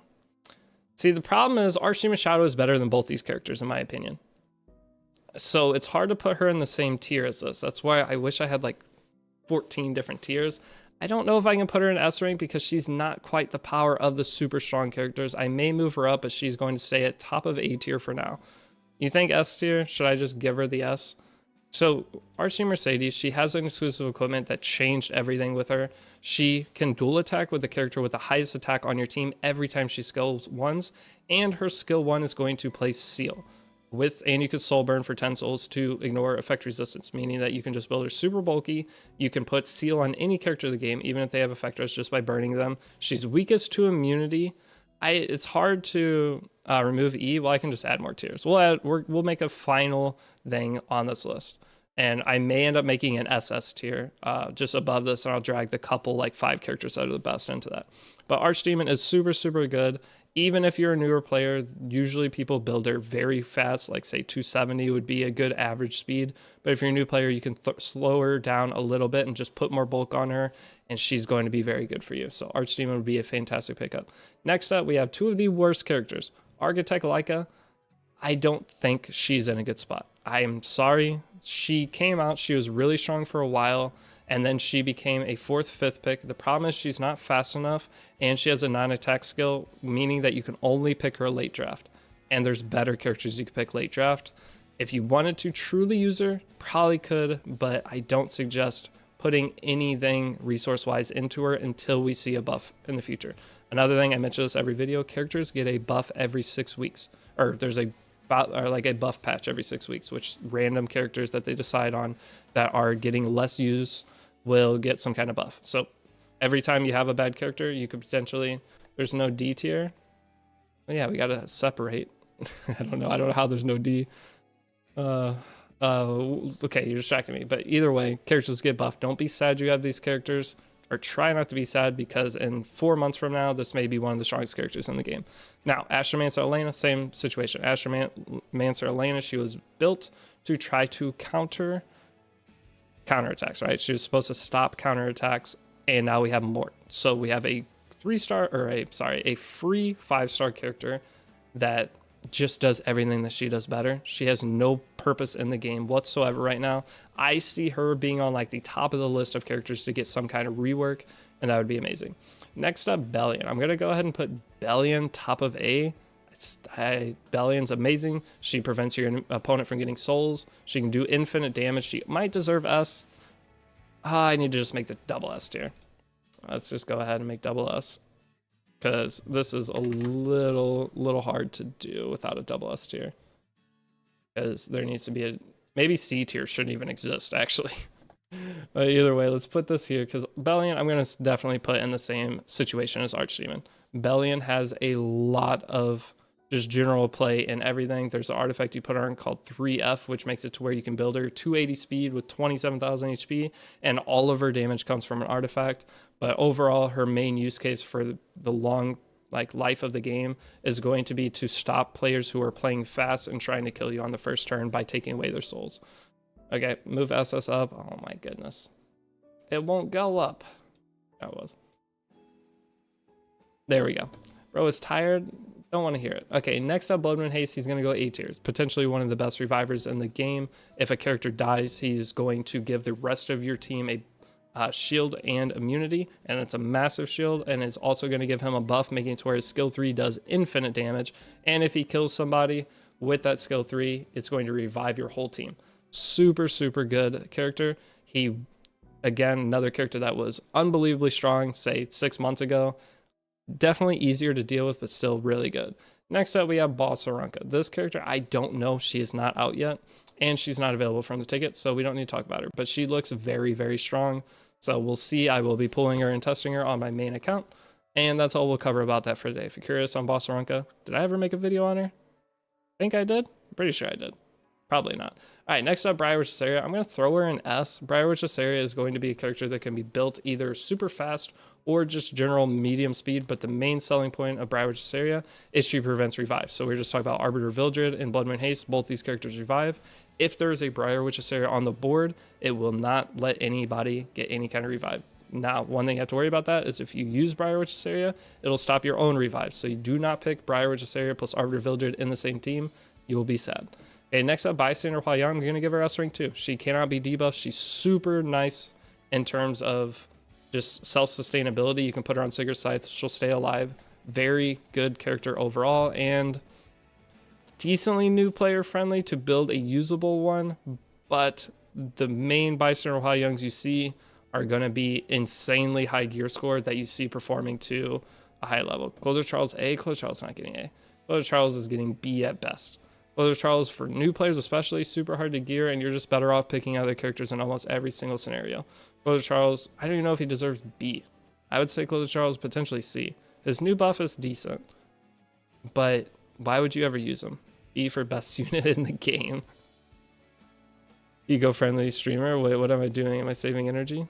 See, the problem is Archdemon Shadow is better than both these characters in my opinion. So it's hard to put her in the same tier as this. That's why I wish I had like 14 different tiers. I don't know if I can put her in S rank because she's not quite the power of the super strong characters. I may move her up, but she's going to stay at top of A tier for now. You think S tier? Should I just give her the S? So Archie Mercedes, she has an exclusive equipment that changed everything with her. She can dual attack with the character with the highest attack on your team every time she skills ones, and her skill 1 is going to place Seal. And you could soul burn for 10 souls to ignore effect resistance, meaning that you can just build her super bulky. You can put Seal on any character of the game, even if they have effect resist, just by burning them. She's weakest to immunity. It's hard to remove E. Well, I can just add more tiers. We'll make a final thing on this list, and I may end up making an SS tier just above this, and I'll drag the couple like 5 characters out of the best into that. But Archdemon is super, super good. Even if you're a newer player, usually people build her very fast, like say 270 would be a good average speed. But if you're a new player, you can slow her down a little bit and just put more bulk on her, and she's going to be very good for you. So Archdemon would be a fantastic pickup. Next up, we have 2 of the worst characters. Architect Leica, I don't think she's in a good spot. I am sorry. She came out, she was really strong for a while, and then she became a 4th, 5th pick. The problem is she's not fast enough, and she has a non-attack skill, meaning that you can only pick her late draft. And there's better characters you can pick late draft. If you wanted to truly use her, probably could, but I don't suggest putting anything resource-wise into her until we see a buff in the future. Another thing, I mention this every video, characters get a buff every 6 weeks. Or there's a buff patch every 6 weeks, which random characters that they decide on that are getting less use will get some kind of buff. So every time you have a bad character, you could potentially, there's no D tier. But yeah, we gotta separate. I don't know how there's no D. Okay, you're distracting me. But either way, characters get buffed. Don't be sad you have these characters, or try not to be sad, because in 4 months from now, this may be one of the strongest characters in the game. Now, Astromancer Elena, same situation. Astromancer Elena, she was built to try to counter counterattacks, right? She was supposed to stop counterattacks, and now we have Mort. So we have a free 5-star character that just does everything that she does better. She has no purpose in the game whatsoever right now. I see her being on like the top of the list of characters to get some kind of rework, and that would be amazing. Next up, Bellion. I'm going to go ahead and put Bellion top of A. I Bellion's amazing. She prevents your opponent from getting souls. She can do infinite damage. She might deserve S. I need to just make the double S tier. Let's just go ahead and make double S, because this is a little hard to do without a double S tier. Because there needs to be a, maybe C tier shouldn't even exist actually. But either way, let's put this here, because Bellion I'm going to definitely put in the same situation as Archdemon. Bellion has a lot of just general play in everything. There's an artifact you put on called 3F, which makes it to where you can build her 280 speed with 27,000 HP, and all of her damage comes from an artifact. But overall, her main use case for the long life of the game is going to be to stop players who are playing fast and trying to kill you on the first turn by taking away their souls. Okay, move SS up. Oh my goodness. It won't go up. That was. There we go. Bro is tired. Don't want to hear it. Okay, next up, Blood Moon Haste. He's going to go A tier. Potentially one of the best revivers in the game. If a character dies, he's going to give the rest of your team a shield and immunity, and it's a massive shield, and it's also going to give him a buff, making it to where his skill 3 does infinite damage, and if he kills somebody with that skill 3, it's going to revive your whole team. Super good character. He, again, another character that was unbelievably strong, say 6 months ago. Definitely easier to deal with, but still really good. Next up, we have Boss Aranka. This character, I don't know. She is not out yet, and she's not available from the ticket, so we don't need to talk about her. But she looks very strong, so we'll see. I will be pulling her and testing her on my main account, and that's all we'll cover about that for today. If you're curious on Boss Aranka, did I ever make a video on her? I think I did. I'm pretty sure I did. Probably not. All right, next up, Briar Witch Cesaria. I'm going to throw her in S. Briar Witch Cesaria is going to be a character that can be built either super fast or just general medium speed, but the main selling point of Briar Witch Cesaria is she prevents revive. So we were just talking about Arbiter Vildred and Blood Moon Haste. Both these characters revive. If there is a Briar Witch Cesaria on the board, it will not let anybody get any kind of revive. Now, one thing you have to worry about that is if you use Briar Witch Cesaria, it'll stop your own revive. So you do not pick Briar Witch Cesaria plus Arbiter Vildred in the same team. You will be sad. Okay, next up, Bystander Hua Young. I'm going to give her S rank too. She cannot be debuffed. She's super nice in terms of just self-sustainability. You can put her on Sigurd Scythe. She'll stay alive. Very good character overall, and decently new player friendly to build a usable one. But the main Bystander Hua Youngs you see are going to be insanely high gear score that you see performing to a high level. Closer Charles A. Closer Charles not getting A. Closer Charles is getting B at best. Closer Charles, for new players especially, super hard to gear, and you're just better off picking other characters in almost every single scenario. Closer Charles, I don't even know if he deserves B. I would say Closer Charles potentially C. His new buff is decent, but why would you ever use him? B for best unit in the game. Eco-friendly streamer, wait, what am I doing? Am I saving energy?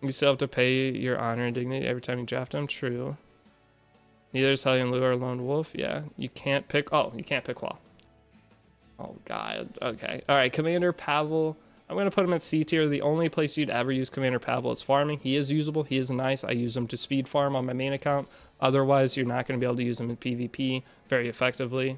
You still have to pay your honor and dignity every time you draft him? True. Neither is Hellion Lure or Lone Wolf. Yeah, you can't pick, oh, you can't pick Wall. Oh god, okay. Alright, Commander Pavel. I'm going to put him at C tier. The only place you'd ever use Commander Pavel is farming. He is usable. He is nice. I use him to speed farm on my main account. Otherwise, you're not going to be able to use him in PvP very effectively.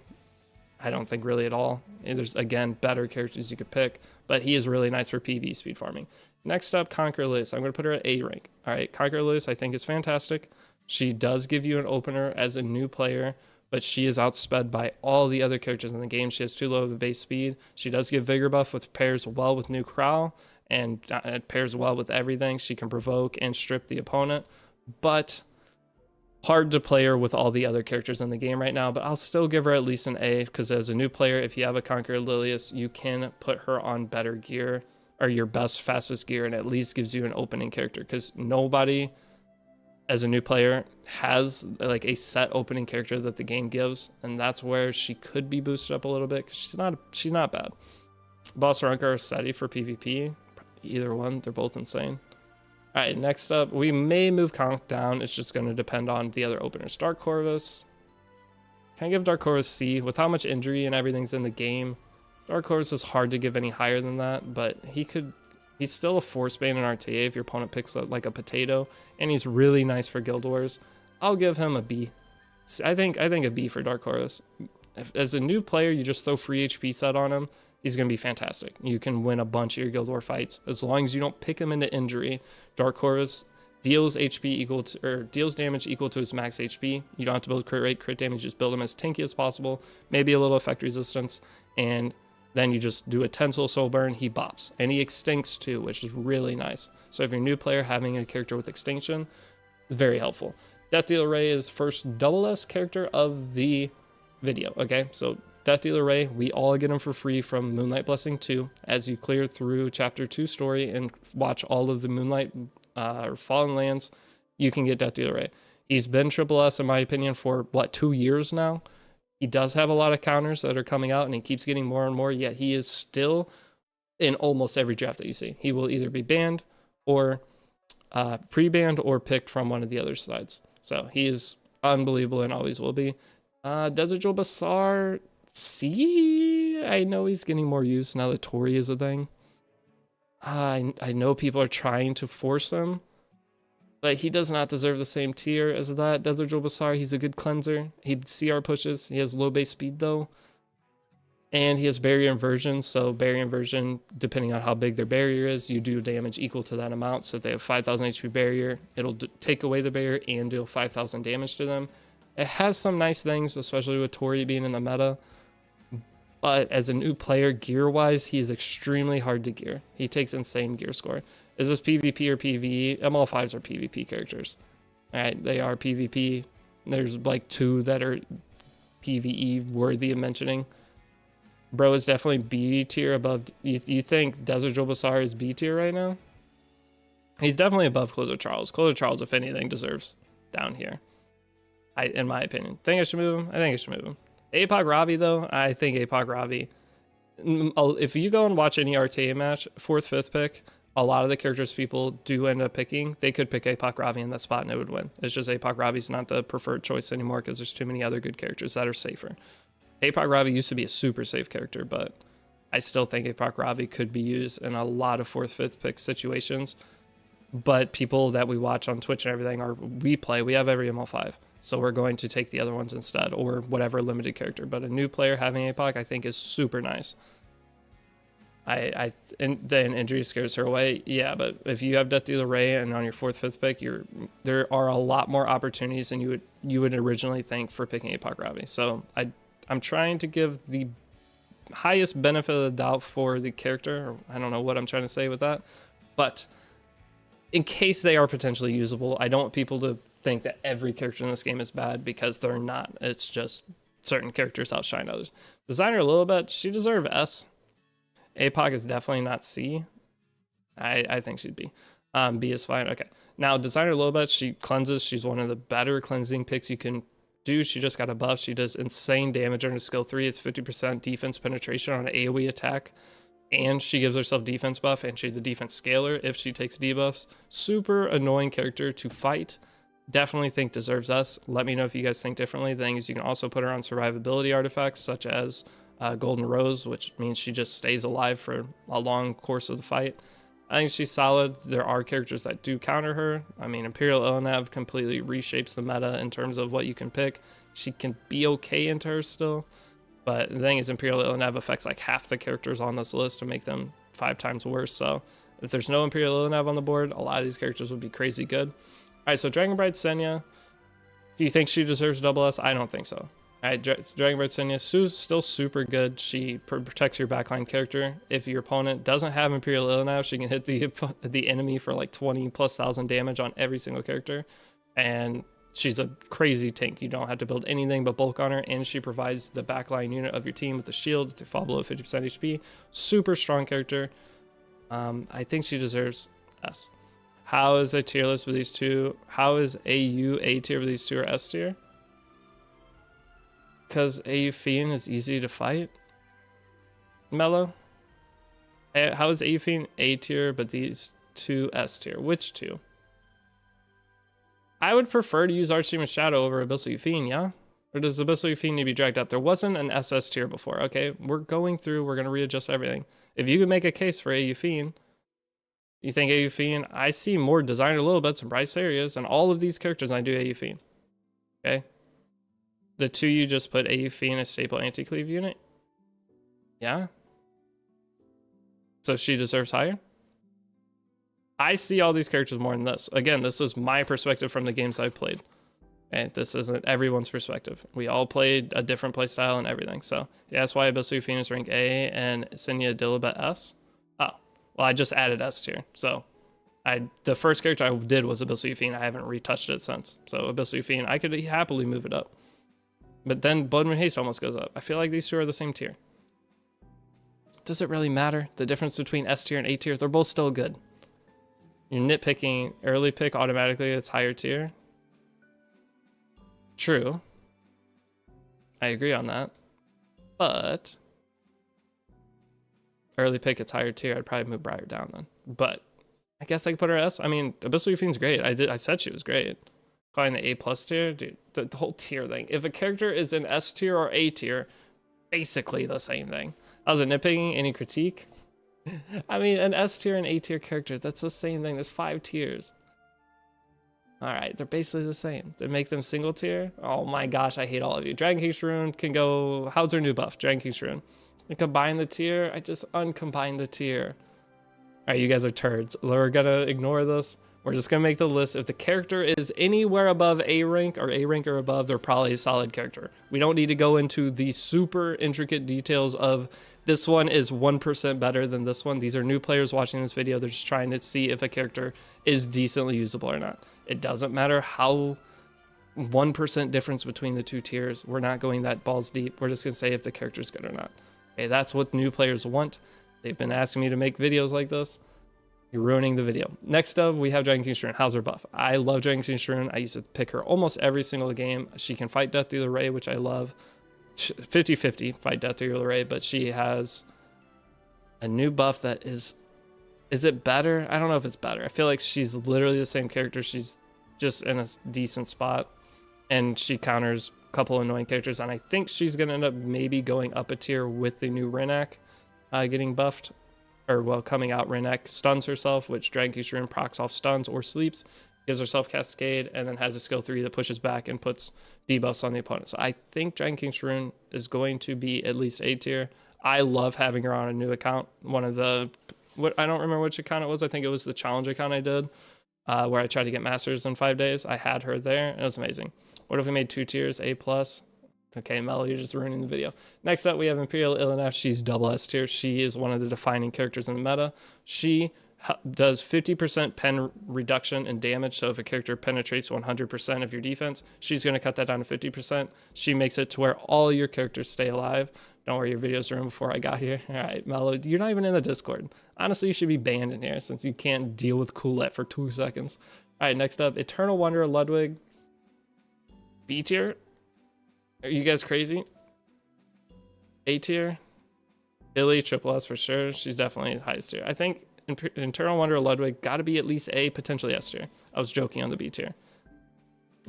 I don't think really at all. There's, again, better characters you could pick, but he is really nice for PvE speed farming. Next up, Conqueror Liz. I'm going to put her at A rank. Alright, Conqueror Liz I think is fantastic. She does give you an opener as a new player, but she is outsped by all the other characters in the game. She has too low of a base speed. She does give Vigor buff, which pairs well with New Crow, and it pairs well with everything. She can provoke and strip the opponent, but hard to play her with all the other characters in the game right now. But I'll still give her at least an A, because as a new player, if you have a Conqueror Lilius, you can put her on better gear, or your best, fastest gear, and at least gives you an opening character, because nobody as a new player has like a set opening character that the game gives, and that's where she could be boosted up a little bit, because she's not bad. Boss Aranka or Seti for PvP, either one, they're both insane. All right, next up, we may move Conk down. It's just going to depend on the other openers. Dark Corvus, can I give Dark Corvus C? With how much injury and everything's in the game, Dark Corvus is hard to give any higher than that, but he's still a force bane in RTA if your opponent picks up like a potato, and he's really nice for Guild Wars. I'll give him a B. I think a B for Dark Horus. As a new player, you just throw free HP set on him, he's going to be fantastic. You can win a bunch of your Guild War fights. As long as you don't pick him into injury, Dark Horus deals HP equal to, or deals damage equal to his max HP. You don't have to build crit rate, crit damage, just build him as tanky as possible, maybe a little effect resistance, and then you just do a tensile soul burn, he bops. And he extincts too, which is really nice. So if you're a new player, having a character with extinction is very helpful. Death Dealer Ray is first double S character of the video, okay? So Death Dealer Ray, we all get him for free from Moonlight Blessing 2. As you clear through Chapter 2 story and watch all of the Moonlight or Fallen Lands, you can get Death Dealer Ray. He's been triple S in my opinion for, 2 years now? He does have a lot of counters that are coming out and he keeps getting more and more, yet he is still in almost every draft that you see. He will either be banned or pre-banned or picked from one of the other sides. So he is unbelievable and always will be. Desert Jewel Bazaar, I know he's getting more use now that Tori is a thing. I know people are trying to force him, but he does not deserve the same tier as that. Desert Jewel Bazaar, he's a good cleanser. He CR pushes. He has low base speed though. And he has barrier inversion. So barrier inversion, depending on how big their barrier is, you do damage equal to that amount. So if they have 5,000 HP barrier, it'll take away the barrier and deal 5,000 damage to them. It has some nice things, especially with Tori being in the meta. But as a new player, gear-wise, he is extremely hard to gear. He takes insane gear score. Is this PvP or PvE? ML5s are PvP characters. All right, they are PvP. There's like 2 that are PvE worthy of mentioning. Bro is definitely B tier above. You think Desert Jewel Bazaar is B tier right now? He's definitely above Closer Charles. Closer Charles, if anything, deserves down here. In my opinion. Think I should move him? I think I should move him. APOC Robbie, though, I think APOC Robbie, if you go and watch any RTA match, 4th, 5th pick, a lot of the characters people do end up picking, they could pick APOC Robbie in that spot and it would win. It's just APOC Robbie's not the preferred choice anymore because there's too many other good characters that are safer. APOC Robbie used to be a super safe character, but I still think APOC Robbie could be used in a lot of 4th, 5th pick situations. But people that we watch on Twitch and everything we have every ML5. So we're going to take the other ones instead, or whatever limited character. But a new player having APOC, I think, is super nice. And then injury scares her away. Yeah, but if you have Death Dealer Ray and on your 4th, 5th pick, there are a lot more opportunities than you would originally think for picking APOC Robbie. So I'm trying to give the highest benefit of the doubt for the character. I don't know what I'm trying to say with that, but in case they are potentially usable, I don't want people to think that every character in this game is bad because they're not. It's just certain characters outshine others. Designer a little bit, she deserves S. APOC is definitely not C. I think she'd be. B is fine. Okay. Now Designer a little bit, she cleanses. She's one of the better cleansing picks you can do. She just got a buff. She does insane damage under skill 3. It's 50% defense penetration on an AoE attack. And she gives herself defense buff, and she's a defense scaler if she takes debuffs. Super annoying character to fight. Definitely think deserves us. Let me know if you guys think differently. The thing is, you can also put her on survivability artifacts such as Golden Rose, which means she just stays alive for a long course of the fight. I think she's solid. There are characters that do counter her. I mean, Imperial Ilnav completely reshapes the meta in terms of what you can pick. She can be okay into her still. But the thing is, Imperial Ilnav affects like half the characters on this list to make them 5 times worse. So if there's no Imperial Ilnav on the board, a lot of these characters would be crazy good. All right, so Dragon Bride Senya. Do you think she deserves double S? I don't think so. All right, Dragon Bride Senya, Sue's still super good. She protects your backline character. If your opponent doesn't have Imperial Ilnav, she can hit the enemy for like 20,000+ damage on every single character. And she's a crazy tank. You don't have to build anything but bulk on her, and she provides the backline unit of your team with the shield to fall below 50% HP. Super strong character. I think she deserves S. How is a tier list with these two? How is AU A tier with these two or S tier? Because AU Fiend is easy to fight. Mellow. How is AU Fiend A tier but these two S tier? Which two? I would prefer to use Archdemon Shadow over Abyssal Fiend, yeah? Or does Abyssal Fiend need to be dragged up? There wasn't an SS tier before, okay? We're going through, we're going to readjust everything. If you could make a case for AU Fiend, you think AU Fiend, I see more Designer Little Bits and Bryce Areas and all of these characters I do AU Fiend. Okay? The two you just put AU Fiend as staple anti-cleave unit? Yeah? So she deserves higher? I see all these characters more than this. Again, this is my perspective from the games I've played. And this isn't everyone's perspective. We all played a different play style and everything. So yeah, that's why Abyssal Phoenix rank A and Sinya Dilibet S. Oh, well, I just added S tier. So the first character I did was Abyssal Fiend. I haven't retouched it since. So Abyssal Fiend, I could happily move it up. But then Blood Moon Haste almost goes up. I feel like these two are the same tier. Does it really matter? The difference between S tier and A tier? They're both still good. You're nitpicking early pick automatically, it's higher tier. True. I agree on that. But early pick, it's higher tier. I'd probably move Briar down then. But I guess I could put her S. I mean, Abyssal Fiend's great. I said she was great. Calling the A plus tier, dude, the whole tier thing. If a character is an S tier or A tier, basically the same thing. I was nitpicking, any critique? I mean, an S tier and A tier character, that's the same thing. There's 5 tiers. All right, they're basically the same. They make them single tier. Oh my gosh, I hate all of you. Dragon King Shroon can go, how's their new buff? Dragon King Shroon. And combine the tier, I just uncombine the tier. All right, you guys are turds. We're gonna ignore this. We're just gonna make the list. If the character is anywhere above A rank or above, they're probably a solid character. We don't need to go into the super intricate details of this one is 1% better than this one. These are new players watching this video. They're just trying to see if a character is decently usable or not. It doesn't matter how 1% difference between the two tiers. We're not going that balls deep. We're just gonna say if the character's good or not. Okay, that's what new players want. They've been asking me to make videos like this. You're ruining the video. Next up, we have Dragon King Shroon. How's her buff? I love Dragon King Shroon. I used to pick her almost every single game. She can fight death through the ray, which I love. 50-50 fight death through the ray, but she has a new buff that is it better? I don't know if it's better. I feel like she's literally the same character. She's just in a decent spot, and she counters a couple annoying characters, and I think she's going to end up maybe going up a tier with the new Renak getting buffed. Or, well, coming out, Renek stuns herself, which Dragon King Shroon procs off stuns or sleeps, gives herself Cascade, and then has a skill 3 that pushes back and puts debuffs on the opponent. So I think Dragon King Shroon is going to be at least A tier. I love having her on a new account. One of the, I don't remember which account it was. I think it was the challenge account I did, where I tried to get Masters in 5 days. I had her there, and it was amazing. What if we made 2 tiers, A+? Okay, Mel, you're just ruining the video. Next up, we have Imperial Ilinef. She's double S tier. She is one of the defining characters in the meta. She does 50% pen reduction in damage. So if a character penetrates 100% of your defense, she's going to cut that down to 50%. She makes it to where all your characters stay alive. Don't worry, your videos are in before I got here. All right, Mello, you're not even in the Discord. Honestly, you should be banned in here since you can't deal with Coolette for 2 seconds. All right, next up, Eternal Wanderer Ludwig. B tier. Are you guys crazy? A tier? Illy, triple S for sure. She's definitely highest tier. I think Internal Wanderer Ludwig got to be at least A, potentially S tier. I was joking on the B tier.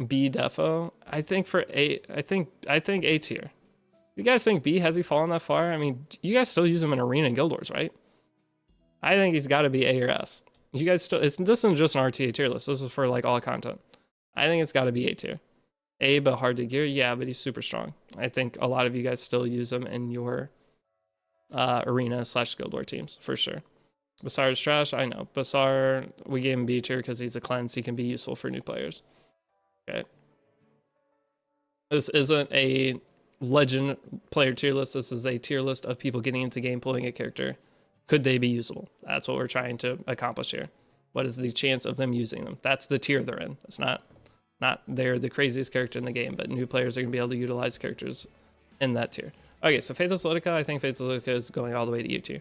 B defo. I think for A, I think A tier. You guys think B, has he fallen that far? I mean, you guys still use him in Arena and Guild Wars, right? I think he's got to be A or S. You guys still, this isn't just an RTA tier list. This is for like all content. I think it's got to be A tier. A, but hard to gear. Yeah, but he's super strong. I think a lot of you guys still use him in your Arena / Guild War teams, for sure. Basar is trash, I know. Basar, we gave him B tier because he's a cleanse. He can be useful for new players. Okay. This isn't a legend player tier list. This is a tier list of people getting into the game, pulling a character. Could they be usable? That's what we're trying to accomplish here. What is the chance of them using them? That's the tier they're in. It's not they're the craziest character in the game, but new players are going to be able to utilize characters in that tier. Okay, so Faithless Lidica, I think Faithless Lidica is going all the way to U tier.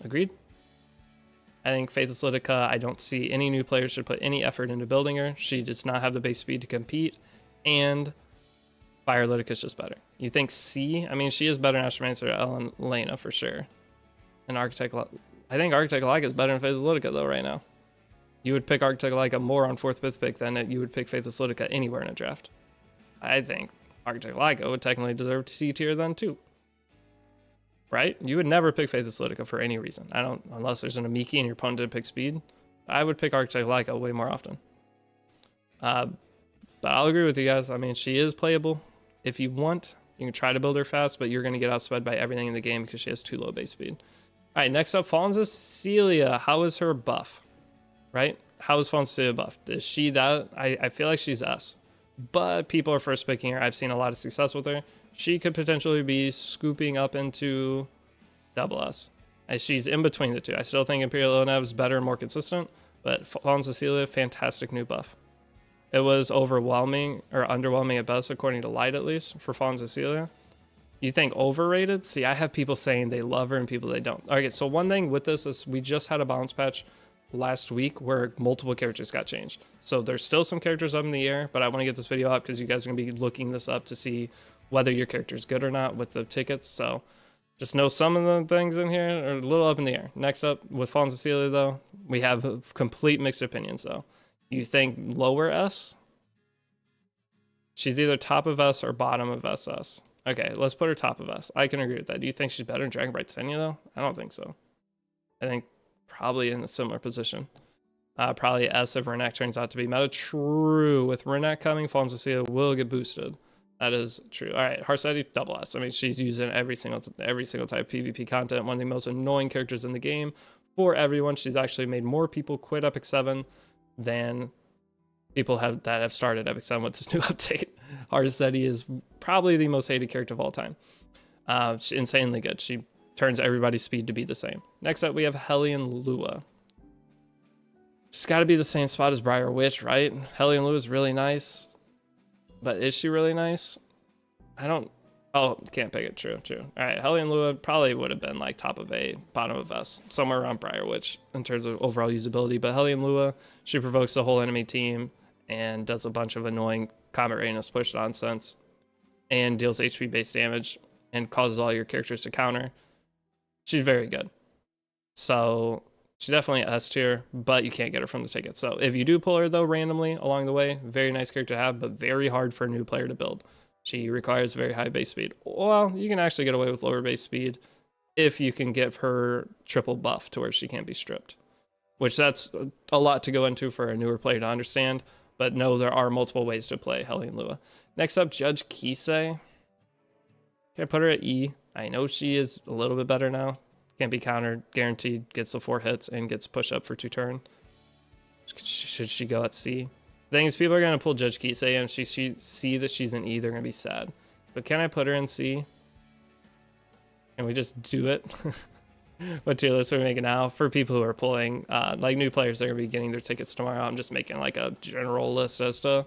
Agreed? I think Faithless Lidica, I don't see any new players should put any effort into building her. She does not have the base speed to compete, and Fire Lidica is just better. You think C? I mean, she is better than Astromancer, Ellen, Lena for sure. And Architect, I think Architect Leica is better than Faithless Lidica though right now. You would pick Architect Leica more on 4th, 5th pick than you would pick Faithless Lidica anywhere in a draft. I think Architect Leica would technically deserve to C tier then too. Right? You would never pick Faithless Lidica for any reason. Unless there's an Amiki and your opponent didn't pick speed. I would pick Architect Leica way more often. But I'll agree with you guys. I mean, she is playable. If you want, you can try to build her fast, but you're going to get outsped by everything in the game because she has too low base speed. All right, next up, Fallen Cecilia. How is her buff? right? How is Fawn Cecilia buffed? Is she that? I feel like she's S, but people are first picking her. I've seen a lot of success with her. She could potentially be scooping up into double S. As she's in between the two. I still think Imperial Onev is better and more consistent, but Fawn Cecilia, fantastic new buff. It was overwhelming or underwhelming at best, according to Light at least, for Fawn Cecilia. You think overrated? See, I have people saying they love her and people they don't. Okay, so one thing with this is we just had a balance patch last week where multiple characters got changed. So there's still some characters up in the air, but I want to get this video up because you guys are going to be looking this up to see whether your character is good or not with the tickets. So just know some of the things in here are a little up in the air. Next up, with Fawn Cecilia, though, we have complete mixed opinions, though. You think lower S? She's either top of S or bottom of SS. Okay, let's put her top of S. I can agree with that. Do you think she's better than Dragon Bright Senya, though? I don't think so. I think probably in a similar position. Probably S if Renek turns out to be meta. True. With Renek coming, Fawn Cecilia will get boosted. That is true. All right, Harseti, double S. I mean, she's using every single type of PvP content. One of the most annoying characters in the game for everyone. She's actually made more people quit Epic 7 than people that have started Epic 7 with this new update. Harseti is probably the most hated character of all time. She's insanely good. She turns everybody's speed to be the same. Next up, we have Hellion Lua. She's got to be the same spot as Briar Witch, right? Hellion Lua is really nice. But is she really nice? I don't... Oh, can't pick it. True. All right, Hellion Lua probably would have been like top of A, bottom of S, somewhere around Briar Witch in terms of overall usability. But Hellion Lua, she provokes the whole enemy team and does a bunch of annoying combat readiness push nonsense and deals HP based damage and causes all your characters to counter. She's very good. So she's definitely S tier, but you can't get her from the ticket. So if you do pull her though randomly along the way, very nice character to have, but very hard for a new player to build. She requires very high base speed. Well, you can actually get away with lower base speed if you can give her triple buff to where she can't be stripped, which that's a lot to go into for a newer player to understand. But no, there are multiple ways to play Hellion Lua. Next up, Judge Kisei. Can I put her at E? I know she is a little bit better now. Can't be countered, guaranteed, gets the 4 hits and gets push up for 2 turn. Should she go at C? The thing is, people are going to pull Judge Kisei and she see that she's in E, they're going to be sad. But can I put her in C? Can we just do it? What tier list are we making now? For people who are pulling, like new players, they're going to be getting their tickets tomorrow. I'm just making like a general list as to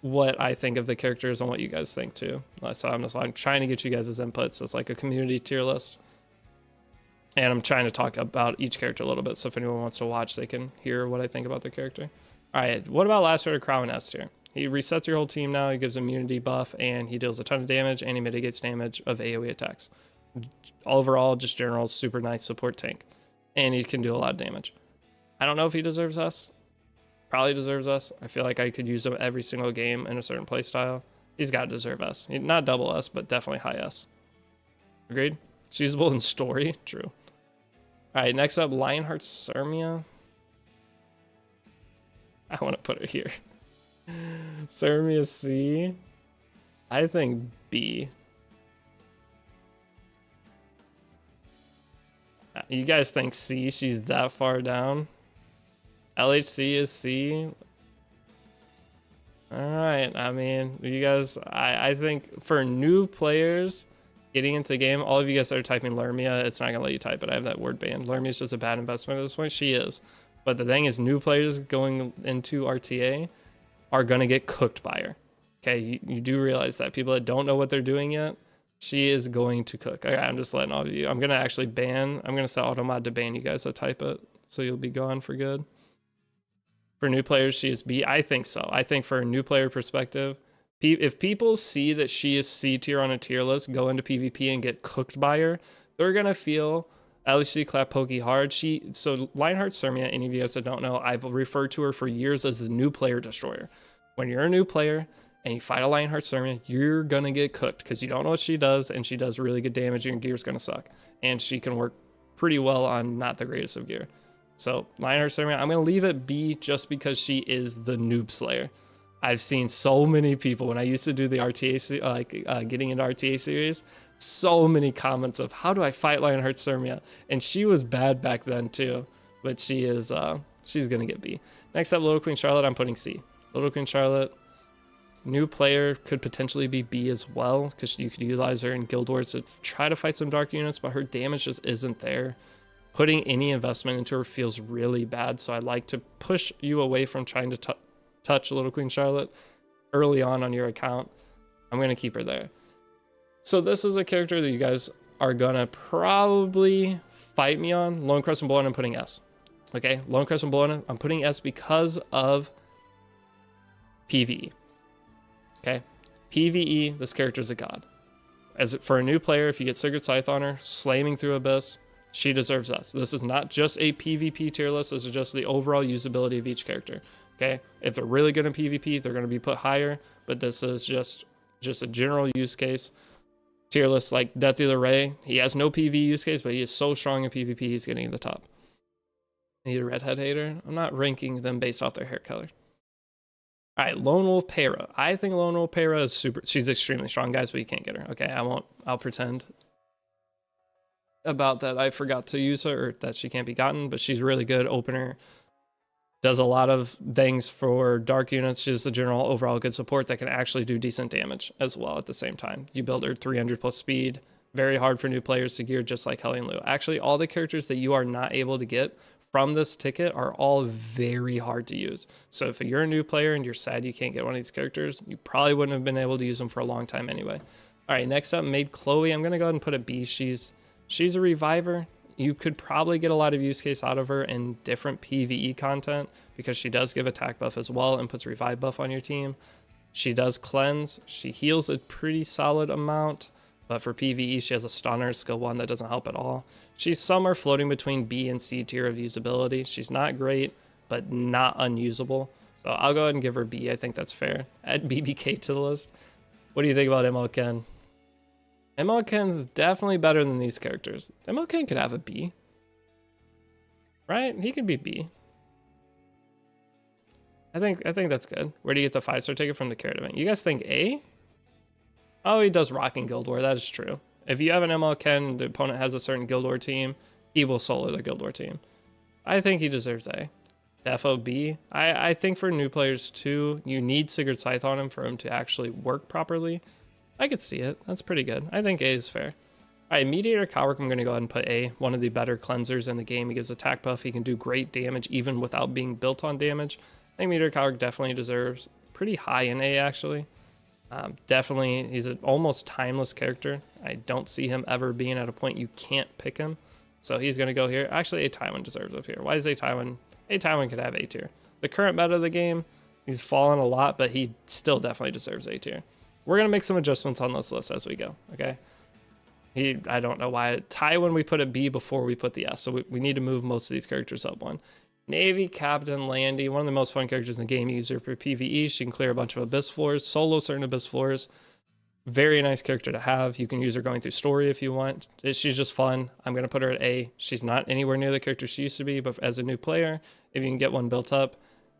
what I think of the characters and what you guys think too. So I'm trying to get you guys' inputs. It's like a community tier list. And I'm trying to talk about each character a little bit, so if anyone wants to watch, they can hear what I think about the character. All right, what about Last Order Crown S tier? He resets your whole team now, he gives immunity buff, and he deals a ton of damage, and he mitigates damage of AoE attacks. Overall, just general, super nice support tank. And he can do a lot of damage. I don't know if he deserves S. Probably deserves S. I feel like I could use him every single game in a certain playstyle. He's got to deserve S. Not double S, but definitely high S. Agreed? She's usable in story? True. Alright, next up, Lionheart Sirmia. I want to put her here. Sirmia C. I think B. You guys think C? She's that far down? LHC is C. Alright, I mean, you guys, I think for new players getting into the game, all of you guys that are typing Lermia, it's not going to let you type it. I have that word banned. Lermia is just a bad investment at this point. She is. But the thing is, new players going into RTA are going to get cooked by her. Okay, you do realize that. People that don't know what they're doing yet, she is going to cook. Okay, I'm just letting all of you. I'm going to actually ban. I'm going to set automod to ban you guys that type it. So you'll be gone for good. For new players, she is B. I think so. I think for a new player perspective, if people see that she is C tier on a tier list, go into PvP and get cooked by her, they're going to feel LHC clap pokey hard. So Lionheart Sirmia, any of you guys that don't know, I've referred to her for years as the new player destroyer. When you're a new player and you fight a Lionheart Sirmia, you're going to get cooked because you don't know what she does, and she does really good damage, and your gear's going to suck. And she can work pretty well on not the greatest of gear. So Lionheart Sirmia, I'm going to leave it B just because she is the noob slayer. I've seen so many people when I used to do the RTA, getting into RTA series, so many comments of how do I fight Lionheart Sirmia, and she was bad back then too, but she is She's gonna get B. Next up, Little Queen Charlotte, I'm putting C. Little Queen Charlotte, new player, could potentially be B as well, because you could utilize her in Guild Wars to try to fight some dark units, but her damage just isn't there. Putting any investment into her feels really bad, so I like to push you away from trying to touch Little Queen Charlotte early on your account. I'm going to keep her there. So this is a character that you guys are going to probably fight me on. Lone Crescent Blood, I'm putting S. Okay, Lone Crescent Blood, I'm putting S because of PvE. Okay, PvE, this character is a god. As for a new player, if you get Sigurd Scythe on her, slamming through Abyss, she deserves S. This is not just a PvP tier list, this is just the overall usability of each character. Okay, if they're really good in PvP, they're going to be put higher, but this is just a general use case. Tier list like Death Dealer Ray, he has no PvE use case, but he is so strong in PvP, he's getting in the top. I need a redhead hater. I'm not ranking them based off their hair color. All right, Lone Wolf Para. I think Lone Wolf Para is she's extremely strong, guys, but you can't get her. Okay, I'll pretend about that. I forgot to use her, or that she can't be gotten, but she's really good opener. Does a lot of things for dark units. She's a general overall good support that can actually do decent damage as well at the same time. You build her 300 plus speed. Very hard for new players to gear, just like Hellion Lu. Actually, all the characters that you are not able to get from this ticket are all very hard to use. So if you're a new player and you're sad you can't get one of these characters, you probably wouldn't have been able to use them for a long time anyway. All right, next up, Maid Chloe. I'm going to go ahead and put a B. She's a reviver. You could probably get a lot of use case out of her in different PvE content because she does give attack buff as well and puts revive buff on your team. She does cleanse. She heals a pretty solid amount, but for PvE, she has a stunner, skill 1 that doesn't help at all. She's somewhere floating between B and C tier of usability. She's not great, but not unusable. So I'll go ahead and give her B. I think that's fair. Add BBK to the list. What do you think about ML MLKen's definitely better than these characters. MLK could have a B. Right? He could be B. I think that's good. Where do you get the 5-star ticket? From the carrot event? You guys think A? Oh, he does Rocking Guild War. That is true. If you have an MLK, the opponent has a certain Guild War team, he will solo the Guild War team. I think he deserves A. Defo B. I think for new players too, you need Sigurd Scythe on him for him to actually work properly. I could see it. That's pretty good. I think A is fair. All right, Mediator Cowrick, I'm going to go ahead and put A. One of the better cleansers in the game. He gives attack buff. He can do great damage even without being built on damage. I think Mediator Cowrick definitely deserves pretty high in A, actually. Definitely, he's an almost timeless character. I don't see him ever being at a point you can't pick him. So he's going to go here. Actually, A Tywin deserves up here. Why is A Tywin? A Tywin could have A tier. The current meta of the game, he's fallen a lot, but he still definitely deserves A tier. We're going to make some adjustments on this list as we go, okay? I don't know why. Tywin, we put a B before we put the S, so we need to move most of these characters up one. Navy Captain Landy, one of the most fun characters in the game. User for PvE. She can clear a bunch of Abyss floors, solo certain Abyss floors. Very nice character to have. You can use her going through story if you want. She's just fun. I'm going to put her at A. She's not anywhere near the character she used to be, but as a new player, if you can get one built up,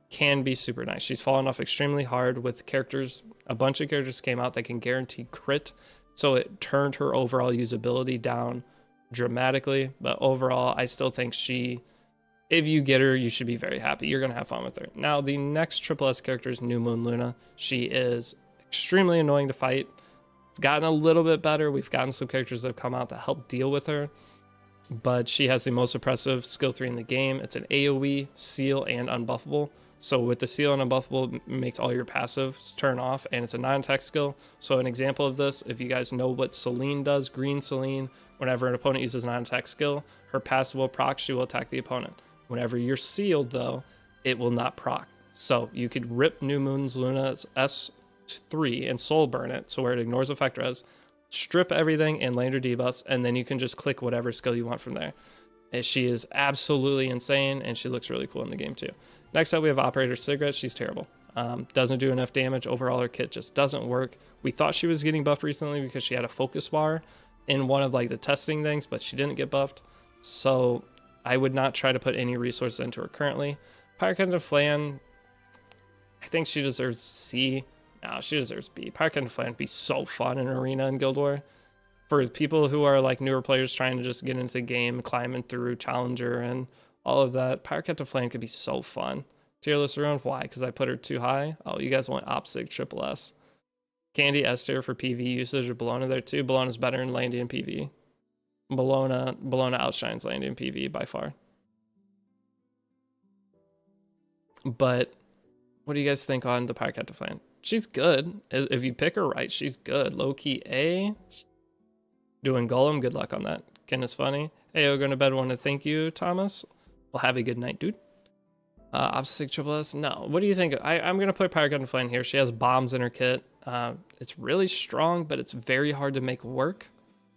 can be super nice. She's fallen off extremely hard with characters. A bunch of characters came out that can guarantee crit, so it turned her overall usability down dramatically. But overall, I still think if you get her, you should be very happy. You're going to have fun with her. Now, the next Triple S character is New Moon Luna. She is extremely annoying to fight. It's gotten a little bit better. We've gotten some characters that have come out that help deal with her, but she has the most oppressive skill 3 in the game. It's an AoE, seal, and unbuffable. So with the seal and unbuffable, it makes all your passives turn off, and it's a non-attack skill. So an example of this, if you guys know what Celine does, Green Celine, whenever an opponent uses a non-attack skill, her passive will proc, she will attack the opponent. Whenever you're sealed, though, it will not proc. So you could rip New Moon's Luna's S3 and soul burn it, so where it ignores effect res, strip everything and land your debuffs, and then you can just click whatever skill you want from there. And she is absolutely insane, and she looks really cool in the game too. Next up, we have Operator Cigarette. She's terrible. Doesn't do enough damage. Overall, her kit just doesn't work. We thought she was getting buffed recently because she had a focus bar in one of like the testing things, but she didn't get buffed. So I would not try to put any resources into her currently. Pyrokinetic Flan, I think she deserves C. No, she deserves B. Pyrokinetic Flan would be so fun in Arena and Guild War. For people who are like newer players trying to just get into the game, climbing through Challenger and all of that. Pyrocopter Flame could be so fun. Tier list around, why? Because I put her too high? Oh, you guys want OpSig triple S. Candy S tier for PV usage, or Bologna there too. Bologna's better in Landy and PV. Bologna outshines Landy and PV by far. But what do you guys think on the Pyrocopter Flame? She's good. If you pick her right, she's good. Low-key A. Doing Golem, good luck on that. Ken is funny. Hey, I'm going to bed. Want to thank you, Thomas. Well, have a good night, dude. Opsig triple S. No. What do you think? I'm going to play Pyrocopter Flame here. She has bombs in her kit. It's really strong, but it's very hard to make work.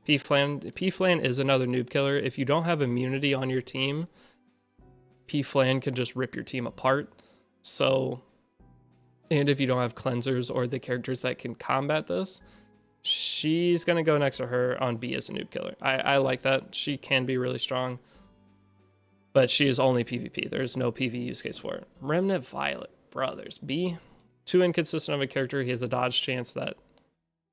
P-Flan is another noob killer. If you don't have immunity on your team, P-Flan can just rip your team apart. So, and if you don't have cleansers or the characters that can combat this, she's going to go next to her on B as a noob killer. I like that. She can be really strong, but she is only PvP. There's no PV use case for it. Remnant Violet, brothers. B, too inconsistent of a character. He has a dodge chance that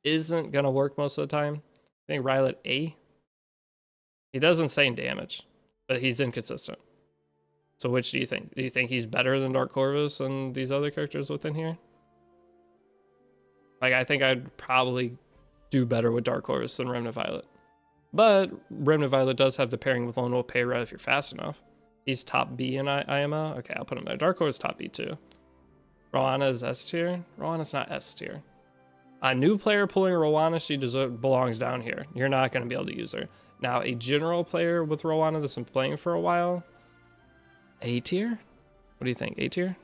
isn't going to work most of the time. I think Rylet A. He does insane damage, but he's inconsistent. So which do you think? Do you think he's better than Dark Corvus and these other characters within here? Like, I think I'd probably do better with Dark Corvus than Remnant Violet. But Remnant Violet does have the pairing with Lone Wolf Payra if you're fast enough. He's top B in IMO. Okay, I'll put him there. Dark Corvus top B too. Rowana is S tier. Rowana's not S tier. A new player pulling Rowana, she belongs down here. You're not going to be able to use her. Now, a general player with Rowana that's been playing for a while, A tier? What do you think? A tier?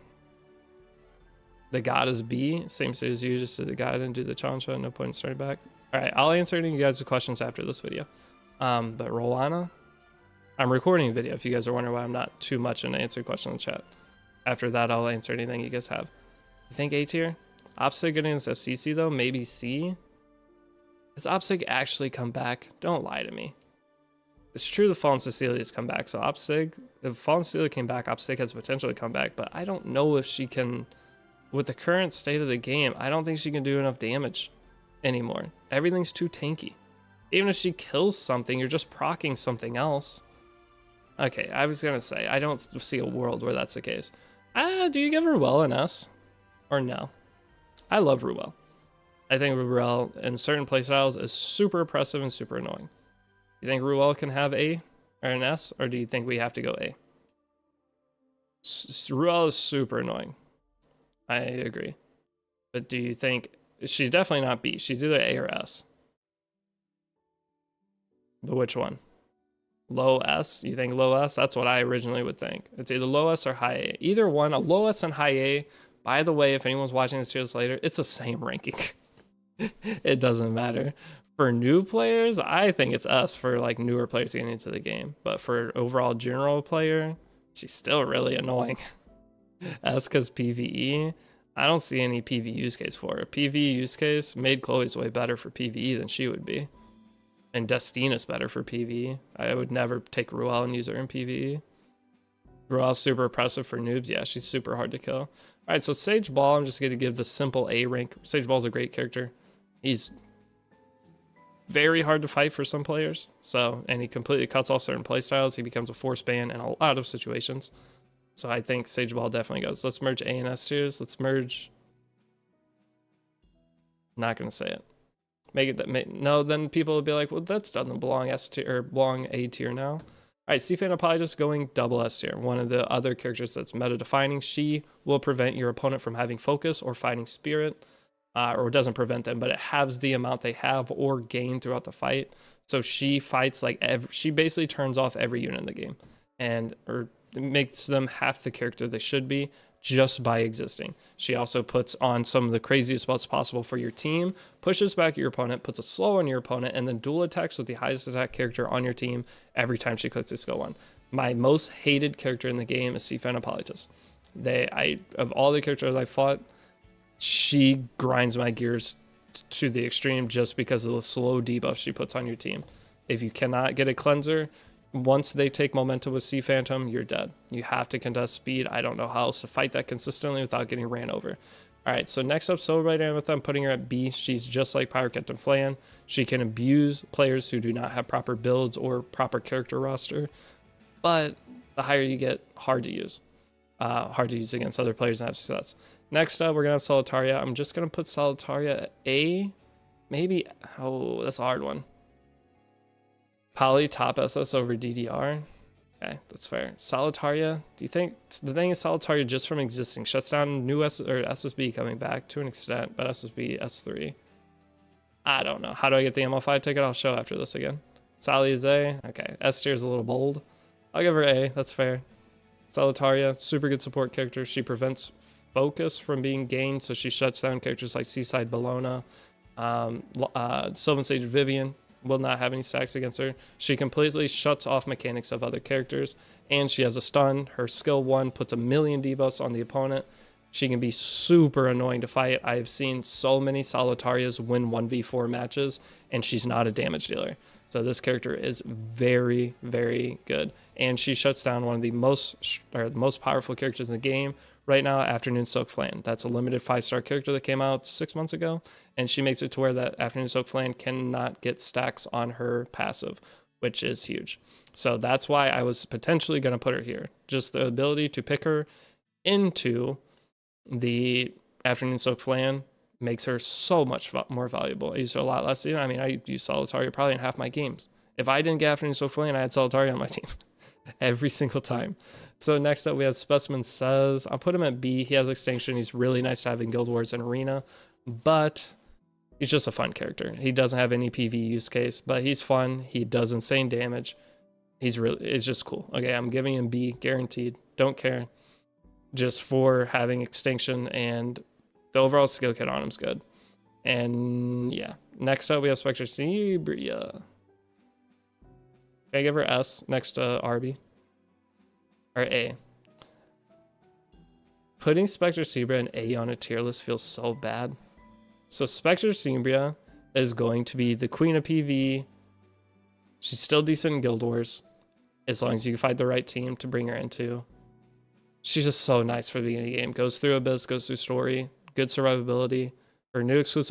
The god is B. Same state as you, just did the god and do the challenge, no point in starting back. Alright, I'll answer any of you guys' questions after this video. But Rowana, I'm recording a video if you guys are wondering why I'm not too much into answering questions in the chat. After that, I'll answer anything you guys have. You think A tier? Opsig getting this FCC though, maybe C. Does Opsig actually come back? Don't lie to me. It's true the Fallen Cecilia's come back, so Opsig, if Fallen Cecilia came back, Opsig has potential to come back, but I don't know if she can, with the current state of the game, I don't think she can do enough damage anymore. Everything's too tanky. Even if she kills something, you're just proccing something else. Okay, I was gonna say, I don't see a world where that's the case. Do you give Ruel an S? Or no? I love Ruel. I think Ruel in certain playstyles is super oppressive and super annoying. You think Ruel can have A or an S, or do you think we have to go A? Ruel is super annoying. I agree. But do you think she's definitely not B? She's either A or S. But which one? Low S? You think low S? That's what I originally would think. It's either low S or high A. Either one, a low S and high A. By the way, if anyone's watching this series later, it's the same ranking. It doesn't matter. For new players, I think it's S for like newer players getting into the game. But for overall general player, she's still really annoying. S because PvE. I don't see any PvE use case for her. PvE use case made Chloe's way better for PvE than she would be. And Destina's better for PvE. I would never take Ruel and use her in PvE. Ruel's super oppressive for noobs. Yeah, she's super hard to kill. Alright, so Sage Ball, I'm just going to give the simple A rank. Sage Ball's a great character. He's very hard to fight for some players. So, and he completely cuts off certain playstyles. He becomes a force ban in a lot of situations. So I think Sage Ball definitely goes. Let's merge A and S tiers. Let's merge. Not going to say it. Make it that. No, then people will be like, well, that doesn't belong S tier or belong A tier now. All right, Seafan Apologist going double S tier. One of the other characters that's meta defining. She will prevent your opponent from having focus or fighting spirit, or doesn't prevent them, but it halves the amount they have or gain throughout the fight. So she fights like she basically turns off every unit in the game, or makes them half the character they should be just by existing. She also puts on some of the craziest buffs possible for your team, pushes back your opponent, puts a slow on your opponent, and then dual attacks with the highest attack character on your team every time she clicks the skill 1. My most hated character in the game is Seafan Apologist. Of all the characters I fought, she grinds my gears to the extreme just because of the slow debuff she puts on your team. If you cannot get a cleanser, once they take momentum with Sea Phantom, you're dead. You have to contest speed. I don't know how else to fight that consistently without getting ran over. All right, so next up, Silver Amethyst, I'm putting her at B. She's just like Pyrocopter Flame. She can abuse players who do not have proper builds or proper character roster. But the higher you get, hard to use against other players and have success. Next up, we're gonna have Solitaria. I'm just gonna put Solitaria at A, maybe. Oh, that's a hard one. Poly top SS over DDR. Okay, that's fair. Solitaria, do you think the thing is Solitaria just from existing shuts down new SSB coming back to an extent, but SSB S3. I don't know. How do I get the ML5 ticket? I'll show after this again. Sally is A. Okay, S tier is a little bold. I'll give her A. That's fair. Solitaria, super good support character. She prevents focus from being gained, so she shuts down characters like Seaside Bellona, Sylvan Sage Vivian. Will not have any stacks against her. She completely shuts off mechanics of other characters, and she has a stun. Her skill 1 puts a million debuffs on the opponent. She can be super annoying to fight. I have seen so many Solitarias win 1v4 matches, and she's not a damage dealer. So this character is very, very good. And she shuts down one of the most powerful characters in the game right now, Afternoon Soak Flan. That's a limited 5-star character that came out 6 months ago, and she makes it to where that Afternoon Soak Flan cannot get stacks on her passive, which is huge. So that's why I was potentially going to put her here. Just the ability to pick her into the Afternoon Soak Flan makes her so much more valuable. I use her a lot less. I mean, I use Solitaria probably in half my games. If I didn't get Afternoon Soak Flan, I had Solitaria on my team every single time. So next up, we have Specimen Says. I'll put him at B. He has Extinction. He's really nice to have in Guild Wars and Arena, but he's just a fun character. He doesn't have any PV use case, but he's fun. He does insane damage. It's just cool. Okay, I'm giving him B, guaranteed. Don't care. Just for having Extinction, and the overall skill kit on him's good. And yeah, next up we have Spectre Cebria. Can I give her S next to Arby? Or A? Putting Spectre Cebria and A on a tier list feels so bad. So Spectre Cebria is going to be the queen of PV. She's still decent in Guild Wars, as long as you can find the right team to bring her into. She's just so nice for the beginning of the game. Goes through Abyss, goes through story, good survivability. Her new exclusive